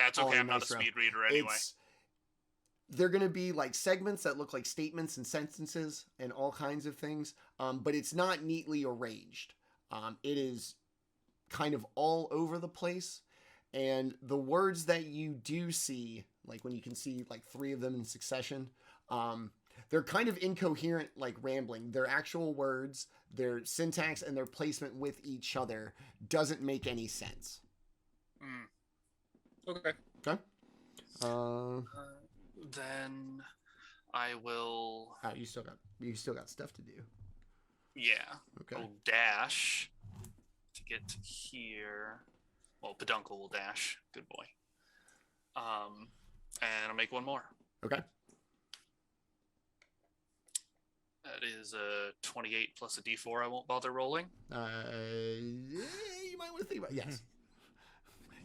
it's okay. I'm not a speed reader anyway. They're going to be like segments that look like statements and sentences and all kinds of things, but it's not neatly arranged. It is kind of all over the place, and the words that you do see, like when you can see like 3 of them in succession, they're kind of incoherent, like rambling. Their actual words, their syntax, and their placement with each other doesn't make any sense. Okay. Okay. Then I will. You still got stuff to do. Yeah. Okay. I'll dash to get to here. Well, peduncle will dash. Good boy. And I'll make one more. Okay. That is a 28 plus a d4. I won't bother rolling. You might want to think about it. Yes.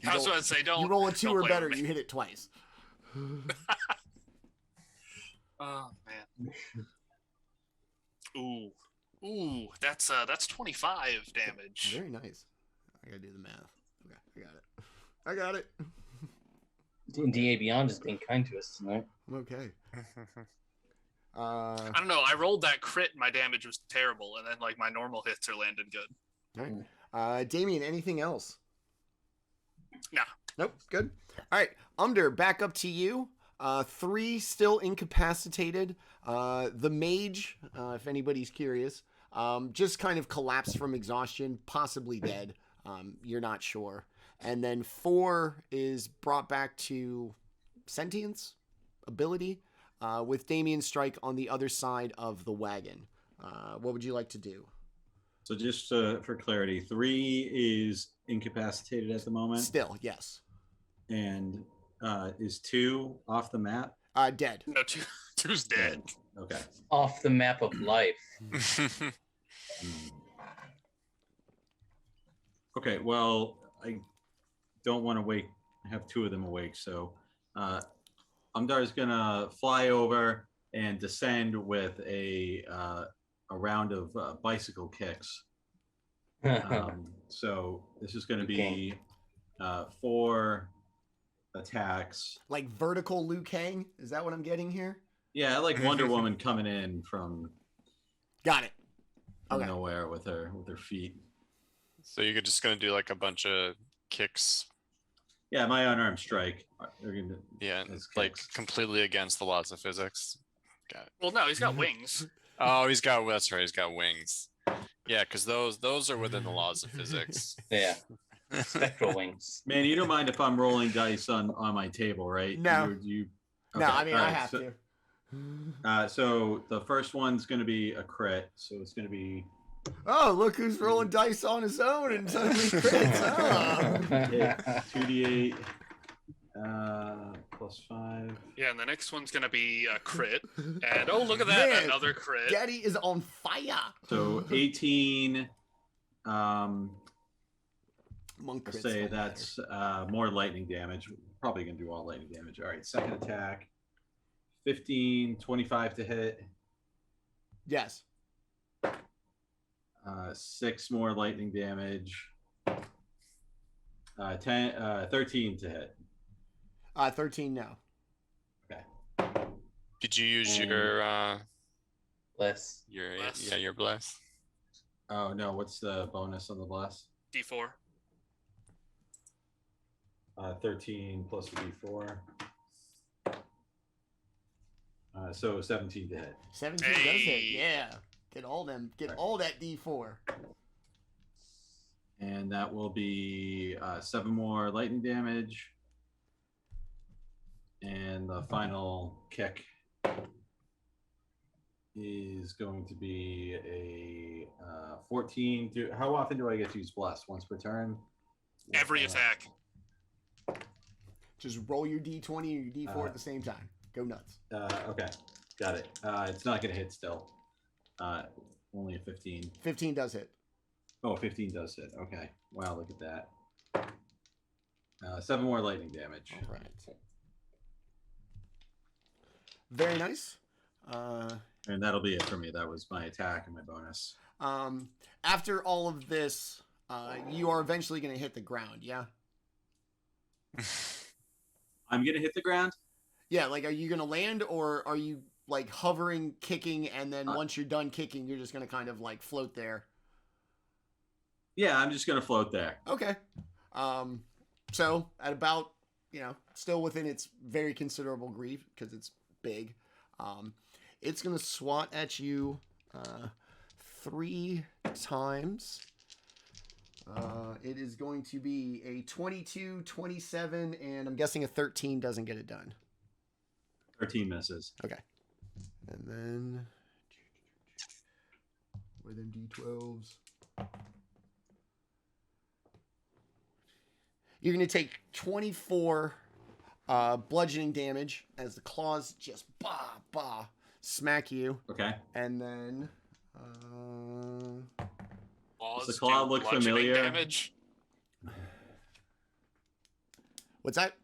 I was about to say, don't. You roll a 2 or play better, with me. you hit it twice. Oh man. Ooh, that's 25 damage. Very nice. I gotta do the math. Okay, I got it. D&D Beyond is being kind to us tonight. I'm okay. I don't know. I rolled that crit. My damage was terrible, and then like my normal hits are landing good. All right. Daemion, anything else? Nah. Nope. Good. All right. Umdar, back up to you. 3 still incapacitated. The mage, if anybody's curious, just kind of collapsed from exhaustion, possibly dead. You're not sure. And then 4 is brought back to sentience ability with Daemion Strike on the other side of the wagon. What would you like to do? So just for clarity, 3 is incapacitated at the moment, Still, yes. and is 2 off the map? Dead. No, two's dead. Okay. Off the map of life. Okay, well, I don't want to have 2 of them awake, so Umdar's gonna fly over and descend with a round of bicycle kicks. So this is going to be 4 attacks. Like vertical Liu Kang? Is that what I'm getting here? Yeah, like Wonder Woman coming in from Got it. Okay. nowhere with her feet. So you're just gonna do like a bunch of kicks. Yeah, my unarmed strike. They're gonna, Yeah, as like kicks. completely against the laws of physics. Got it. Well, no, he's got wings. Oh, that's right. He's got wings. Yeah, because those are within the laws of physics. Yeah. Spectral wings. Man, you don't mind if I'm rolling dice on my table, right? No. You. No, I mean, all I right, have so, to. So the first one's going to be a crit. So it's going to be Oh, look who's rolling dice on his own and suddenly crits. Oh. 2d8 plus 5. Yeah, and the next one's gonna be a crit. And oh, look at that, Man, another crit. Daddy is on fire. So 18. Monk I'll crits say don't matter. that's more lightning damage. Probably going to do all lightning damage. All right, second attack. 15, 25 to hit. Yes. 6 more lightning damage. 13 to hit. 13 no. Okay. Did you use And- your Less. Bless. your bless? Oh no, what's the bonus on the bless? D4. 13 plus a d4. So 17 to hit. 17 does hit. Hey. Yeah. Get all that D4. And that will be 7 more lightning damage. And the final kick is going to be a 14. How often do I get to use bless? Once per turn? Every attack. Just roll your D20 and your D4 at Uh, the same time. Go nuts. Okay, got it. It's not going to hit still. Only a 15. 15 does hit. Oh, 15 does hit. Okay. Wow, look at that. 7 more lightning damage. All right. Very nice. And that'll be it for me. That was my attack and my bonus. After all of this, you are eventually going to hit the ground, yeah? I'm going to hit the ground? Yeah, like, are you going to land, or are you, like, hovering, kicking, and then once you're done kicking, you're just going to kind of, like, float there? Yeah, I'm just going to float there. Okay. So, at about, still within its very considerable grief, because it's big, it's going to swat at you 3 times. It is going to be a 22, 27, and I'm guessing a 13 doesn't get it done. 13 misses. Okay. And then, where them D12s? You're going to take 24 bludgeoning damage as the claws just smack you. Okay. And then, Claws Does the claw do look bludgeoning familiar? Damage. what's that?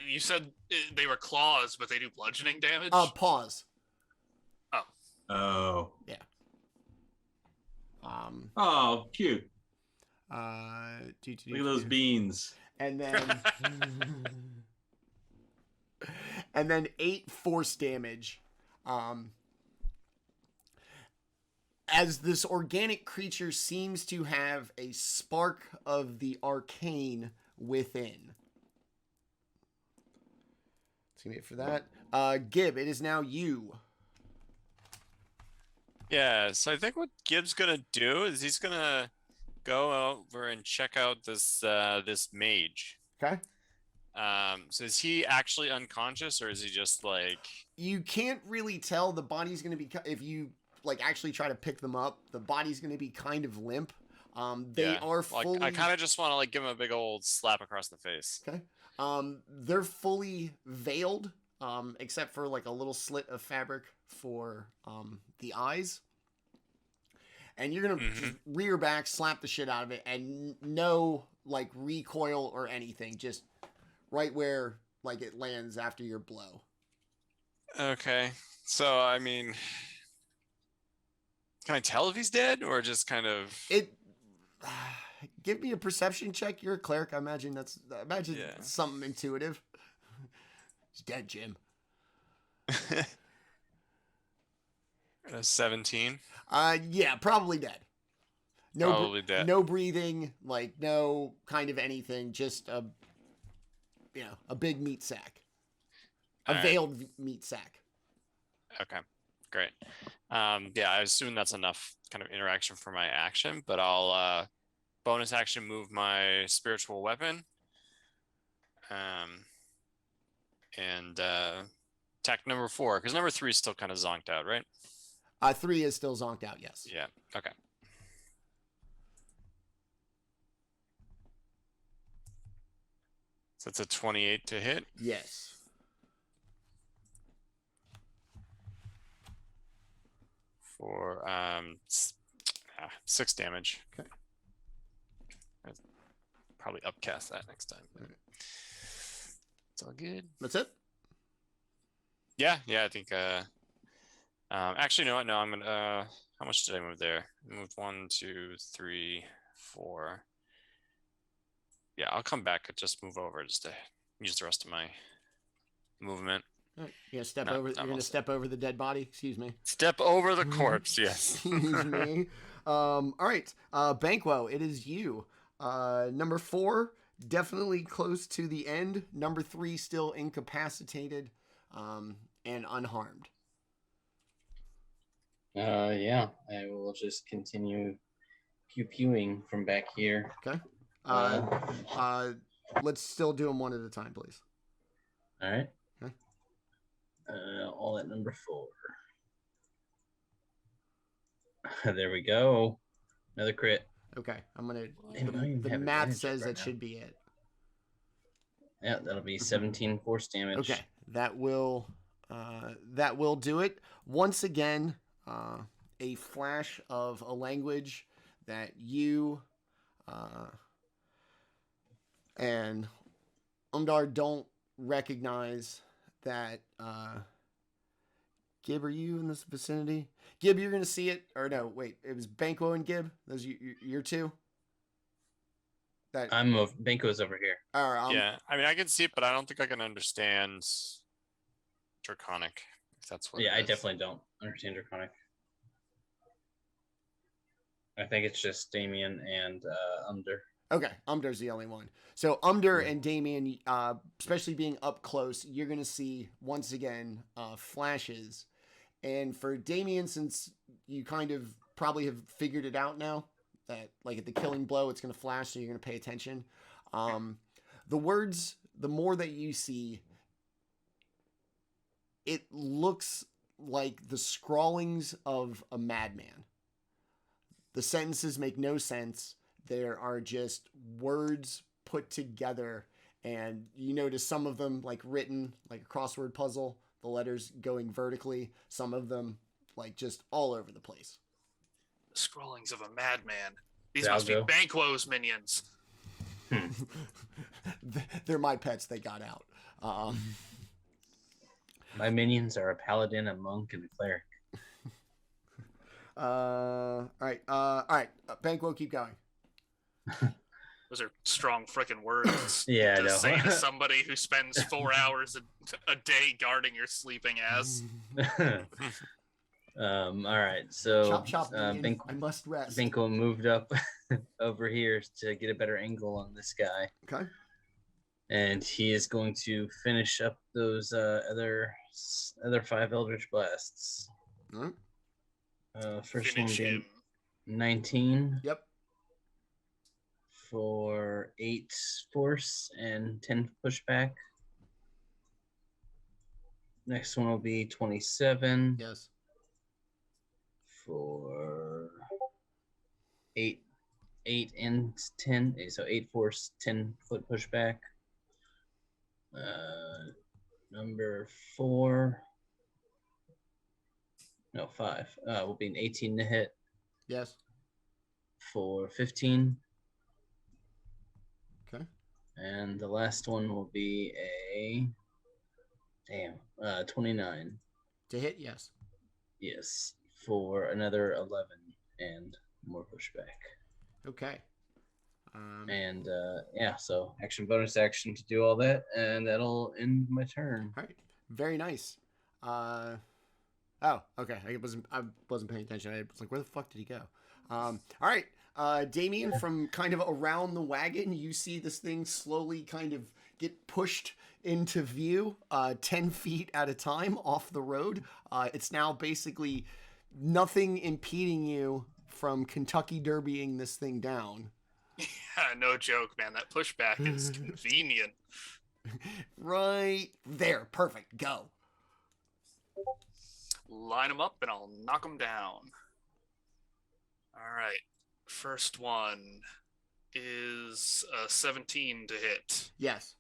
You said they were claws, but they do bludgeoning damage? Pause. Oh. Um, Oh, cute. Look Look at those beans. And then, and then 8 force damage. As this organic creature seems to have a spark of the arcane within. That's gonna be it for that. Gib, it is now you. Yeah, so I think what Gibb's gonna do is he's gonna go over and check out this this mage. Okay. So is he actually unconscious, or is he just like? You can't really tell. The body's going to be if you like actually try to pick them up. The body's going to be kind of limp. They are fully. Like, I kind of just want to like give him a big old slap across the face. Okay. They're fully veiled, except for like a little slit of fabric for the eyes. And you're gonna just rear back, slap the shit out of it, and no like recoil or anything. Just right where like it lands after your blow. Okay. So I mean, can I tell if he's dead, or just kind of? It. Give me a perception check. You're a cleric. I imagine something intuitive. He's dead, Jim. 17. Yeah, probably dead. Probably dead. No breathing, like no kind of anything. Just a big meat sack, veiled meat sack. Okay, great. Yeah, I assume that's enough kind of interaction for my action, but I'll bonus action move my spiritual weapon. And attack number 4, because number 3 is still kind of zonked out, right? 3 is still zonked out, yes. Yeah, okay. So it's a 28 to hit. Yes. For 6 damage. Okay. I'll probably upcast that next time. All right. It's all good. That's it? Yeah, I think actually, you know what? No, I'm gonna how much did I move there? I moved 1, 2, 3, 4. Yeah, I'll come back and just move over just to use the rest of my movement. All right. You're gonna step over the dead body. Excuse me. Step over the corpse. Yes. Excuse me. All right. Banquo, it is you. Number 4, definitely close to the end. Number 3, still incapacitated, and unharmed. Yeah, I will just continue pew-pewing from back here. Okay. Let's still do them one at a time, please. All right. Okay. All at number 4. There we go. Another crit. Okay, I'm gonna. Damn, The math says that should be it. Yeah, that'll be 17 force damage. Okay, that will do it. Once again, a flash of a language that you and Umdar don't recognize. That Gib, are you in this vicinity? Gib, you're gonna see it, or no? Wait, it was Banquo and Gib. Those you're two. Banquo's over here. All right, yeah, I mean, I can see it, but I don't think I can understand Draconic. If that's what. Yeah, I definitely don't understand Draconic. I think it's just Daemion and Umdar. Okay, Umdar's the only one. So Umdar and Daemion, especially being up close, you're going to see, once again, flashes. And for Daemion, since you kind of probably have figured it out now, that like at the killing blow, it's going to flash, so you're going to pay attention. The words, the more that you see, it looks like the scrawlings of a madman. The sentences make no sense. There are just words put together, and you notice some of them like written like a crossword puzzle, the letters going vertically, some of them like just all over the place. The scrollings of a madman. These must be Banquo's minions. They're my pets. They got out. My minions are a paladin, a monk, and a cleric. All right. Banquo, keep going. Those are strong freaking words. Yeah, to I know. say to somebody who spends 4 hours a day guarding your sleeping ass. All right, so Chop, I must rest. Banquo moved up over here to get a better angle on this guy. Okay. And he is going to finish up those other 5 Eldritch Blasts. All right. First Finish one him. being 19. Yep. for 8 force and 10 pushback. Next one will be 27 Yes. for 8 and 10. So 8 force, 10 foot pushback. Number 4. No, 5. Will be an 18 to hit Yes. for 15. Okay. And the last one will be a 29. To hit, yes. Yes, for another 11 and more pushback. Okay. And so action bonus action to do all that, and that'll end my turn. All right. Very nice. Oh, okay. I wasn't paying attention. I was like, where the fuck did he go? All right. Daemion, from kind of around the wagon, you see this thing slowly kind of get pushed into view 10 feet at a time off the road. It's now basically nothing impeding you from Kentucky Derbying this thing down. Yeah, no joke, man. That pushback is convenient. Right there. Perfect. Go. Line them up and I'll knock them down. All right. First one is 17 to hit. Yes.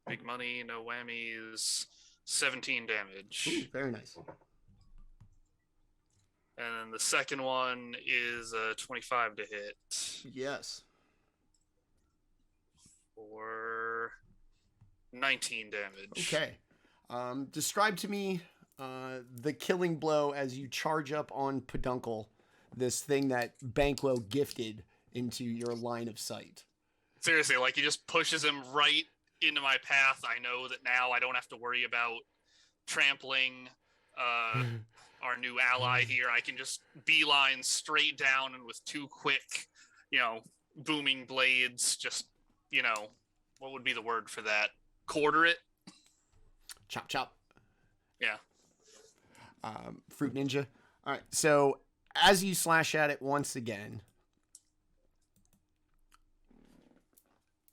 Big money, no whammies. 17 damage. Ooh, very nice. And then the second one is 25 to hit. Yes. For 19 damage. Okay. Describe to me the killing blow as you charge up on Peduncle, this thing that Banquo gifted into your line of sight. Seriously, like he just pushes him right into my path. I know that now I don't have to worry about trampling our new ally here. I can just beeline straight down and with 2 quick, booming blades, just, what would be the word for that? Quarter it? Chop, chop. Yeah. Fruit Ninja. All right. So as you slash at it once again,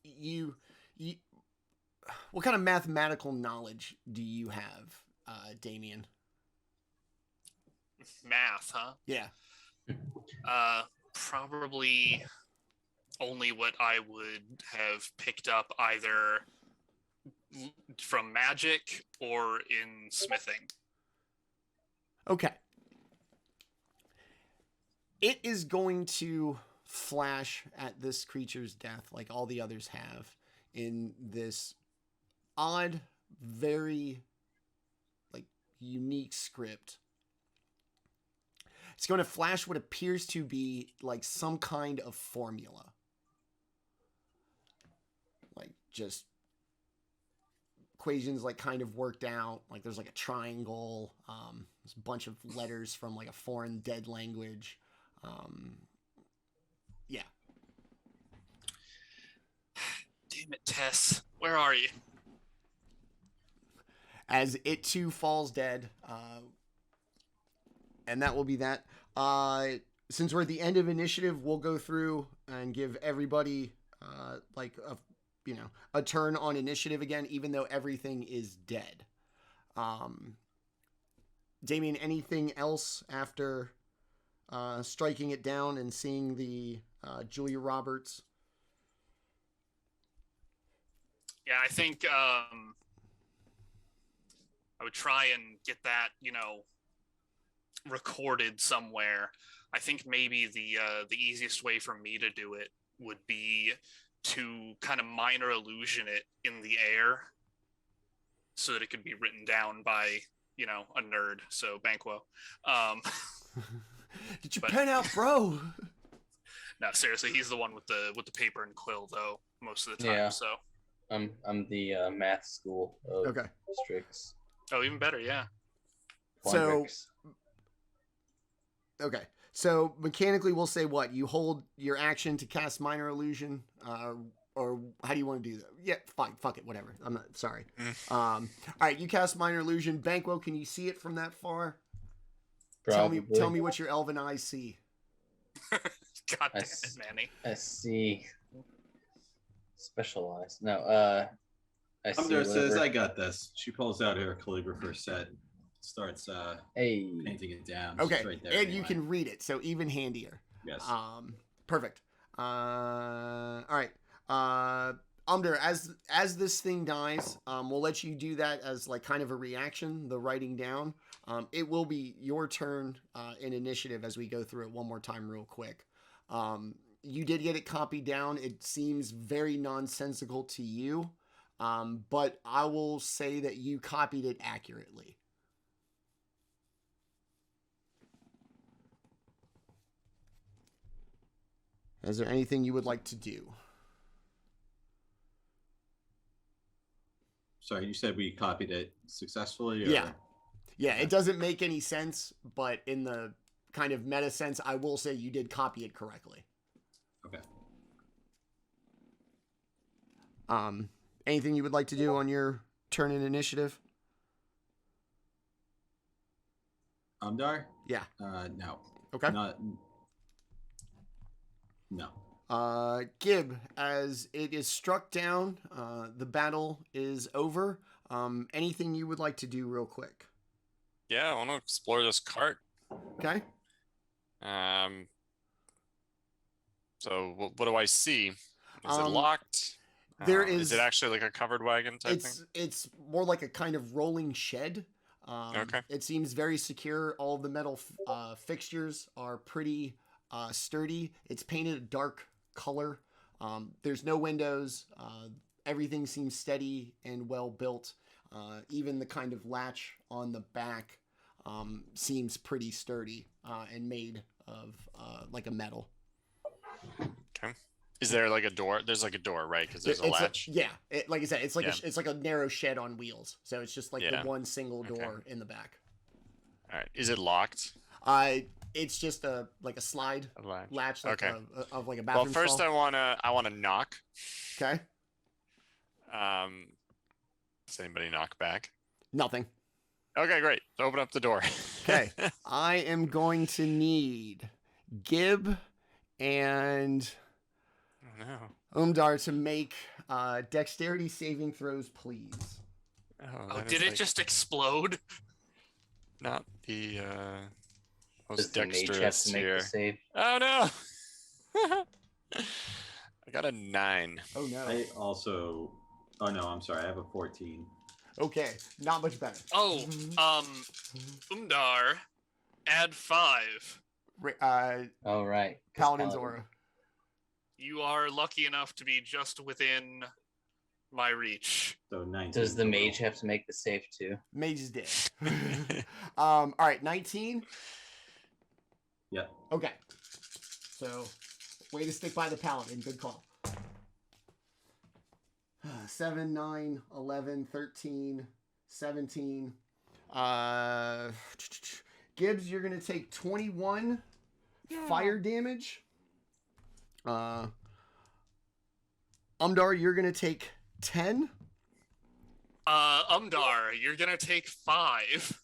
you what kind of mathematical knowledge do you have, Daemion? Math, huh? Yeah. Probably only what I would have picked up either from magic or in smithing. Okay. It is going to flash at this creature's death like all the others have in this odd, very unique script. It's going to flash what appears to be like some kind of formula. Like just equations like kind of worked out. Like there's like a triangle. There's a bunch of letters from like a foreign dead language. Yeah. Damn it, Tess. Where are you? As it too falls dead. And that will be that. Since we're at the end of initiative, we'll go through and give everybody a turn on initiative again, even though everything is dead. Daemion, anything else after striking it down and seeing the Julia Roberts? Yeah, I think I would try and get that, recorded somewhere. I think maybe the easiest way for me to do it would be to kind of minor illusion it in the air so that it could be written down by, a nerd. So Banquo. Get your pen out, bro. No, seriously, he's the one with the paper and quill though most of the time. Yeah. So I'm the math school of Okay. Strix. Oh, even better, yeah. Quandrix. Okay. So mechanically, we'll say what? You hold your action to cast minor illusion, or how do you want to do that? Yeah, fine. Fuck it. Whatever. I'm not sorry. All right. You cast minor illusion. Banquo, can you see it from that far? Tell Probably. me what your elven eyes see. God damn it, s- Manny. I see. Specialized. No. I see. Umdar says, whatever- "I got this." She pulls out her calligrapher set, starts Hey. painting it down. Okay, She's right there and you anyway. can read it, so even handier. Yes. Perfect. All right. Umdar, as this thing dies, we'll let you do that as like kind of a reaction, the writing down. It will be your turn in initiative as we go through it one more time real quick. You did get it copied down. It seems very nonsensical to you, but I will say that you copied it accurately. Is there anything you would like to do? Sorry, you said we copied it successfully? Or? Yeah. Yeah, it doesn't make any sense, but in the kind of meta sense, I will say you did copy it correctly. Okay. Anything you would like to do on your turn in initiative? Umdar? Yeah. No. Okay. No. Gib, as it is struck down, the battle is over. Anything you would like to do real quick? Yeah, I want to explore this cart. Okay. So what do I see? Is it Um, locked? there Is it is- actually like a covered wagon type thing? It's more like a kind of rolling shed. Okay. It seems very secure. All the metal fixtures are pretty sturdy. It's painted a dark color. There's no windows. Everything seems steady and well built. Even the kind of latch on the back seems pretty sturdy and made of like a metal. Okay. Is there like a door? There's like a door, right? Because there's a It's latch. like I said, it's like Yeah. it's like a narrow shed on wheels. So it's just like Yeah. the one single Okay. door in the back. All right. Is it locked? It's just a slide A latch. latch like Okay. of like a Well, bathroom first stall. I wanna knock. Okay. Does anybody knock back? Nothing. Okay, great. Open up the door. Okay. I am going to need Gib and Oh no. Umdar to make dexterity saving throws, please. Oh, that is did it like just explode? not the Does most the mage have dexterous to make here? the save? Oh no. I got a 9. Oh no. I also. Oh no, I'm sorry. I have a 14. Okay. Not much better. Oh, Umdar, add 5. Oh right. 'cause Paladin's aura. You are lucky enough to be just within my reach. So 19. Does the total. mage have to make the save too? Mage is dead. All right. 19. Yeah. Okay. So, way to stick by the paladin. Good call. 7, 9, 11, 13, 17. Gibbs, you're going to take 21 fire damage. Umdar, you're going to take 10. Umdar, you're gonna take 5.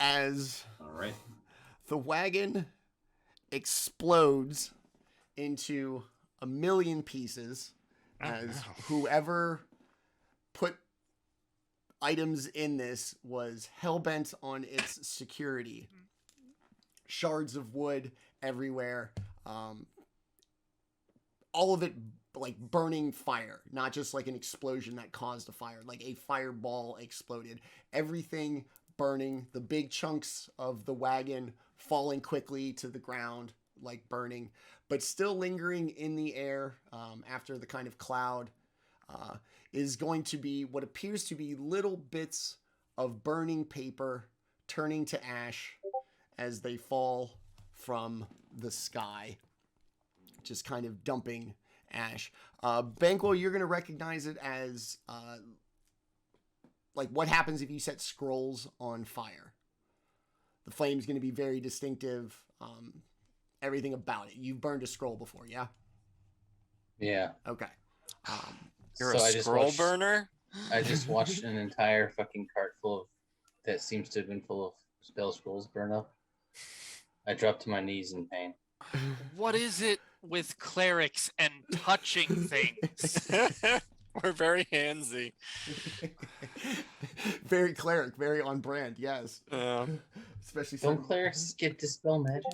As All right. the wagon explodes into a million pieces, Oh, as no. whoever put items in this was hell-bent on its security. Shards of wood everywhere. All of it like burning fire, not just like an explosion that caused a fire, like a fireball exploded. Everything burning, the big chunks of the wagon falling quickly to the ground, like burning, but still lingering in the air after the kind of cloud is going to be what appears to be little bits of burning paper turning to ash as they fall from the sky, just kind of dumping ash. Banquo, you're going to recognize it as like what happens if you set scrolls on fire. The flame's going to be very distinctive. Everything about it. You've burned a scroll before, yeah? Yeah. Okay. You're So a I just scroll watched- burner? I just watched an entire fucking cart full of that seems to have been full of spell scrolls burn up. I dropped to my knees in pain. What is it with clerics and touching things? We're very handsy. Very cleric, very on brand. Yes. Especially Don't some... clerics get dispel magic?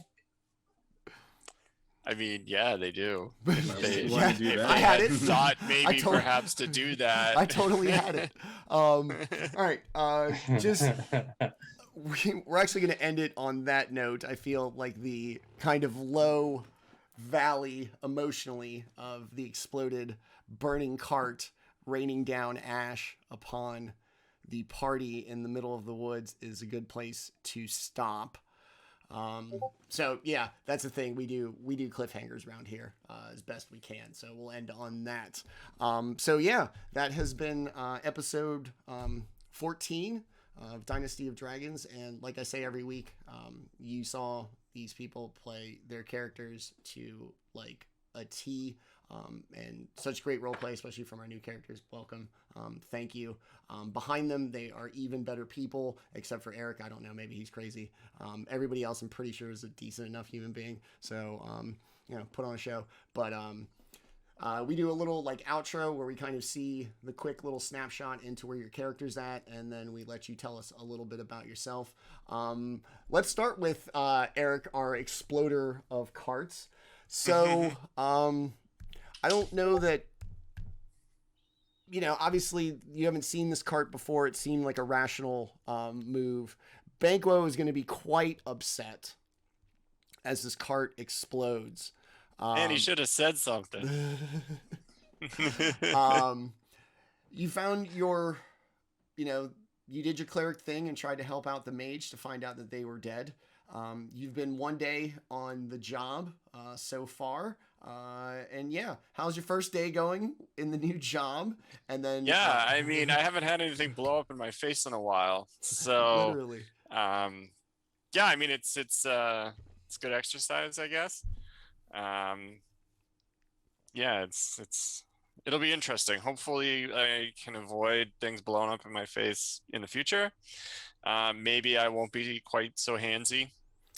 I mean, yeah, they do. They Yeah, want to do If that. I they had had it. thought maybe I told- perhaps to do that. I totally had it. All right. Just we're actually going to end it on that note. I feel like the kind of low valley emotionally of the exploded burning cart raining down ash upon the party in the middle of the woods is a good place to stop. So yeah, that's the thing. We do cliffhangers around here as best we can. So we'll end on that. So yeah, that has been episode 14 of Dynasty of Dragons. And like I say every week, you saw these people play their characters to like a T. And such great role play, especially from our new characters. Welcome. Thank you. Behind them, they are even better people, except for Eric. I don't know. Maybe he's crazy. Everybody else, I'm pretty sure, is a decent enough human being. So, put on a show. But we do a little like outro where we kind of see the quick little snapshot into where your character's at, and then we let you tell us a little bit about yourself. Let's start with Eric, our exploder of carts. So, I don't know that, obviously you haven't seen this cart before. It seemed like a rational move. Banquo is going to be quite upset as this cart explodes. And he should have said something. You found your, you did your cleric thing and tried to help out the mage to find out that they were dead. You've been one day on the job so far. And yeah, how's your first day going in the new job? And then Yeah, I mean, I haven't had anything blow up in my face in a while, so literally, yeah, I mean, it's good exercise, I guess. Yeah, it'll be interesting. Hopefully, I can avoid things blowing up in my face in the future. Maybe I won't be quite so handsy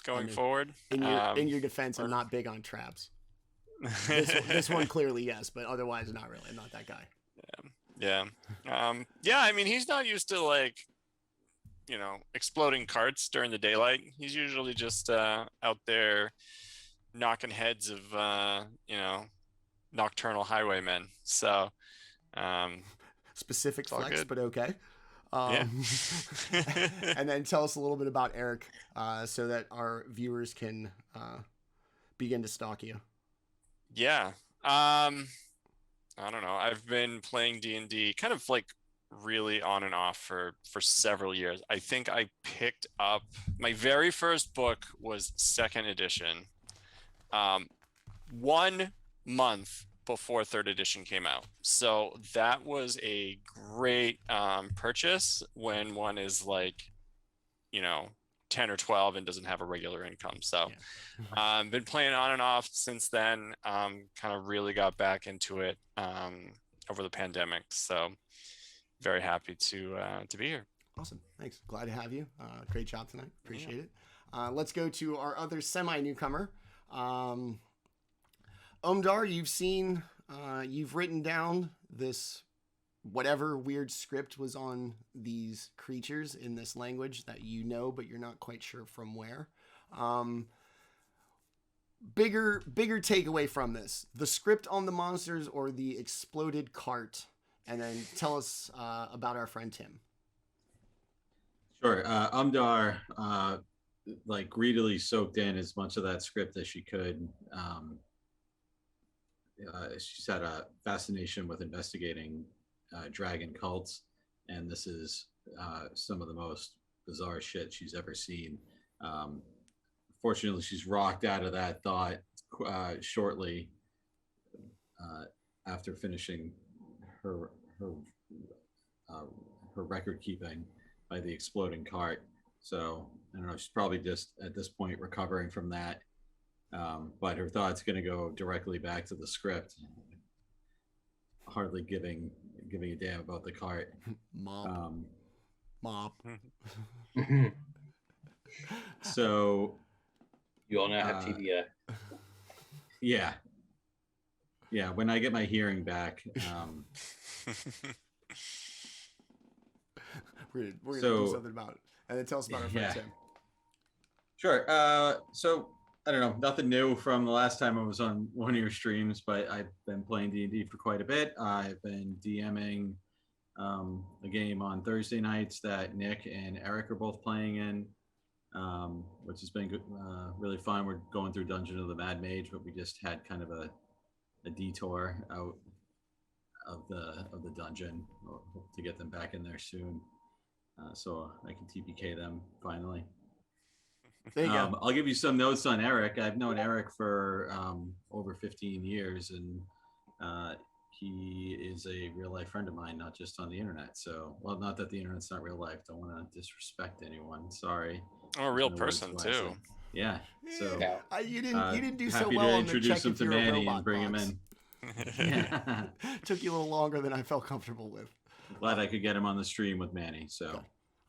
going forward. in your defense, I'm not big on traps. This one clearly yes, but otherwise not really. I'm not that guy. Yeah. Yeah, I mean, he's not used to like, exploding carts during the daylight. He's usually just out there knocking heads of nocturnal highwaymen. So specific flex, good. but okay. Yeah. And then tell us a little bit about Eric, so that our viewers can begin to stalk you. Yeah. I don't know. I've been playing D&D kind of like really on and off for several years. I think I picked up my very first book was 2nd edition. 1 month before 3rd edition came out. So that was a great purchase when one is like, 10 or 12 and doesn't have a regular income. So been playing on and off since then. Kind of really got back into it over the pandemic. So very happy to be here. Awesome. Thanks. Glad to have you. Great job tonight. Appreciate it. Let's go to our other semi-newcomer. Umdar, you've written down this whatever weird script was on these creatures in this language that but you're not quite sure from where. Bigger takeaway from this, the script on the monsters or the exploded cart, and then tell us about our friend Tim. Sure. Umdar greedily soaked in as much of that script as she could. She's had a fascination with investigating dragon cults, and this is some of the most bizarre shit she's ever seen. Fortunately, she's rocked out of that thought shortly after finishing her record keeping by the exploding cart. So I don't know, she's probably just at this point recovering from that. But her thought's going to go directly back to the script, hardly giving a damn about the cart. Mom. Mop. So You all now have TBI. yeah, when I get my hearing back, we're gonna So- do something about it, and then tell us about our friend Yeah. Tim. sure. So I don't know, nothing new from the last time I was on one of your streams, but I've been playing D&D for quite a bit. I've been DMing a game on Thursday nights that Nick and Eric are both playing in, which has been good, really fun. We're going through Dungeon of the Mad Mage, but we just had kind of a detour out of the dungeon. We'll hope to get them back in there soon, so I can TPK them finally. There you go. I'll give you some notes on Eric. I've known Eric for over 15 years, and he is a real life friend of mine, not just on the internet. So, well, not that the internet's not real life. Don't want to disrespect anyone. Sorry. Oh, a real No words person wise. too. Yeah. So Yeah. You didn't do so happy well to on the introduce check him if to you're a Manny robot and bring box. him in. Yeah. Took you a little longer than I felt comfortable with. Glad I could get him on the stream with Manny. So.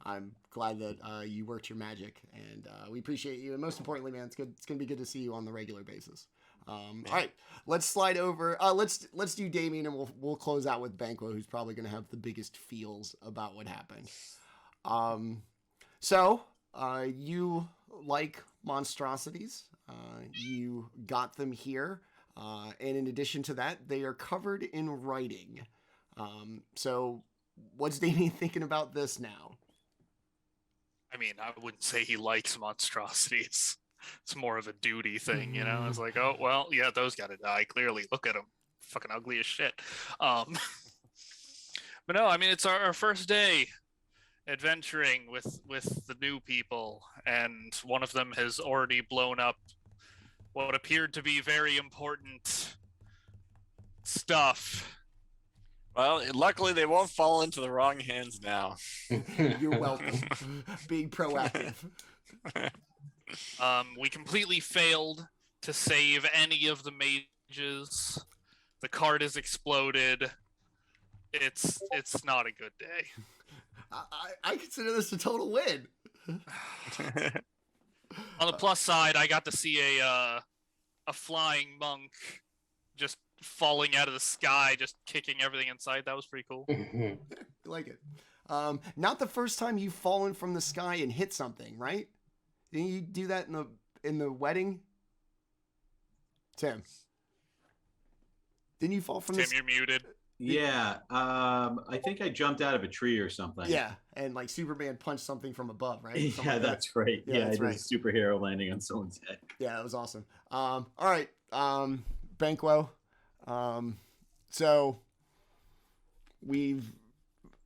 I'm glad that you worked your magic, and we appreciate you. And most importantly, man, it's good. It's gonna be good to see you on the regular basis. All right, let's slide over. Let's do Daemion, and we'll close out with Banquo, who's probably gonna have the biggest feels about what happened. So you like monstrosities. You got them here, and in addition to that, they are covered in writing. So what's Daemion thinking about this now? I mean, I wouldn't say he likes monstrosities. It's more of a duty thing, you know? It's like, oh, well, yeah, those gotta die, clearly. Look at them. Fucking ugly as shit. But no, I mean, it's our first day adventuring with the new people, and one of them has already blown up what appeared to be very important stuff. Well, luckily they won't fall into the wrong hands now. You're welcome. Being proactive. We completely failed to save any of the mages. The cart has exploded. It's not a good day. I consider this a total win. On the plus side, I got to see a flying monk just falling out of the sky, just kicking everything in sight. That was pretty cool. I like it. Not the first time you've fallen from the sky and hit something, right? Didn't you do that in the wedding? Tim. Didn't you fall from Tim, the you're muted. Yeah. I think I jumped out of a tree or something. Yeah, and like Superman punched something from above, right? Something Yeah, like that. that's right. Yeah, Yeah, that's I did right. a superhero landing on someone's head. Yeah, that was awesome. All right, Banquo. So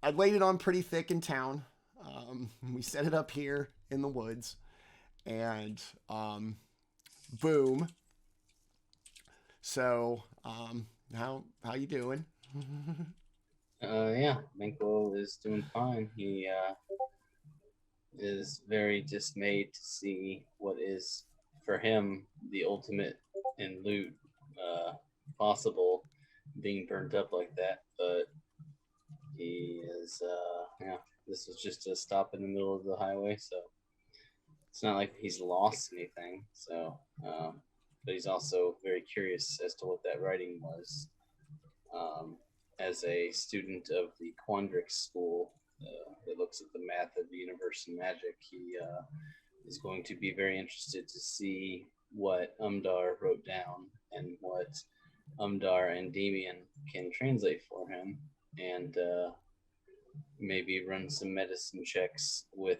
I laid it on pretty thick in town. We set it up here in the woods, and boom. So how you doing? Yeah, Banquo is doing fine. He is very dismayed to see what is, for him, the ultimate in loot possible being burnt up like that. But he is, this was just a stop in the middle of the highway, so it's not like he's lost anything. So, but he's also very curious as to what that writing was. As a student of the Quandrix school that looks at the math of the universe and magic, he is going to be very interested to see what Umdar wrote down and what Umdar and Daemion can translate for him, and maybe run some medicine checks with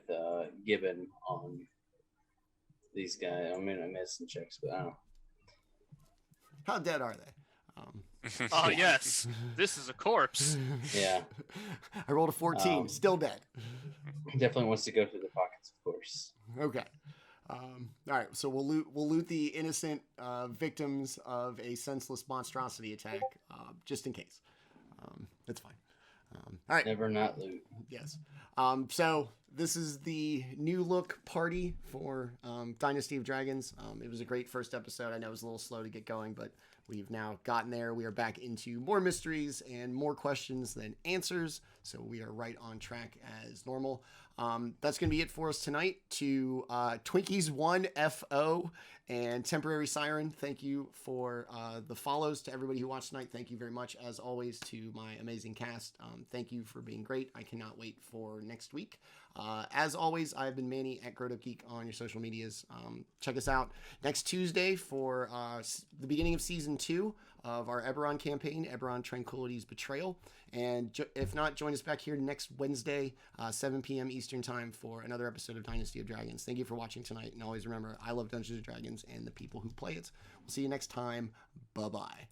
Gibbon on these guys. I mean, not medicine checks, but I don't know. How dead are they? Oh, yes. This is a corpse. Yeah. I rolled a 14. Still dead. Definitely wants to go through the pockets, of course. Okay. All right. So we'll loot the innocent victims of a senseless monstrosity attack, just in case. That's fine. All right. Never not loot. Yes. So this is the new look party for Dynasty of Dragons. It was a great first episode. I know it was a little slow to get going, but We've now gotten there. We are back into more mysteries and more questions than answers. So we are right on track as normal. That's going to be it for us tonight. To Twinkies1FO and Temporary Siren, thank you for the follows. To everybody who watched tonight, thank you very much. As always, to my amazing cast, thank you for being great. I cannot wait for next week. As always, I've been Manny at GrowedUpGeek on your social medias. Check us out next Tuesday for the beginning of Season 2 of our Eberron campaign, Eberron Tranquility's Betrayal. And if not, join us back here next Wednesday, 7 p.m. Eastern Time for another episode of Dynasty of Dragons. Thank you for watching tonight. And always remember, I love Dungeons & Dragons and the people who play it. We'll see you next time. Bye-bye.